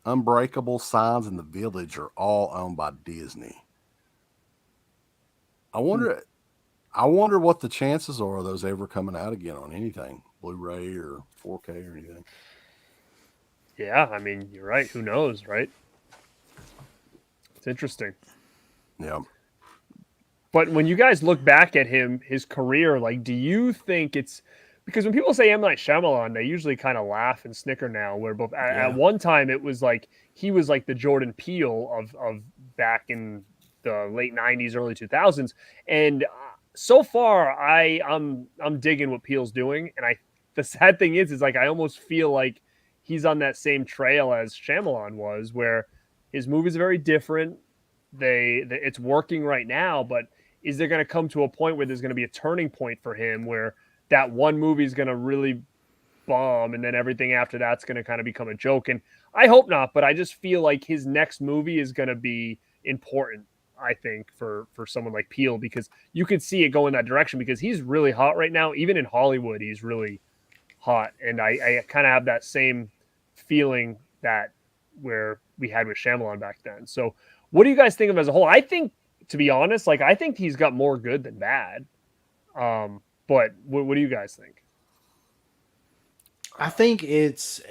S2: Unbreakable, Signs, and The Village are all owned by Disney. I wonder what the chances are of those ever coming out again on anything, Blu-ray or 4K or anything.
S4: Yeah, I mean, you're right. Who knows, right? It's interesting.
S2: Yeah.
S4: But when you guys look back at his career, like, do you think it's because when people say M. Night Shyamalan, they usually kind of laugh and snicker now. Where both at one time it was like he was like the Jordan Peele of back in the late '90s, early 2000s, and so far I'm digging what Peele's doing. And the sad thing is like I almost feel like he's on that same trail as Shyamalan was, where his movies are very different. It's working right now, but is there going to come to a point where there's going to be a turning point for him where that one movie is going to really bomb and then everything after that's going to kind of become a joke? And I hope not, but I just feel like his next movie is going to be important, I think, for someone like Peele, because you could see it go in that direction, because he's really hot right now. Even in Hollywood, he's really hot. And I kind of have that same feeling that where we had with Shyamalan back then. So what do you guys think of as a whole? I think, to be honest, like, I think he's got more good than bad. But what do you guys think?
S3: I think it's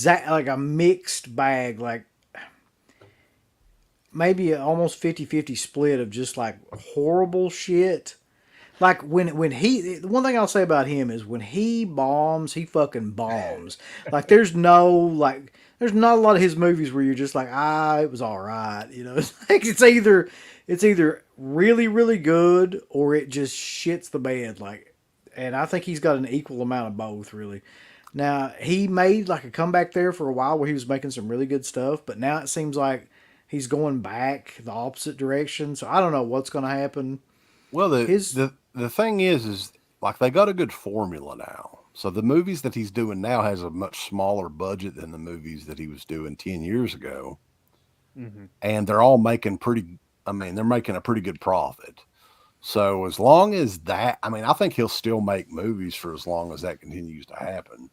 S3: like a mixed bag, like maybe almost 50-50 split of just like horrible shit. Like when he, the one thing I'll say about him is when he bombs, he fucking bombs. Like there's not a lot of his movies where you're just like, it was all right. You know, it's like it's either really, really good or it just shits the bed. Like, and I think he's got an equal amount of both, really. Now, he made like a comeback there for a while where he was making some really good stuff, but now it seems like he's going back the opposite direction. So I don't know what's going to happen.
S2: Well, the thing is like they got a good formula now. So the movies that he's doing now has a much smaller budget than the movies that he was doing 10 years ago. Mm-hmm. And they're all making they're making a pretty good profit. So as long as that, I think he'll still make movies for as long as that continues to happen.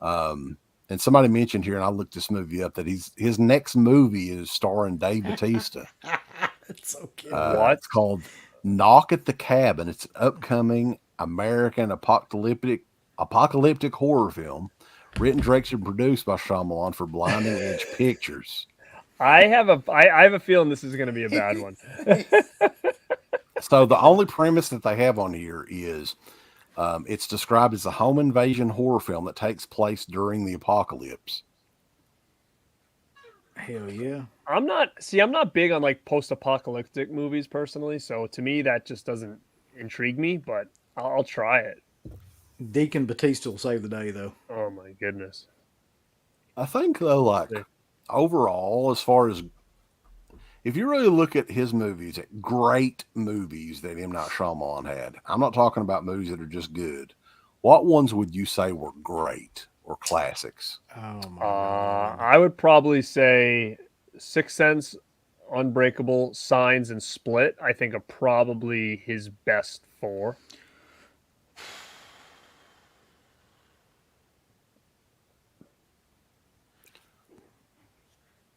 S2: And somebody mentioned here, and I looked this movie up, that his next movie is starring Dave Bautista.
S3: That's so cute.
S4: What?
S2: It's called Knock at the Cabin. It's an upcoming American apocalyptic horror film, written, directed, and produced by Shyamalan for Blinding Edge Pictures.
S4: I have a feeling this is going to be a bad one.
S2: So the only premise that they have on here is it's described as a home invasion horror film that takes place during the apocalypse.
S3: Hell yeah.
S4: I'm not big on like post-apocalyptic movies personally, so to me that just doesn't intrigue me, but I'll try it.
S3: Deacon Batista will save the day, though.
S4: Oh my goodness.
S2: I think though, like overall, as far as if you really look at his movies, at great movies that M. Night Shyamalan had, I'm not talking about movies that are just good. What ones would you say were great or classics?
S3: Oh my God.
S4: I would probably say Sixth Sense, Unbreakable, Signs, and Split, I think, are probably his best four.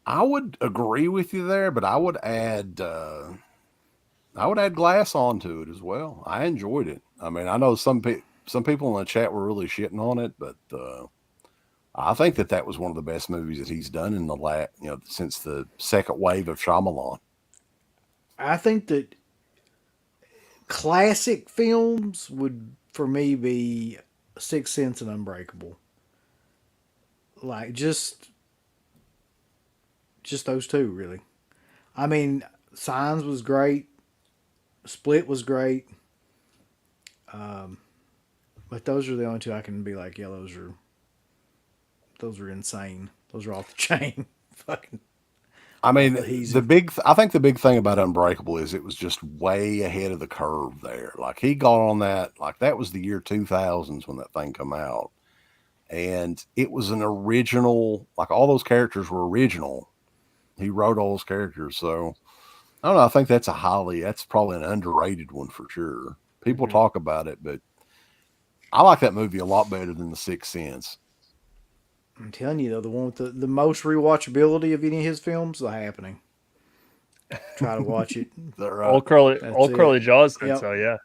S2: I would agree with you there, but I would add Glass onto it as well. I enjoyed it. I mean, I know some people in the chat were really shitting on it, but I think that was one of the best movies that he's done in the since the second wave of Shyamalan.
S3: I think that classic films would, for me, be Sixth Sense and Unbreakable. Like just those two, really. I mean, Signs was great. Split was great. But those are the only two I can be like, yeah, those are insane. Those are off the chain. Fucking.
S2: I mean, I think the big thing about Unbreakable is it was just way ahead of the curve there. Like he got on that, like that was the year 2000s when that thing come out. And it was an original, like all those characters were original. He wrote all those characters. So I don't know. I think that's probably an underrated one for sure. People talk about it, but I like that movie a lot better than The Sixth Sense.
S3: I'm telling you though, the one with the most rewatchability of any of his films, The Happening. Try to watch it.
S4: Old Curly Jaws said so, yeah.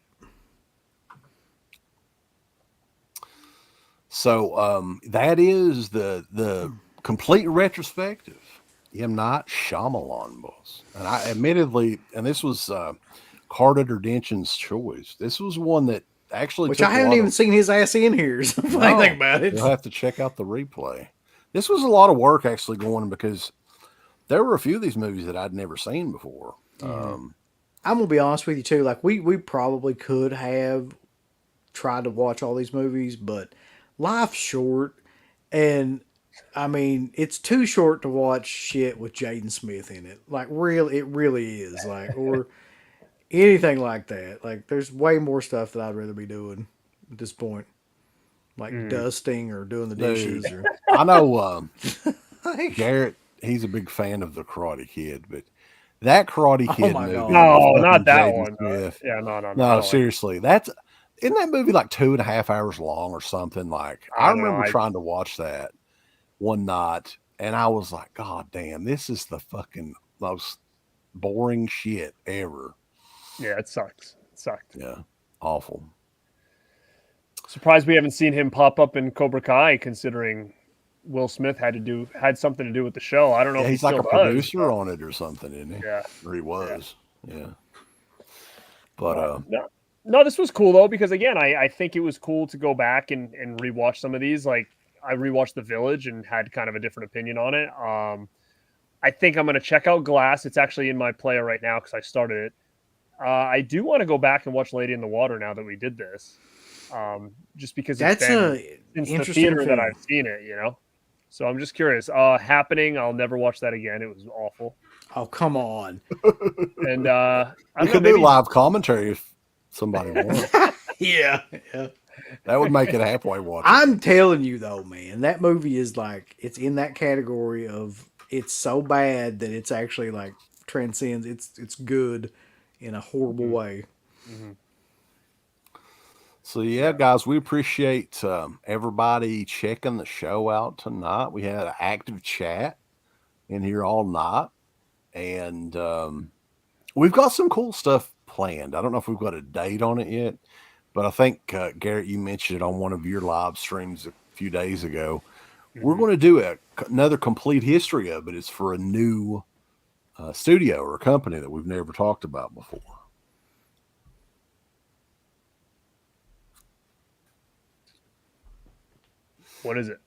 S2: So that is the complete retrospective. M. Night Shyamalan, boss. And I admittedly, and this was Carter Derdention's choice. This was one that actually,
S3: which I haven't even seen his ass in here. So if I think about it,
S2: you'll have to check out the replay. This was a lot of work actually going, because there were a few of these movies that I'd never seen before.
S3: I'm gonna be honest with you too. Like we probably could have tried to watch all these movies, but life's short, and I mean, it's too short to watch shit with Jaden Smith in it. Like, it really is. Like, or anything like that. Like, there's way more stuff that I'd rather be doing at this point, like dusting or doing the dishes.
S2: Dude,
S3: Or
S2: I know
S3: like,
S2: Garrett, he's a big fan of the Karate Kid, but that Karate
S3: Oh
S2: Kid
S3: my
S2: movie
S3: God.
S4: No,
S2: with
S4: not
S2: fucking
S4: that
S2: Jaden
S4: one.
S2: Smith.
S4: Yeah, no. I
S2: No,
S4: don't like
S2: seriously, isn't that movie like 2.5 hours long or something? Like, I
S4: don't know,
S2: remember trying to watch that one night, and I was like, God damn, this is the fucking most boring shit ever.
S4: Yeah, it sucks. It sucked.
S2: Yeah, awful.
S4: Surprised we haven't seen him pop up in Cobra Kai, considering Will Smith had something to do with the show. I don't know
S2: Yeah,
S4: if he
S2: he's like
S4: still
S2: a
S4: does.
S2: producer on it or something, isn't he?
S4: Yeah.
S2: Or he was. Yeah. But
S4: No, this was cool though, because again, I think it was cool to go back and rewatch some of these. Like, I rewatched The Village and had kind of a different opinion on it. I think I'm going to check out Glass. It's actually in my player right now because I started it. I do want to go back and watch Lady in the Water now that we did this, just because
S3: that's
S4: it's the
S3: interesting
S4: theater
S3: film.
S4: that I've seen it, So I'm just curious. Happening, I'll never watch that again. It was awful.
S3: Oh, come on.
S4: And I
S2: we
S4: don't
S2: could
S4: know,
S2: do
S4: maybe
S2: live commentary if somebody wants.
S3: Yeah.
S2: That would make it halfway watchable.
S3: I'm telling you though, man, that movie is like, it's in that category of, it's so bad that it's actually like transcends. It's good in a horrible way.
S4: Mm-hmm.
S2: So yeah, guys, we appreciate everybody checking the show out tonight. We had an active chat in here all night, and we've got some cool stuff planned. I don't know if we've got a date on it yet, but I think Garrett, you mentioned it on one of your live streams a few days ago. Mm-hmm. We're going to do another complete history of it. It's for a new studio or a company that we've never talked about before.
S4: What is it?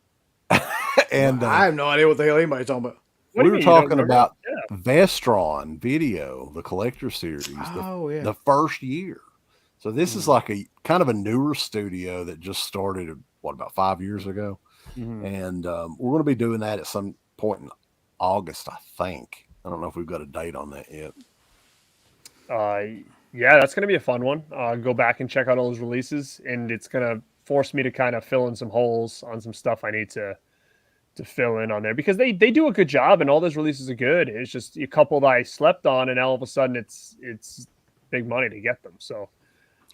S2: And
S3: I have no idea what the hell anybody's talking about.
S2: We were talking about Vestron Video, the collector series, the first year. So this is like a kind of a newer studio that just started, about 5 years ago. Mm-hmm. And we're going to be doing that at some point in August, I think. I don't know if we've got a date on that yet.
S4: Yeah, that's going to be a fun one. Go back and check out all those releases, and it's going to force me to kind of fill in some holes on some stuff I need to fill in on there, because they do a good job and all those releases are good. It's just a couple that I slept on, and all of a sudden it's big money to get them. So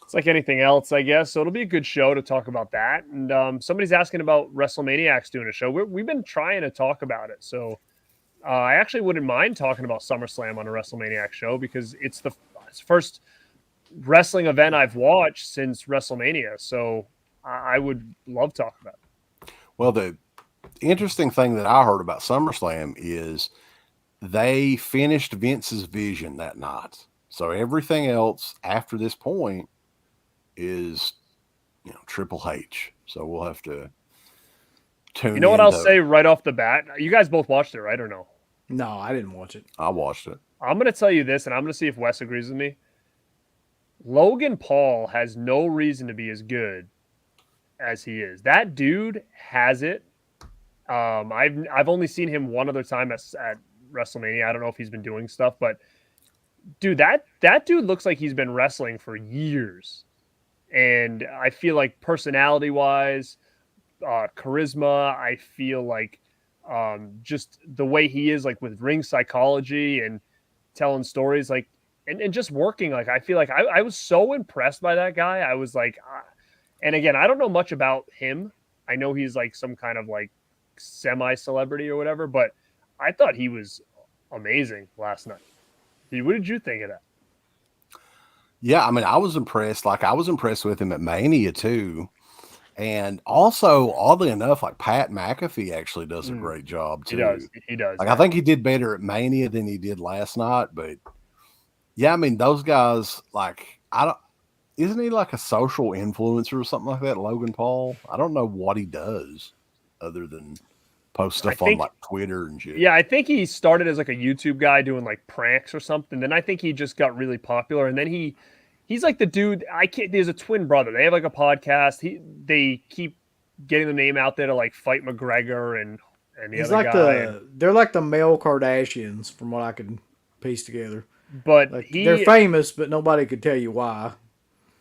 S4: it's like anything else, I guess. So it'll be a good show to talk about that. And somebody's asking about WrestleManiacs doing a show. We've been trying to talk about it. So I actually wouldn't mind talking about SummerSlam on a WrestleManiac show, because it's the first wrestling event I've watched since WrestleMania. So I would love to talk about it.
S2: Well, the interesting thing that I heard about SummerSlam is they finished Vince's vision that night. So everything else after this point is, Triple H. So we'll have to tune in.
S4: You know what I'll say right off the bat? You guys both watched it, right, or no?
S3: No, I didn't watch it.
S2: I watched it.
S4: I'm going to tell you this, and I'm going to see if Wes agrees with me. Logan Paul has no reason to be as good as he is. That dude has it. I've only seen him one other time at WrestleMania. I don't know if he's been doing stuff, but dude, that dude looks like he's been wrestling for years. And I feel like personality-wise, charisma, I feel like just the way he is, like with ring psychology and telling stories, like and just working, like I feel like I was so impressed by that guy. I was like, and again, I don't know much about him. I know he's like some kind of like semi-celebrity or whatever, but I thought he was amazing last night. What did you think of that?
S2: Yeah, I mean, I was impressed. Like, I was impressed with him at Mania too. And also, oddly enough, like Pat McAfee actually does a great job too.
S4: He does.
S2: Like, I think he did better at Mania than he did last night. But yeah, I mean, those guys, like, isn't he like a social influencer or something like that, Logan Paul? I don't know what he does other than post stuff on like Twitter and shit.
S4: Yeah, I think he started as like a YouTube guy doing like pranks or something. Then I think he just got really popular, and then he's like the dude. There's a twin brother. They have like a podcast. They keep getting the name out there to like fight McGregor and the
S3: He's
S4: other
S3: like
S4: guy.
S3: they're like the male Kardashians from what I could piece together.
S4: But
S3: Like, they're famous, but nobody could tell you why.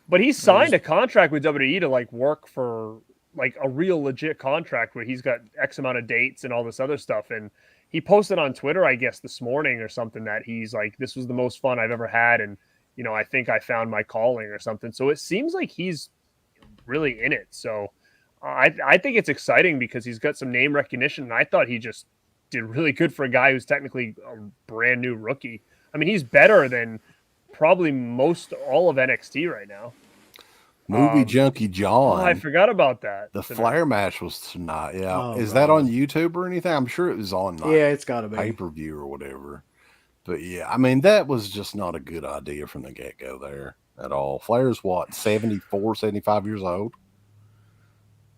S4: But he signed a contract with WWE to like work for like a real legit contract where he's got X amount of dates and all this other stuff. And he posted on Twitter, I guess, this morning or something that he's like, this was the most fun I've ever had. And, you know, I think I found my calling or something. So it seems like he's really in it. So I think it's exciting because he's got some name recognition. And I thought he just did really good for a guy who's technically a brand new rookie. I mean, he's better than probably most all of NXT right now.
S2: Movie Junkie John.
S4: Oh, I forgot about that.
S2: The Flair match was tonight. Yeah.
S3: Oh,
S2: Is that on YouTube or anything? I'm sure it was on like,
S3: it's got to be
S2: pay-per-view or whatever. But yeah, I mean, that was just not a good idea from the get-go there at all. Flair's what, 74, 75 years old?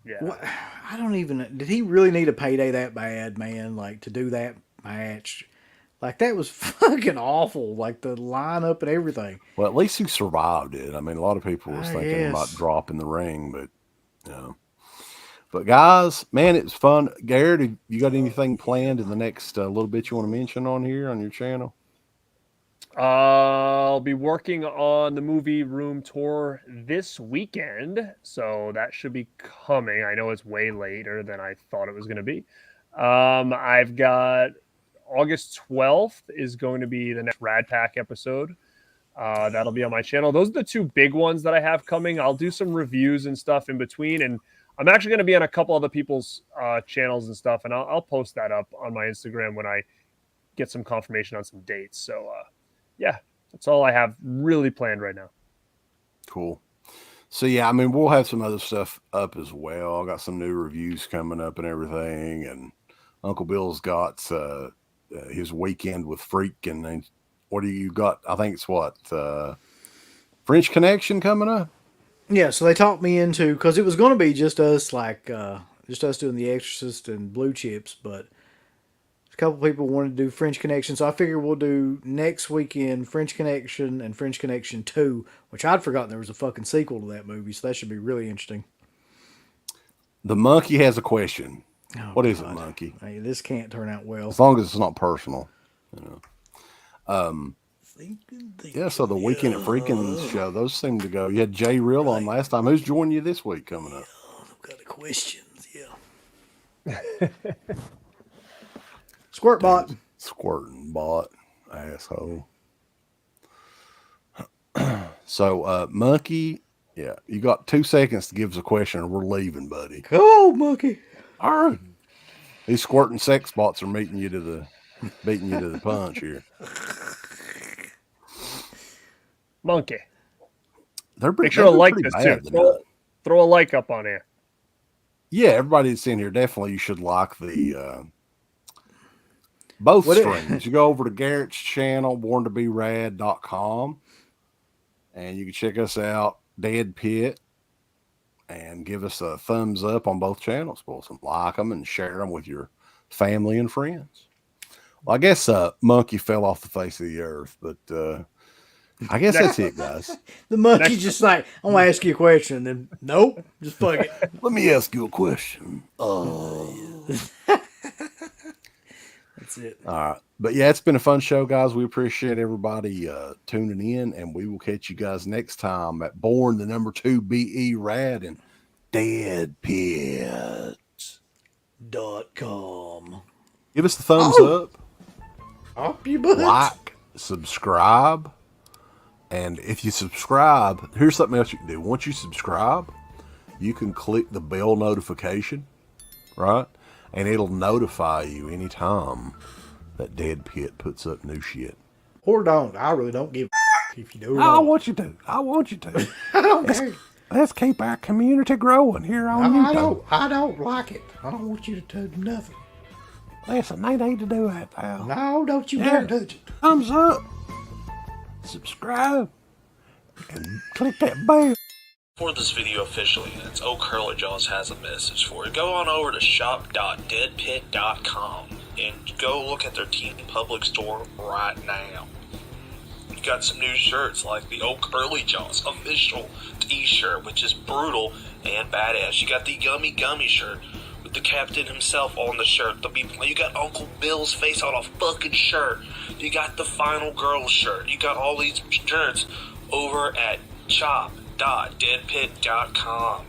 S4: Yeah.
S3: What, I don't even. Did he really need a payday that bad, man? Like to do that match? Like that was fucking awful. Like the lineup and everything.
S2: Well, at least he survived it. I mean, a lot of people was thinking about
S3: Yes.
S2: dropping the ring, but you know. But guys, man, it was fun. Garrett, have you got anything planned in the next little bit you want to mention on here on your channel?
S4: I'll be working on the movie room tour this weekend, so that should be coming. I know it's way later than I thought it was going to be. I've got August 12th is going to be the next Rad Pack episode. That'll be on my channel. Those are the two big ones that I have coming. I'll do some reviews and stuff in between, and I'm actually going to be on a couple other people's channels and stuff, and I'll post that up on my Instagram when I get some confirmation on some dates. So, yeah, that's all I have really planned right now.
S2: Cool. So, yeah, I mean, we'll have some other stuff up as well. I got some new reviews coming up and everything, and Uncle Bill's got his weekend with Freak, and then what do you got? I think it's what? French Connection coming up?
S3: Yeah, so they talked me into, because it was going to be just us, like, just us doing The Exorcist and Blue Chips, but a couple people wanted to do French Connection, so I figure we'll do next weekend French Connection and French Connection 2, which I'd forgotten there was a fucking sequel to that movie, so that should be really interesting.
S2: The monkey has a question.
S3: Oh,
S2: What is it,
S3: God.
S2: monkey?
S3: Hey, this can't turn out well.
S2: As long as it's not personal. You know. Yeah, so the Weekend at Freakin' show, those seem to go. You had Jay Real on last time. Who's joining you this week coming up?
S3: I've got the questions, yeah. Squirt bot.
S2: Squirting bot, asshole. So, Monkey, yeah, you got 2 seconds to give us a question or we're leaving, buddy.
S3: Go, monkey.
S2: All right. These squirting sex bots are beating you to the punch here.
S4: Monkey.
S2: Make
S4: sure to like this too. Throw a like up on here.
S2: Yeah, everybody that's in here, definitely you should like the both streams. You go over to Garrett's channel, borntobirad.com, and you can check us out, Dead Pit, and give us a thumbs up on both channels, boys, and like them and share them with your family and friends. Well, I guess Monkey fell off the face of the earth, but I guess that's it, guys.
S3: The monkey's just like, I'm going to ask you a question. Then, nope, just fuck it.
S2: Let me ask you a question.
S3: That's it.
S2: All right. But yeah, it's been a fun show, guys. We appreciate everybody tuning in, and we will catch you guys next time at Born the number 2 BE Rad and DeadPit.com. Give us the thumbs up.
S3: Up your butt.
S2: Like, subscribe. And if you subscribe, here's something else you can do. Once you subscribe, you can click the bell notification, right? And it'll notify you anytime that Dead Pit puts up new shit.
S3: Or don't. I really don't give a if you do or
S2: I
S3: not.
S2: want you to. I want you to.
S3: I don't care.
S2: Let's keep our community growing here on YouTube.
S3: I don't like it. I don't want you to do nothing.
S2: Listen, they need to do that, pal.
S3: No, don't you dare touch it.
S2: Thumbs up. Subscribe. And click that bell.
S5: For this video officially, and it's Old Curly Jaws has a message for you. Go on over to shop.deadpit.com and go look at their Team Public store right now. You got some new shirts like the Old Curly Jaws official t-shirt, which is brutal and badass. You got the Yummy Gummy shirt, with the captain himself on the shirt. You got Uncle Bill's face on a fucking shirt. You got the Final Girl shirt. You got all these shirts over at shop.deadpit.com.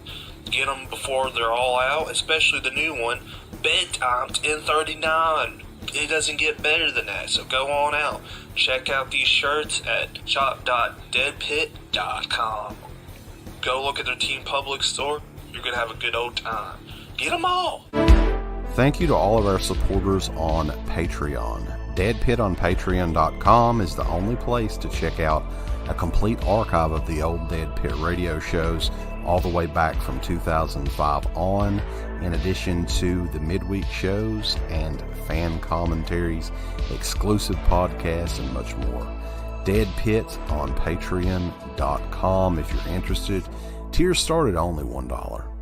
S5: Get them before they're all out, especially the new one, Bedtime 1039. It doesn't get better than that, so go on out. Check out these shirts at shop.deadpit.com. Go look at their Team Public store. You're going to have a good old time. Get them all!
S2: Thank you to all of our supporters on Patreon. Dead Pit on Patreon.com is the only place to check out a complete archive of the old Dead Pit radio shows all the way back from 2005 on, in addition to the midweek shows and fan commentaries, exclusive podcasts, and much more. Dead Pit on Patreon.com if you're interested. Tiers start at only $1.